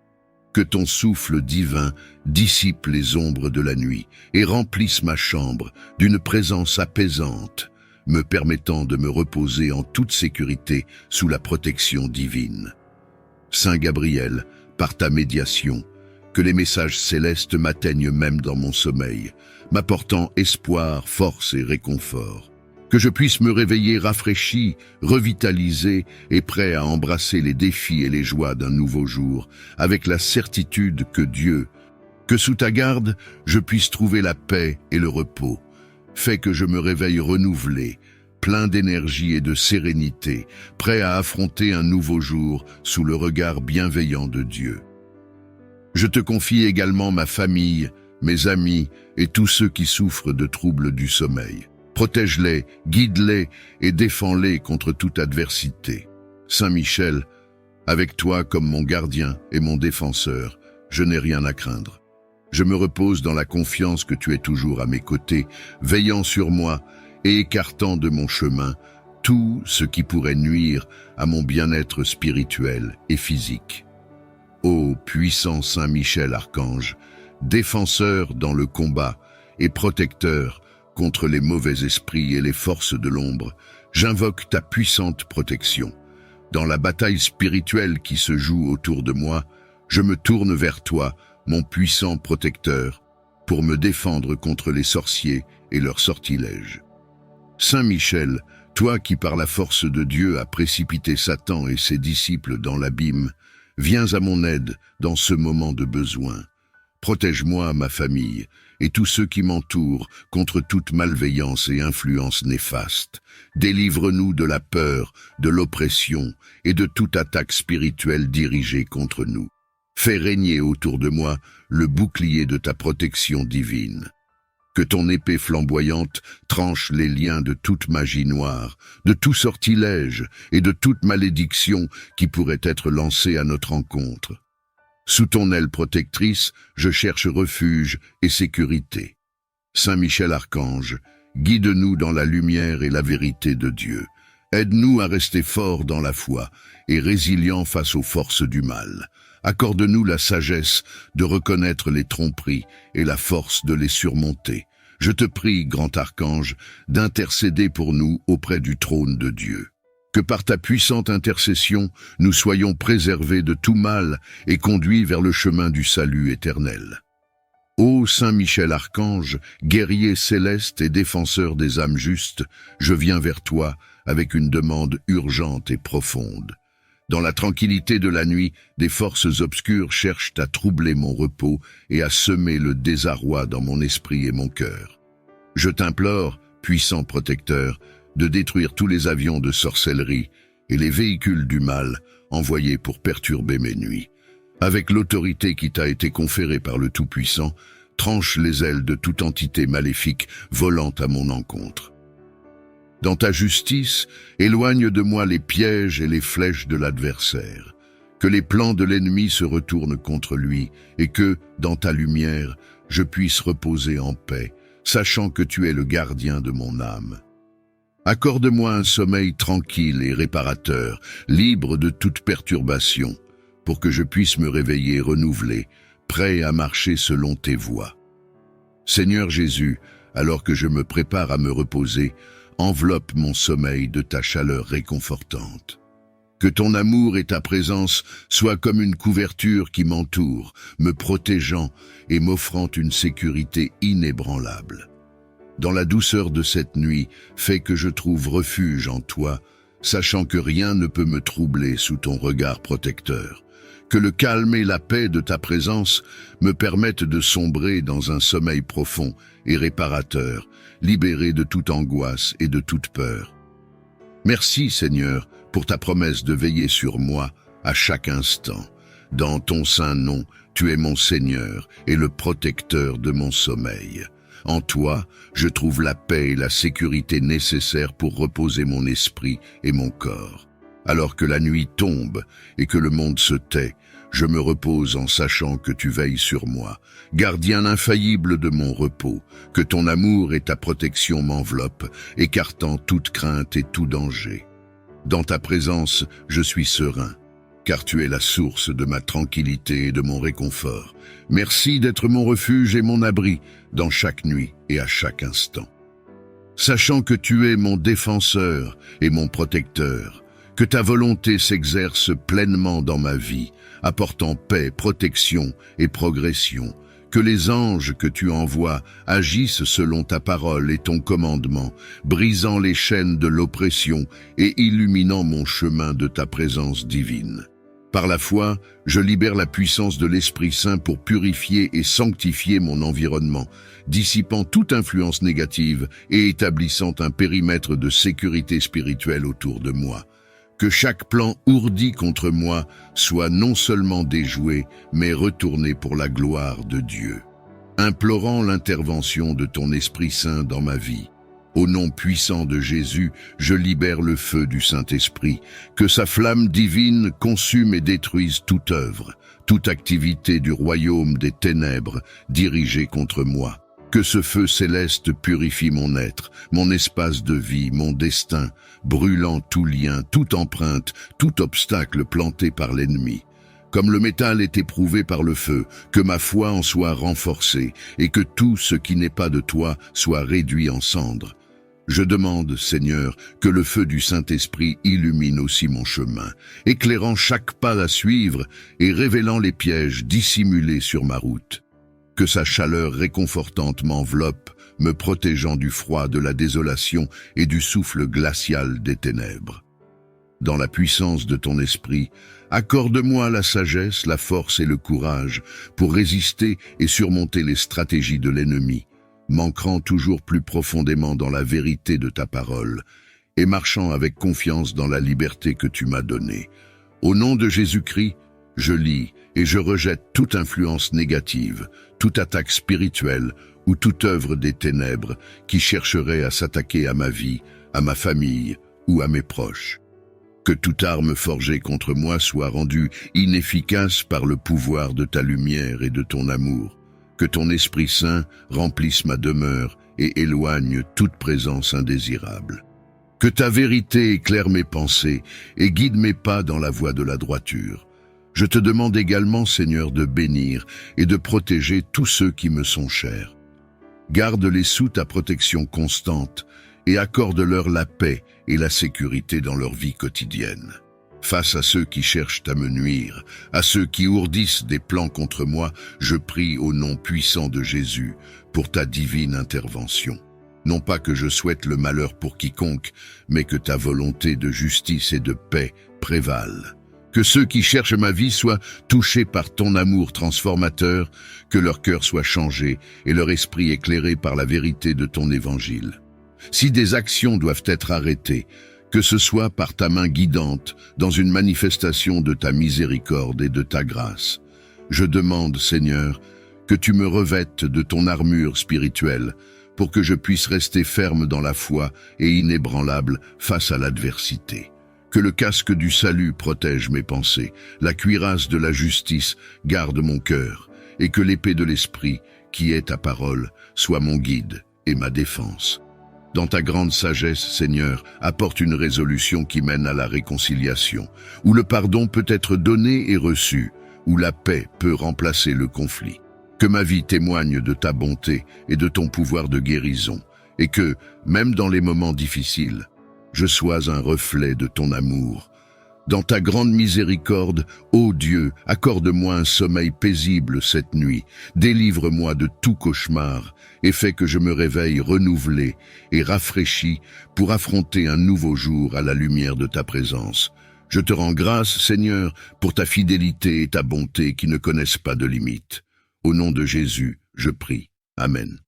Que ton souffle divin dissipe les ombres de la nuit et remplisse ma chambre d'une présence apaisante, me permettant de me reposer en toute sécurité sous la protection divine. Saint Gabriel, par ta médiation, que les messages célestes m'atteignent même dans mon sommeil, m'apportant espoir, force et réconfort. Que je puisse me réveiller rafraîchi, revitalisé et prêt à embrasser les défis et les joies d'un nouveau jour, avec la certitude que Dieu, que sous ta garde, je puisse trouver la paix et le repos. Fais que je me réveille renouvelé, plein d'énergie et de sérénité, prêt à affronter un nouveau jour sous le regard bienveillant de Dieu. Je te confie également ma famille, mes amis et tous ceux qui souffrent de troubles du sommeil. Protège-les, guide-les et défends-les contre toute adversité. Saint Michel, avec toi comme mon gardien et mon défenseur, je n'ai rien à craindre. Je me repose dans la confiance que tu es toujours à mes côtés, veillant sur moi et écartant de mon chemin tout ce qui pourrait nuire à mon bien-être spirituel et physique. Ô puissant Saint Michel Archange, défenseur dans le combat et protecteur contre les mauvais esprits et les forces de l'ombre, j'invoque ta puissante protection. Dans la bataille spirituelle qui se joue autour de moi, je me tourne vers toi, mon puissant protecteur, pour me défendre contre les sorciers et leurs sortilèges. Saint Michel, toi qui par la force de Dieu as précipité Satan et ses disciples dans l'abîme, viens à mon aide dans ce moment de besoin. Protège-moi, ma famille, et tous ceux qui m'entourent contre toute malveillance et influence néfaste. Délivre-nous de la peur, de l'oppression et de toute attaque spirituelle dirigée contre nous. Fais régner autour de moi le bouclier de ta protection divine. Que ton épée flamboyante tranche les liens de toute magie noire, de tout sortilège et de toute malédiction qui pourrait être lancée à notre encontre. Sous ton aile protectrice, je cherche refuge et sécurité. Saint Michel Archange, guide-nous dans la lumière et la vérité de Dieu. Aide-nous à rester forts dans la foi et résilients face aux forces du mal. Accorde-nous la sagesse de reconnaître les tromperies et la force de les surmonter. Je te prie, grand archange, d'intercéder pour nous auprès du trône de Dieu. Que par ta puissante intercession, nous soyons préservés de tout mal et conduits vers le chemin du salut éternel. Ô Saint Michel Archange, guerrier céleste et défenseur des âmes justes, je viens vers toi avec une demande urgente et profonde. Dans la tranquillité de la nuit, des forces obscures cherchent à troubler mon repos et à semer le désarroi dans mon esprit et mon cœur. Je t'implore, puissant protecteur, de détruire tous les avions de sorcellerie et les véhicules du mal envoyés pour perturber mes nuits. Avec l'autorité qui t'a été conférée par le Tout-Puissant, tranche les ailes de toute entité maléfique volant à mon encontre. Dans ta justice, éloigne de moi les pièges et les flèches de l'adversaire. Que les plans de l'ennemi se retournent contre lui et que, dans ta lumière, je puisse reposer en paix, sachant que tu es le gardien de mon âme. Accorde-moi un sommeil tranquille et réparateur, libre de toute perturbation, pour que je puisse me réveiller renouvelé, prêt à marcher selon tes voies. Seigneur Jésus, alors que je me prépare à me reposer, enveloppe mon sommeil de ta chaleur réconfortante. Que ton amour et ta présence soient comme une couverture qui m'entoure, me protégeant et m'offrant une sécurité inébranlable. Dans la douceur de cette nuit, fais que je trouve refuge en toi, sachant que rien ne peut me troubler sous ton regard protecteur. Que le calme et la paix de ta présence me permettent de sombrer dans un sommeil profond et réparateur, libéré de toute angoisse et de toute peur. Merci, Seigneur, pour ta promesse de veiller sur moi à chaque instant. Dans ton saint nom, tu es mon Seigneur et le protecteur de mon sommeil. En toi, je trouve la paix et la sécurité nécessaires pour reposer mon esprit et mon corps. Alors que la nuit tombe et que le monde se tait, je me repose en sachant que tu veilles sur moi, gardien infaillible de mon repos, que ton amour et ta protection m'enveloppent, écartant toute crainte et tout danger. Dans ta présence, je suis serein, car tu es la source de ma tranquillité et de mon réconfort. Merci d'être mon refuge et mon abri dans chaque nuit et à chaque instant. Sachant que tu es mon défenseur et mon protecteur, que ta volonté s'exerce pleinement dans ma vie, apportant paix, protection et progression, que les anges que tu envoies agissent selon ta parole et ton commandement, brisant les chaînes de l'oppression et illuminant mon chemin de ta présence divine. Par la foi, je libère la puissance de l'Esprit Saint pour purifier et sanctifier mon environnement, dissipant toute influence négative et établissant un périmètre de sécurité spirituelle autour de moi. Que chaque plan ourdi contre moi soit non seulement déjoué, mais retourné pour la gloire de Dieu. Implorant l'intervention de ton Esprit Saint dans ma vie, au nom puissant de Jésus, je libère le feu du Saint-Esprit, que sa flamme divine consume et détruise toute œuvre, toute activité du royaume des ténèbres dirigée contre moi. Que ce feu céleste purifie mon être, mon espace de vie, mon destin, brûlant tout lien, toute empreinte, tout obstacle planté par l'ennemi. Comme le métal est éprouvé par le feu, que ma foi en soit renforcée et que tout ce qui n'est pas de toi soit réduit en cendres. Je demande, Seigneur, que le feu du Saint-Esprit illumine aussi mon chemin, éclairant chaque pas à suivre et révélant les pièges dissimulés sur ma route. Que sa chaleur réconfortante m'enveloppe, me protégeant du froid, de la désolation et du souffle glacial des ténèbres. Dans la puissance de ton esprit, accorde-moi la sagesse, la force et le courage pour résister et surmonter les stratégies de l'ennemi, m'ancrant toujours plus profondément dans la vérité de ta parole et marchant avec confiance dans la liberté que tu m'as donnée. Au nom de Jésus-Christ, je lis et je rejette toute influence négative, toute attaque spirituelle ou toute œuvre des ténèbres qui chercherait à s'attaquer à ma vie, à ma famille ou à mes proches. Que toute arme forgée contre moi soit rendue inefficace par le pouvoir de ta lumière et de ton amour. Que ton Esprit Saint remplisse ma demeure et éloigne toute présence indésirable. Que ta vérité éclaire mes pensées et guide mes pas dans la voie de la droiture. Je te demande également, Seigneur, de bénir et de protéger tous ceux qui me sont chers. Garde-les sous ta protection constante et accorde-leur la paix et la sécurité dans leur vie quotidienne. Face à ceux qui cherchent à me nuire, à ceux qui ourdissent des plans contre moi, je prie au nom puissant de Jésus pour ta divine intervention. Non pas que je souhaite le malheur pour quiconque, mais que ta volonté de justice et de paix prévale. Que ceux qui cherchent ma vie soient touchés par ton amour transformateur, que leur cœur soit changé et leur esprit éclairé par la vérité de ton évangile. Si des actions doivent être arrêtées, que ce soit par ta main guidante, dans une manifestation de ta miséricorde et de ta grâce. Je demande, Seigneur, que tu me revêtes de ton armure spirituelle, pour que je puisse rester ferme dans la foi et inébranlable face à l'adversité. Que le casque du salut protège mes pensées, la cuirasse de la justice garde mon cœur, et que l'épée de l'esprit, qui est ta parole, soit mon guide et ma défense. Dans ta grande sagesse, Seigneur, apporte une résolution qui mène à la réconciliation, où le pardon peut être donné et reçu, où la paix peut remplacer le conflit. Que ma vie témoigne de ta bonté et de ton pouvoir de guérison, et que, même dans les moments difficiles, je sois un reflet de ton amour. Dans ta grande miséricorde, ô Dieu, accorde-moi un sommeil paisible cette nuit, délivre-moi de tout cauchemar, et fais que je me réveille renouvelé et rafraîchi pour affronter un nouveau jour à la lumière de ta présence. Je te rends grâce, Seigneur, pour ta fidélité et ta bonté qui ne connaissent pas de limites. Au nom de Jésus, je prie. Amen.